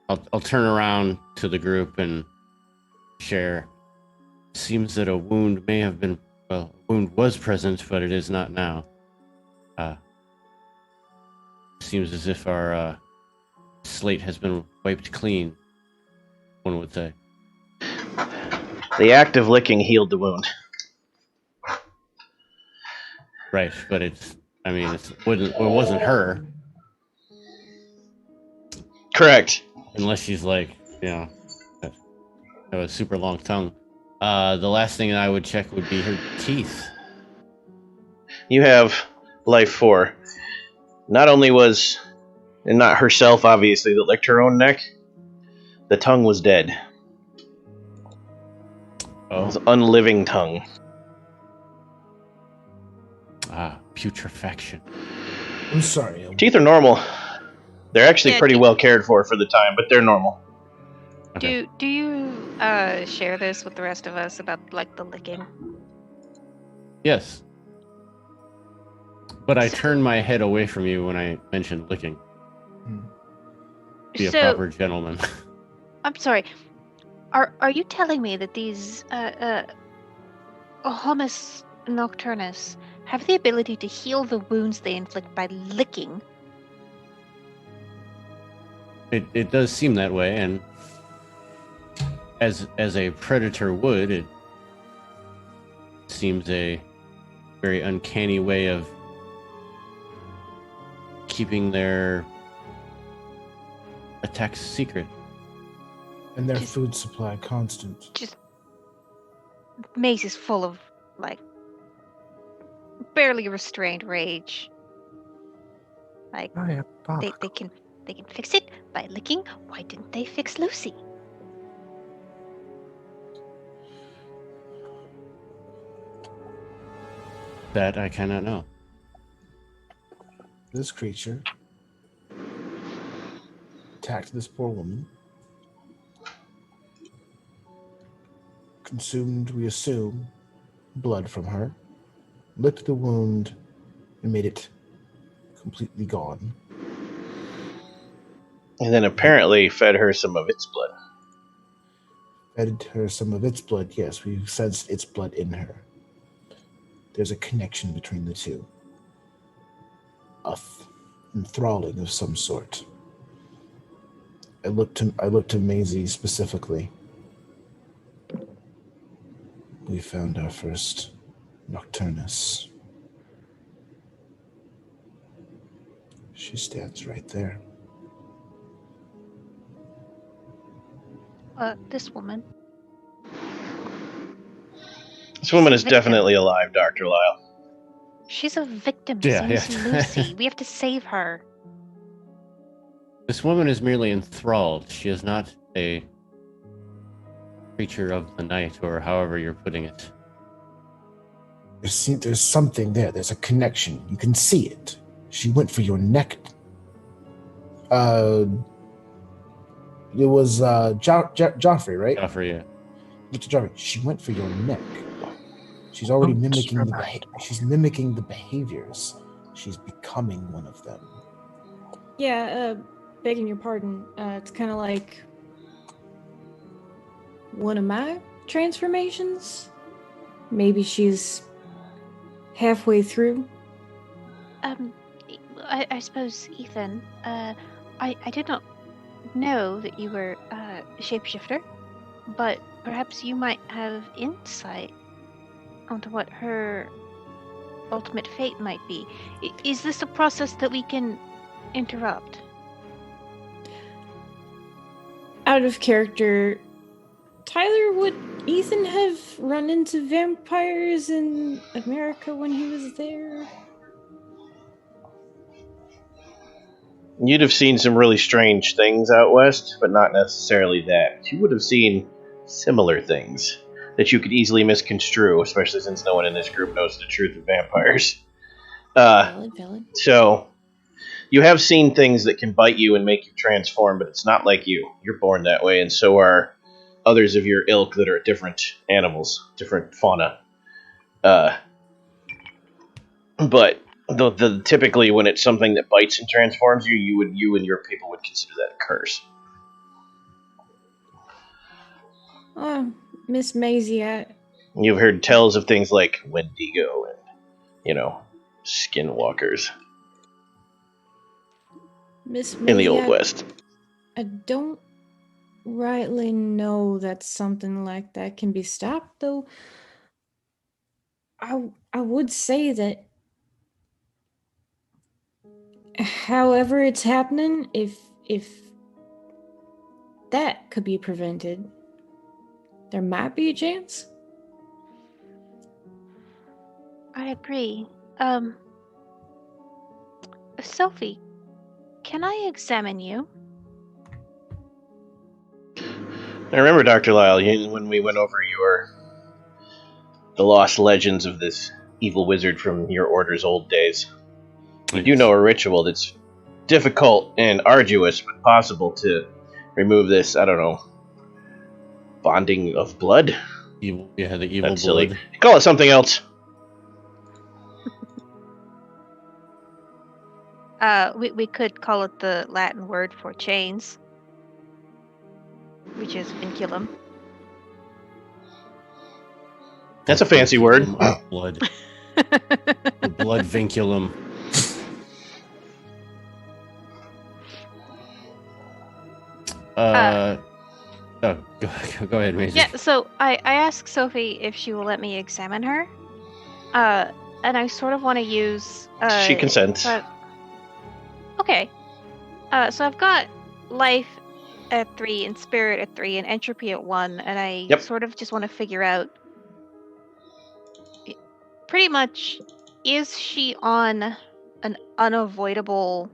I'll turn around to the group and share. Seems that a wound may have been, a wound was present, but it is not now. Seems as if our slate has been wiped clean, one would say. The act of licking healed the wound. Right, but it wasn't her. Correct. Unless she's like, have a super long tongue. The last thing I would check would be her teeth. You have life 4. Not only was, and not herself obviously, that licked her own neck, the tongue was dead. It was unliving tongue. Putrefaction. I'm sorry. Teeth are normal. They're actually Yeah, pretty well cared for the time, but they're normal. Okay. Do you share this with the rest of us about like the licking? Yes. But I turned my head away from you when I mentioned licking. Be a proper gentleman. I'm sorry. Are you telling me that these Homus Nocturnus have the ability to heal the wounds they inflict by licking? It does seem that way, and as a predator would, it seems a very uncanny way of keeping their attacks secret. And their food supply constant. Just Maze is full of like barely restrained rage. Like they can fix it by licking. Why didn't they fix Lucy? That I cannot know. This creature attacked this poor woman. Consumed, we assume, blood from her. Licked the wound and made it completely gone. And then apparently fed her some of its blood. Fed her some of its blood, yes. We sensed its blood in her. There's a connection between the two. Enthralling of some sort. I looked to Maisie specifically. We found our first Nocturnus. She stands right there. This woman. This woman is definitely alive, Dr. Lyle. She's a victim, Yeah, Miss yeah. Lucy. We have to save her. This woman is merely enthralled. She is not a creature of the night, or however you're putting it. There's something there. There's a connection. You can see it. She went for your neck. It was Joffrey, right? Joffrey, yeah. Mr. Joffrey. She went for your neck. She's already mimicking the behaviors. She's becoming one of them. Yeah, begging your pardon. It's kind of like one of my transformations. Maybe she's halfway through. I suppose, Ethan, I did not know that you were a shapeshifter, but perhaps you might have insight onto what her ultimate fate might be. Is this a process that we can interrupt? Out of character, Tyler, would Ethan have run into vampires in America when he was there? You'd have seen some really strange things out west, but not necessarily that. You would have seen similar things that you could easily misconstrue, especially since no one in this group knows the truth of vampires. Valid. So, you have seen things that can bite you and make you transform, but it's not like you. You're born that way, and so are others of your ilk that are different animals, different fauna. But typically, when it's something that bites and transforms you, you and your people would consider that a curse. Miss Maisie, You've heard tales of things like Wendigo and, skinwalkers Miss in the Old West. I don't rightly know that something like that can be stopped, though. I would say that however it's happening, if that could be prevented, there might be a chance. I agree. Sophie, can I examine you? I remember, Dr. Lyle, when we went over the lost legends of this evil wizard from your order's old days. You do know a ritual that's difficult and arduous, but possible to remove this, I don't know, bonding of blood? The evil That's blood. silly. Call it something else. We could call it the Latin word for chains, which is vinculum. That's a fancy word. Blood. The blood vinculum. Go ahead, Maisie. Yeah, so I asked Sophie if she will let me examine her. And I sort of want to use... she consents. Okay. So I've got life at 3 and spirit at 3 and entropy at 1, and I sort of just want to figure out... Pretty much, is she on an unavoidable...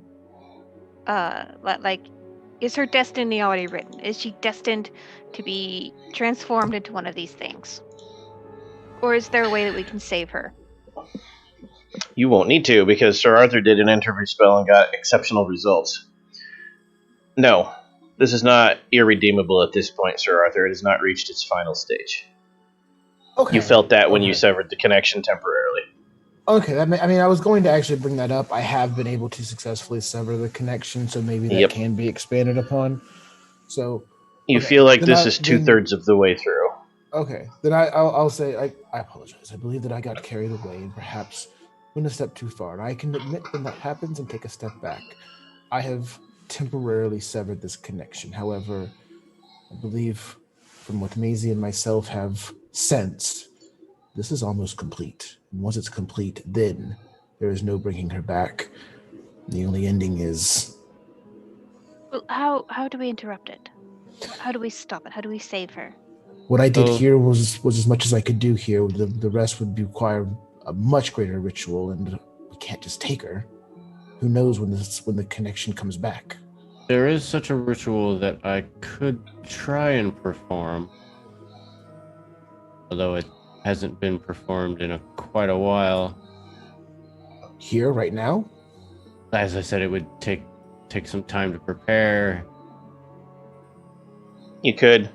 is her destiny already written? Is she destined to be transformed into one of these things? Or is there a way that we can save her? You won't need to, because Sir Arthur did an entropy spell and got exceptional results. No, this is not irredeemable at this point, Sir Arthur. It has not reached its final stage. Okay. You felt that when you severed the connection temporarily. Okay, I was going to actually bring that up. I have been able to successfully sever the connection, so maybe that can be expanded upon. So you feel like this is 2/3 of the way through. Okay, then I'll say I apologize. I believe that I got carried away and perhaps went a step too far, and I can admit when that happens and take a step back. I have temporarily severed this connection. However, I believe from what Maisie and myself have sensed, this is almost complete. And once it's complete, then there is no bringing her back. The only ending is... Well, how do we interrupt it? How do we stop it? How do we save her? What I did here was as much as I could do here. The rest would require a much greater ritual, and we can't just take her. Who knows when the connection comes back? There is such a ritual that I could try and perform, although it hasn't been performed in quite a while. Here, right now? As I said, it would take some time to prepare. You could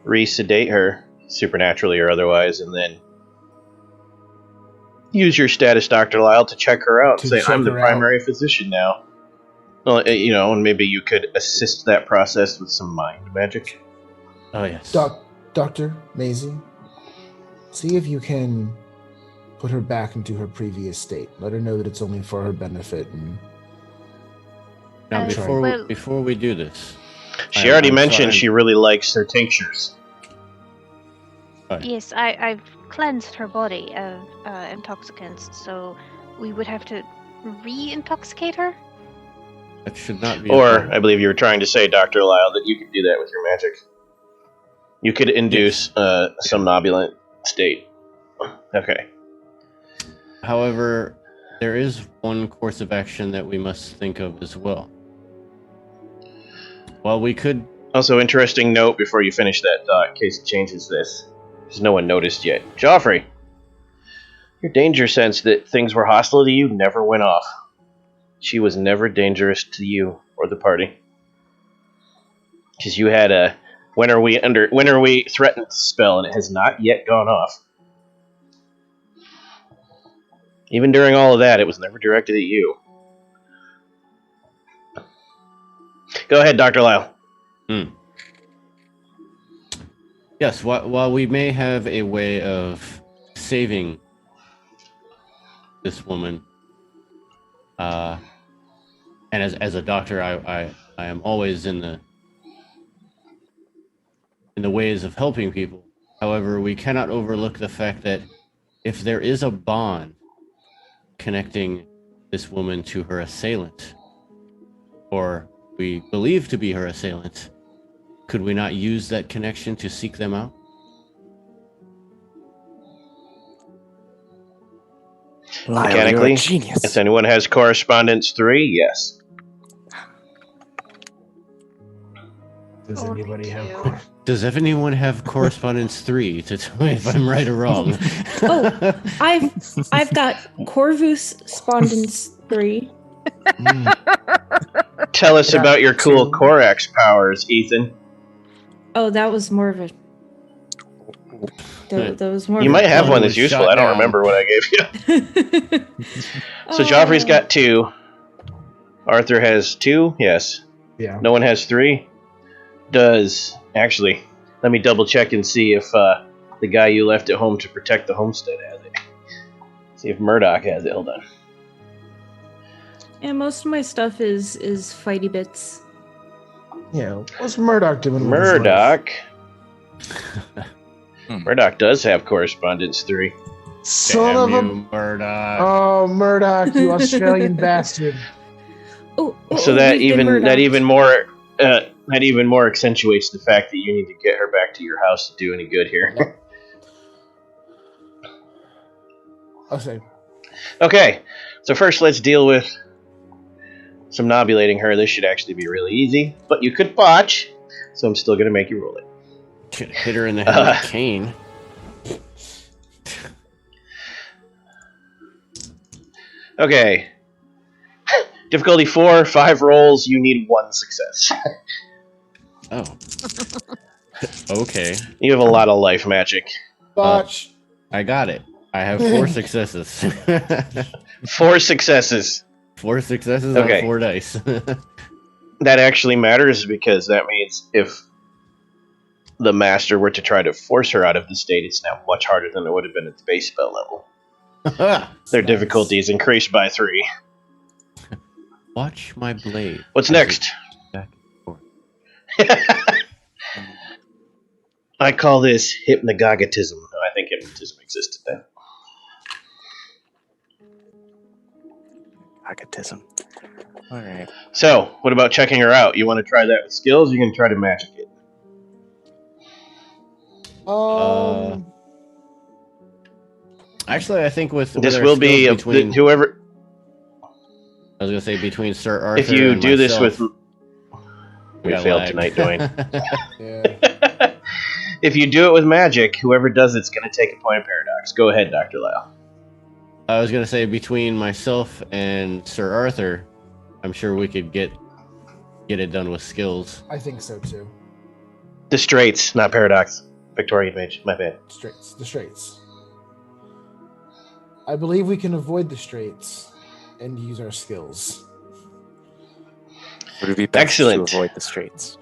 re-sedate her, supernaturally or otherwise, and then use your status, Dr. Lyle, to check her out and say, I'm the primary physician now. Well, and maybe you could assist that process with some mind magic. Oh, yes. Dr. Maisie, see if you can put her back into her previous state. Let her know that it's only for her benefit. And now, before we do this... She already mentioned she really likes her tinctures. Yes, I've cleansed her body of intoxicants, so we would have to re-intoxicate her? That should not be... Or, I believe you were trying to say, Dr. Lyle, that you could do that with your magic. You could induce a somnambulant state. Okay. However, there is one course of action that we must think of as well. Well, we could... Also, interesting note before you finish that thought, in case it changes this, because no one noticed yet. Joffrey, your danger sense that things were hostile to you never went off. She was never dangerous to you or the party. Because you had a when are we threatened spell, and it has not yet gone off. Even during all of that, it was never directed at you. Go ahead, Dr. Lyle. Yes, while we may have a way of saving this woman, and as a doctor, I am always in the ways of helping people. However, we cannot overlook the fact that if there is a bond connecting this woman to her assailant, or we believe to be her assailant, could we not use that connection to seek them out? Mechanically, genius. If anyone has correspondence 3, yes. Does anyone have correspondence 3 to tell me if I'm right or wrong? I've got Corvus Spondence 3. Tell us about your cool Corax powers, Ethan. Oh, that was more of a... That was more you might have one that's useful. I don't remember what I gave you. So Joffrey's got 2. Arthur has 2, yes. Yeah. No one has 3. Actually, let me double check and see if the guy you left at home to protect the homestead has it. See if Murdoch has it. Hold on. Yeah, most of my stuff is fighty bits. Yeah, what's Murdoch doing? Murdoch. Murdoch does have correspondence 3. Son of a Murdoch. Oh, Murdoch, you Australian bastard. So that even more accentuates the fact that you need to get her back to your house to do any good here. Okay, so first let's deal with somnambulating her. This should actually be really easy, but you could botch, so I'm still going to make you roll it. Could hit her in the head with a cane. Okay. Difficulty 4, 5 rolls, you need 1 success. Oh. Okay. You have a lot of life magic. Botch. I got it. I have 4 successes. 4 successes. 4 successes on 4 dice. That actually matters because that means if the master were to try to force her out of the state, it's now much harder than it would have been at the base spell level. Their difficulty is increased by 3. Watch my blade. What's next? I call this hypnagogism. No, I think hypnotism existed then. Hypnagogism. All right. So, what about checking her out? You want to try that with skills? Or you can try to magic it. Actually, I think with this our will be skills between whoever. I was gonna say between Sir Arthur. If you and do this myself, with, we got failed lagged. tonight, Dwayne. Yeah. If you do it with magic, whoever does it's going to take a point of paradox. Go ahead, Dr. Lyle. I was gonna say between myself and Sir Arthur, I'm sure we could get it done with skills. I think so too. The straights, not paradox. Victorian mage, my bad. The straights. I believe we can avoid the straights and use our skills. Would it be best Excellent. to avoid the straits?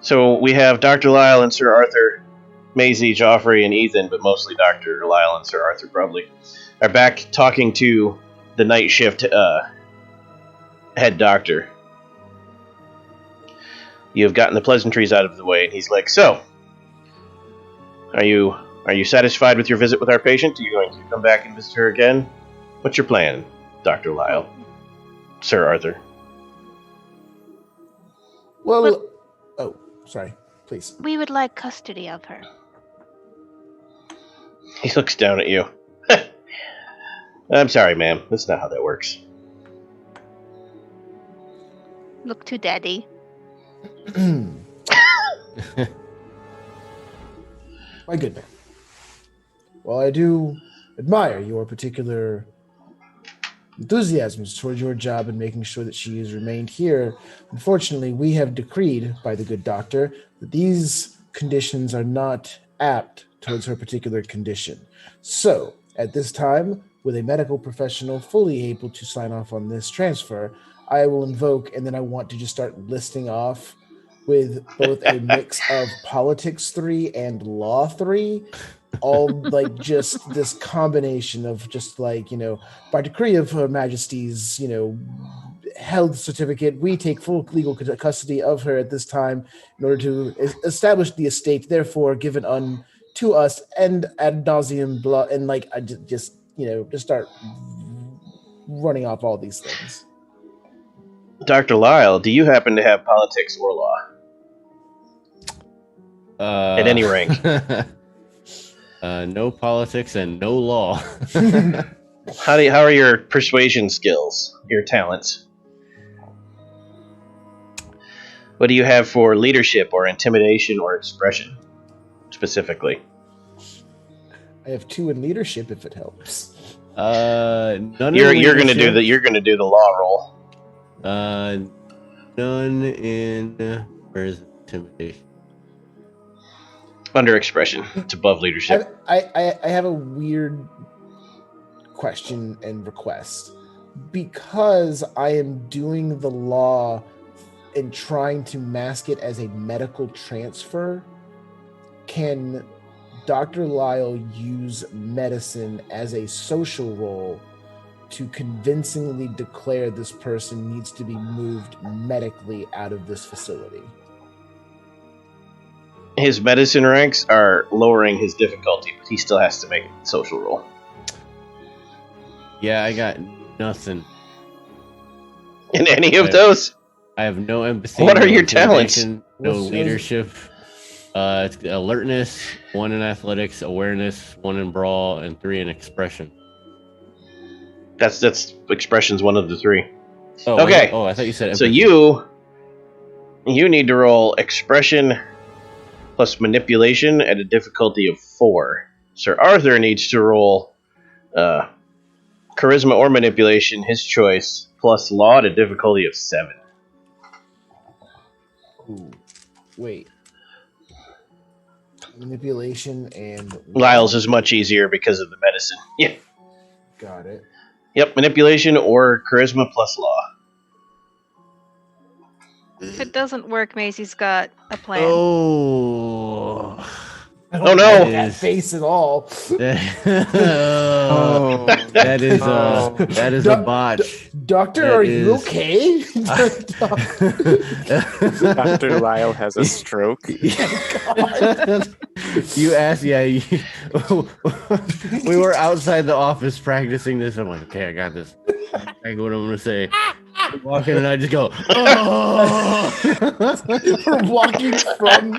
So we have Dr. Lyle and Sir Arthur, Maisie, Joffrey, and Ethan, but mostly Dr. Lyle and Sir Arthur probably, are back talking to the night shift head doctor. You have gotten the pleasantries out of the way, and he's like, so, are you satisfied with your visit with our patient? Are you going to come back and visit her again? What's your plan, Dr. Lyle? Sir Arthur. Well, oh, sorry. Please. We would like custody of her. He looks down at you. I'm sorry, ma'am. That's not how that works. Look to Daddy. My good man. Well, I do admire your particular enthusiasms towards your job and making sure that she has remained here. Unfortunately, we have decreed by the good doctor that these conditions are not apt towards her particular condition. So, at this time, with a medical professional fully able to sign off on this transfer, I will invoke, and then I want to just start listing off with both a mix of politics 3 and law 3, all like just this combination of just like, by decree of Her Majesty's, health certificate, we take full legal custody of her at this time in order to establish the estate, therefore given to us and ad nauseum blood, and like I just start running off all these things. Dr. Lyle, do you happen to have politics or law? At any rank. No politics and no law. How are your persuasion skills, your talents? What do you have for leadership or intimidation or expression, specifically? I have 2 in leadership, if it helps. None. You're gonna do the law roll. None in where's intimidation? Under expression, it's above leadership. I have a weird question and request. Because I am doing the law and trying to mask it as a medical transfer, can Dr. Lyle use medicine as a social role to convincingly declare this person needs to be moved medically out of this facility? His medicine ranks are lowering his difficulty, but he still has to make a social roll. Yeah, I got nothing. In any of those? I have no empathy. What no are your talents? No leadership. It's alertness, 1 in athletics, awareness, 1 in brawl, and 3 in expression. That's expression's 1 of the 3. Oh, okay. I thought you said empathy. So you need to roll expression plus manipulation at a difficulty of 4. Sir Arthur needs to roll charisma or manipulation, his choice, plus law at a difficulty of 7. Ooh, wait. Manipulation and... Lyle's is much easier because of the medicine. Yeah. Got it. Yep, manipulation or charisma plus law. If it doesn't work, Maisie's got a plan. Oh. I Oh, no. like that face at all. That is a botch. Doctor, That are you is- okay? Dr. Lyle has a stroke. You asked, we were outside the office practicing this. I'm like, okay, I got this. I know what I'm gonna say. walking, and I just go, oh! We're walking from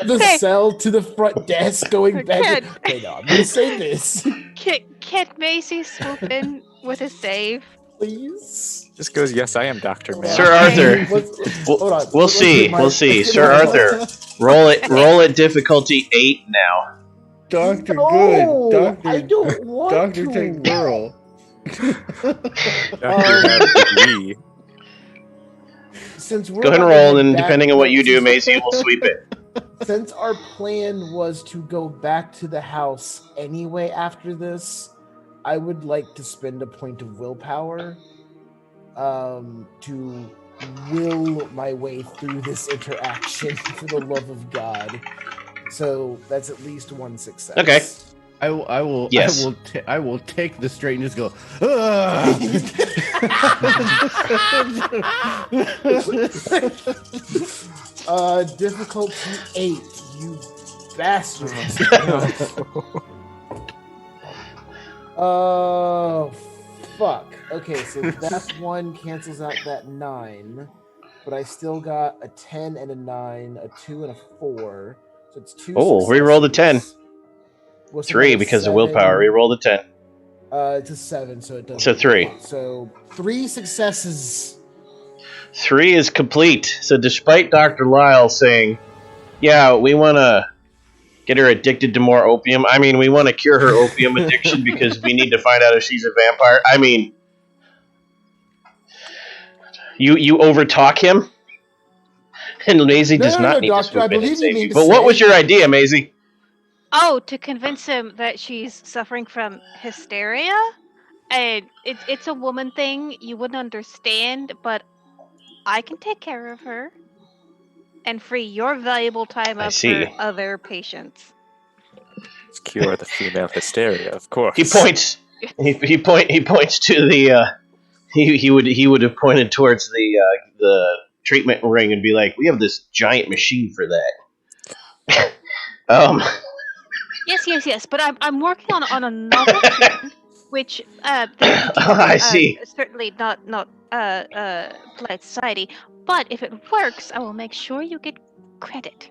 the cell to the front desk, going back. Okay, no, I'm gonna say this. Can Macy swoop in with a save? Please. Just goes, yes, I am Dr. Man. Sir Arthur. Hold on. We'll see. We'll see. Sir Arthur, roll at difficulty 8 now. Dr. No, Good. I don't want Dr. to. Take Girl. Since we're Go ahead and not roll, going and back- depending on what you do, Macy will sweep it. Since our plan was to go back to the house anyway after this, I would like to spend a point of willpower to will my way through this interaction for the love of God. So that's at least one success. Okay. I will. Yes. I will take the straight and just go. Difficulty 8, you bastard. Oh, fuck. Okay, so that one cancels out that 9, but I still got a 10 and a 9, a 2 and a 4. So it's 2 Oh, re-roll the 10. What's 3 another because of 7? willpower. Re-roll the 10. It's a 7, so it doesn't. So 3. So 3 successes. 3 is complete. So despite Dr. Lyle saying, yeah, we want to get her addicted to more opium. I mean, we want to cure her opium addiction because we need to find out if she's a vampire. I mean, you overtalk him? And Maisie does not need Doctor, to I swoop in believe and you save mean you. to But what say- was your idea, Maisie? Oh, to convince him that she's suffering from hysteria? And it's a woman thing. You wouldn't understand, but I can take care of her and free your valuable time I up see. for other patients. Let's cure the female hysteria, of course. He points. He points to the. He would have pointed towards the treatment ring and be like, "We have this giant machine for that." Yes. But I'm working on a novel treatment, which I see. certainly not polite society. But if it works, I will make sure you get credit.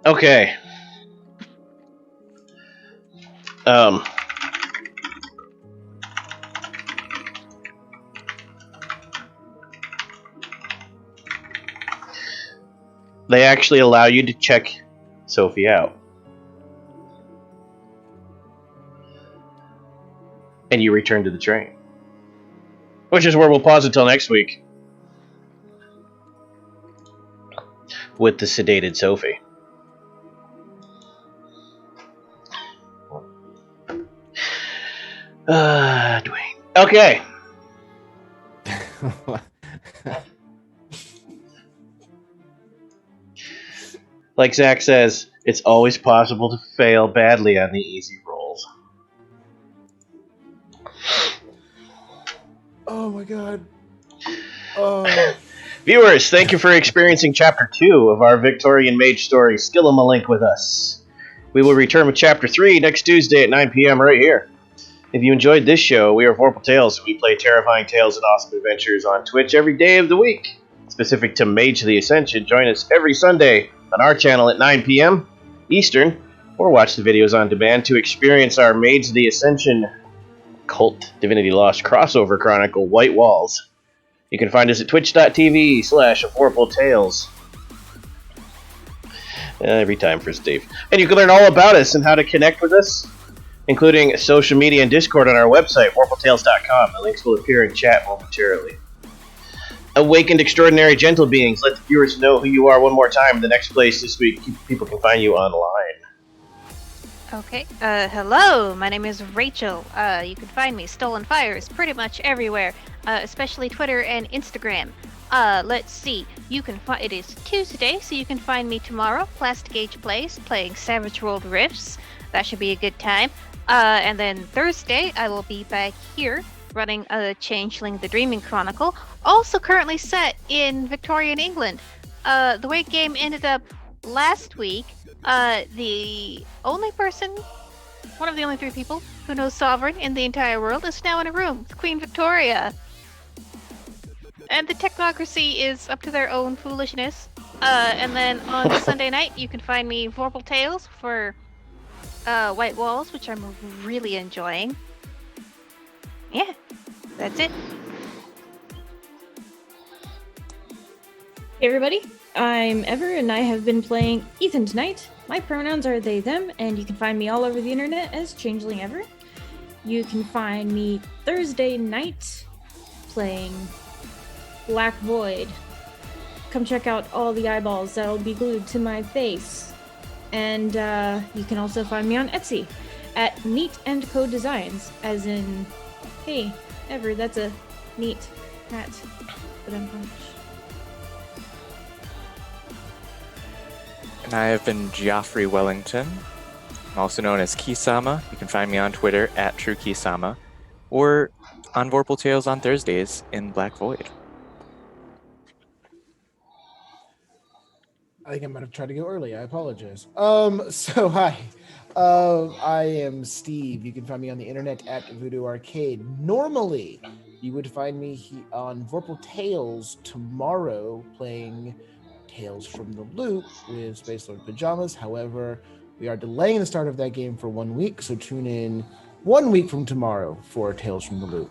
Okay. They actually allow you to check Sophie out. And you return to the train. Which is where we'll pause until next week. With the sedated Sophie. Dwayne. Okay. Like Zach says, it's always possible to fail badly on the easy rolls. Oh my god. Oh. Viewers, thank you for experiencing Chapter 2 of our Victorian Mage story, Skilamalink, with us. We will return with Chapter 3 next Tuesday at 9 p.m. right here. If you enjoyed this show, we are Vorpal Tales, and we play terrifying tales and awesome adventures on Twitch every day of the week. Specific to Mage the Ascension, join us every Sunday on our channel at 9 p.m. Eastern, or watch the videos on demand to experience our Mage the Ascension Cult Divinity Lost crossover chronicle, White Walls. You can find us at twitch.tv/VorpalTales. Every time for Steve. And you can learn all about us and how to connect with us, including social media and Discord on our website, VorpalTales.com. The links will appear in chat momentarily. Awakened extraordinary gentle beings, let the viewers know who you are one more time. The next place this week people can find you online. Okay. Hello, my name is Rachel. You can find me, Stolen Fires, pretty much everywhere, especially Twitter and Instagram. Let's see. You can find it is Tuesday, so you can find me tomorrow, Plastic Age Plays, playing Savage World Rifts. That should be a good time. And then Thursday, I will be back here running Changeling the Dreaming Chronicle, also currently set in Victorian England. The way game ended up last week, the only person one of the only 3 people who knows Sovereign in the entire world, is now in a room with Queen Victoria. And the technocracy is up to their own foolishness. And then on Sunday night, you can find me Vorpal Tales for White Walls, which I'm really enjoying. Yeah, that's it. Hey everybody, I'm Ever, and I have been playing Ethan tonight. My pronouns are they, them, and you can find me all over the internet as Changeling Ever. You can find me Thursday night playing Black Void. Come check out all the eyeballs that'll be glued to my face. And you can also find me on Etsy at Neat & Co Designs, as in, hey, Ever, that's a neat hat that I'm punch. And I have been Geoffrey Wellington, also known as Kisama. You can find me on Twitter at TrueKisama, or on Vorpal Tales on Thursdays in Black Void. I think I might have tried to go early. I apologize. So hi. I am Steve. You can find me on the internet at Voodoo Arcade. Normally, you would find me on Vorpal Tales tomorrow playing Tales from the Loop with Space Lord Pajamas. However, we are delaying the start of that game for 1 week, so tune in 1 week from tomorrow for Tales from the Loop.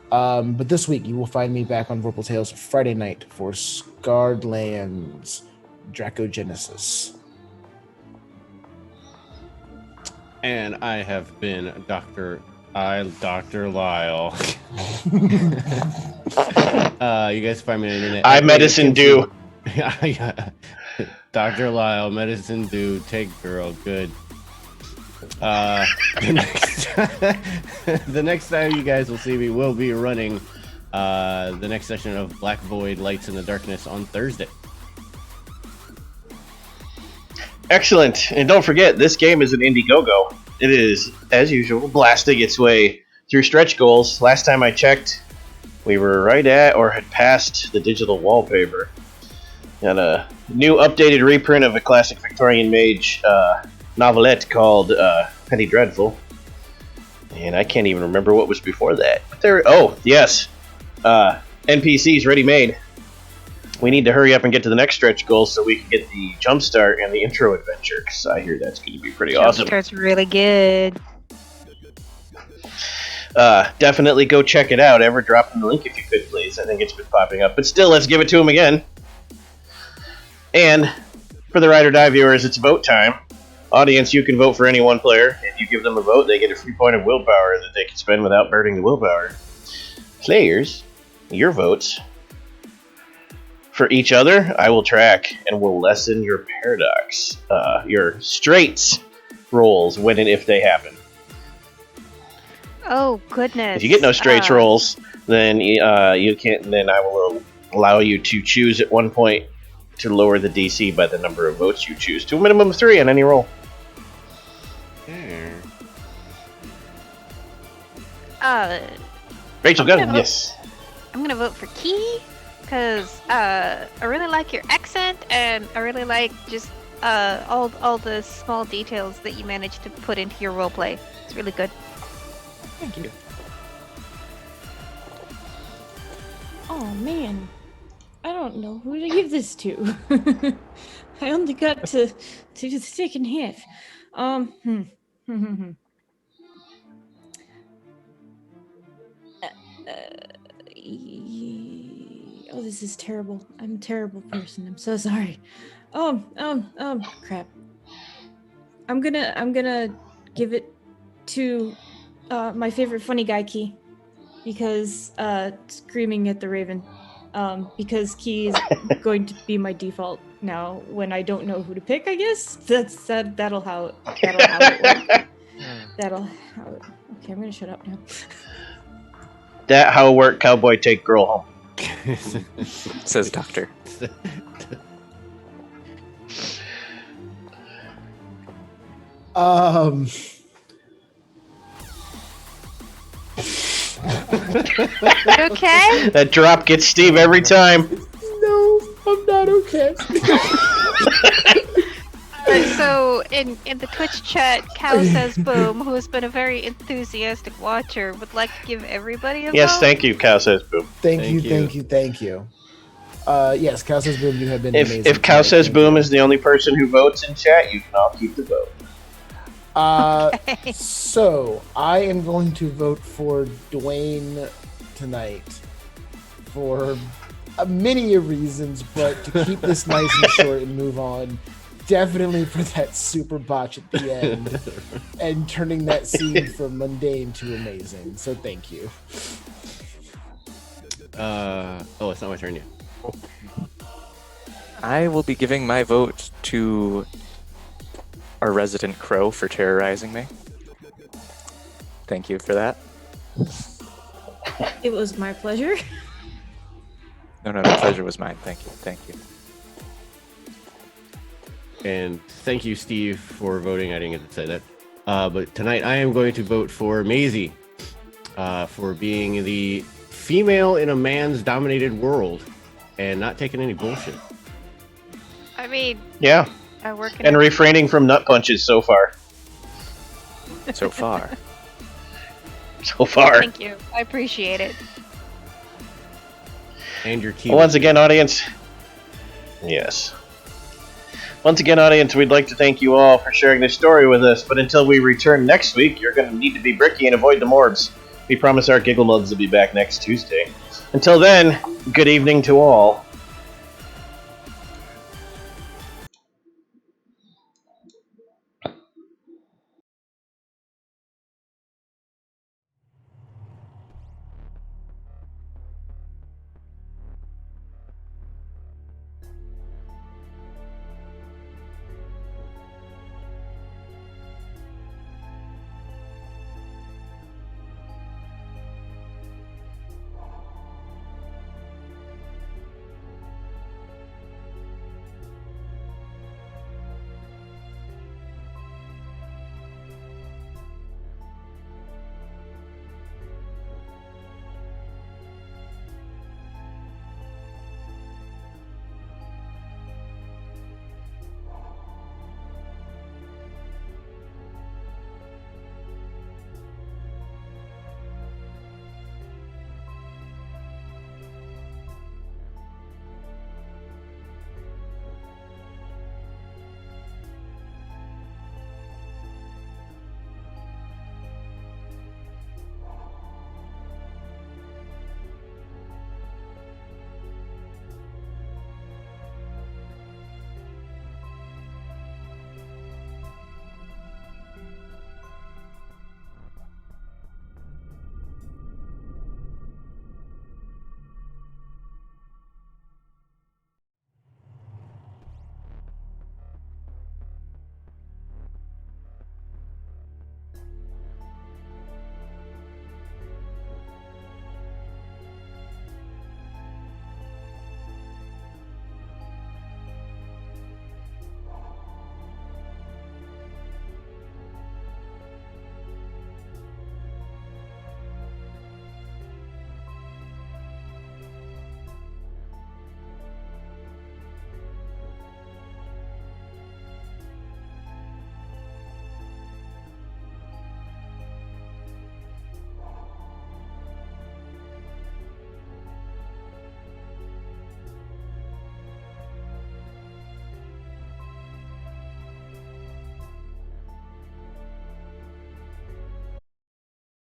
But this week, you will find me back on Vorpal Tales Friday night for Scarred Lands Dracogenesis. And I have been Dr. Lyle. You guys find me on the internet. I medicine do. Dr. Lyle, medicine do, take girl, good. The next time you guys will see me, we'll be running the next session of Black Void Lights in the Darkness on Thursday. Excellent. And don't forget, this game is an Indiegogo. It is, as usual, blasting its way through stretch goals. Last time I checked, we were right at or had passed the digital wallpaper. Got a new updated reprint of a classic Victorian Mage novelette called Penny Dreadful. And I can't even remember what was before that. But yes. NPCs ready-made. We need to hurry up and get to the next stretch goal so we can get the jumpstart and the intro adventure, because I hear that's going to be pretty awesome. Jumpstart's really good. Definitely go check it out. Ever drop in the link if you could, please. I think it's been popping up. But still, let's give it to him again. And for the Ride or Die viewers, it's vote time. Audience, you can vote for any one player. If you give them a vote, they get a free point of willpower that they can spend without burning the willpower. Players, your votes for each other, I will track and will lessen your paradox, your straights rolls when and if they happen. Oh goodness! If you get no straights rolls, then you can't. Then I will allow you to choose at one point to lower the DC by the number of votes you choose to a minimum of 3 on any roll. Rachel, go. Yes. I'm gonna vote for Key because I really like your accent and I really like just all the small details that you managed to put into your roleplay. It's really good. Thank you. Oh man, I don't know who to give this to. I only got to the second half. Oh, this is terrible. I'm a terrible person. I'm so sorry. Crap. I'm gonna give it to my favorite funny guy, Key, because screaming at the Raven, because Key is going to be my default now when I don't know who to pick. I guess that'll how it works. Okay, I'm gonna shut up now. That how it work, cowboy take girl home. Says doctor. Okay? That drop gets Steve every time. No, I'm not okay. So in the Twitch chat, Cow says boom, who has been a very enthusiastic watcher, would like to give everybody a Yes, vote. thank you, Cow says boom. Thank you. Yes, Cow says boom. You have been amazing. If Cow tonight. says Thank boom you. is the only person who votes in chat, you can all keep the vote. Okay. So I am going to vote for Dwayne tonight for many reasons, but to keep this nice and short and move on, definitely for that super botch at the end and turning that scene from mundane to amazing. So thank you. It's not my turn yet. I will be giving my vote to our resident crow for terrorizing me. Thank you for that. It was my pleasure. No, the pleasure was mine. Thank you. And thank you, Steve, for voting. I didn't get to say that. But tonight I am going to vote for Maisie for being the female in a man's dominated world and not taking any bullshit. I mean, Yeah, I work in and refraining from nut punches so far. So far. So far. Thank you. I appreciate it. And your key. Once again, audience. Yes. Once again, audience, we'd like to thank you all for sharing this story with us, but until we return next week, you're going to need to be bricky and avoid the morbs. We promise our Giggle Mugs will be back next Tuesday. Until then, good evening to all.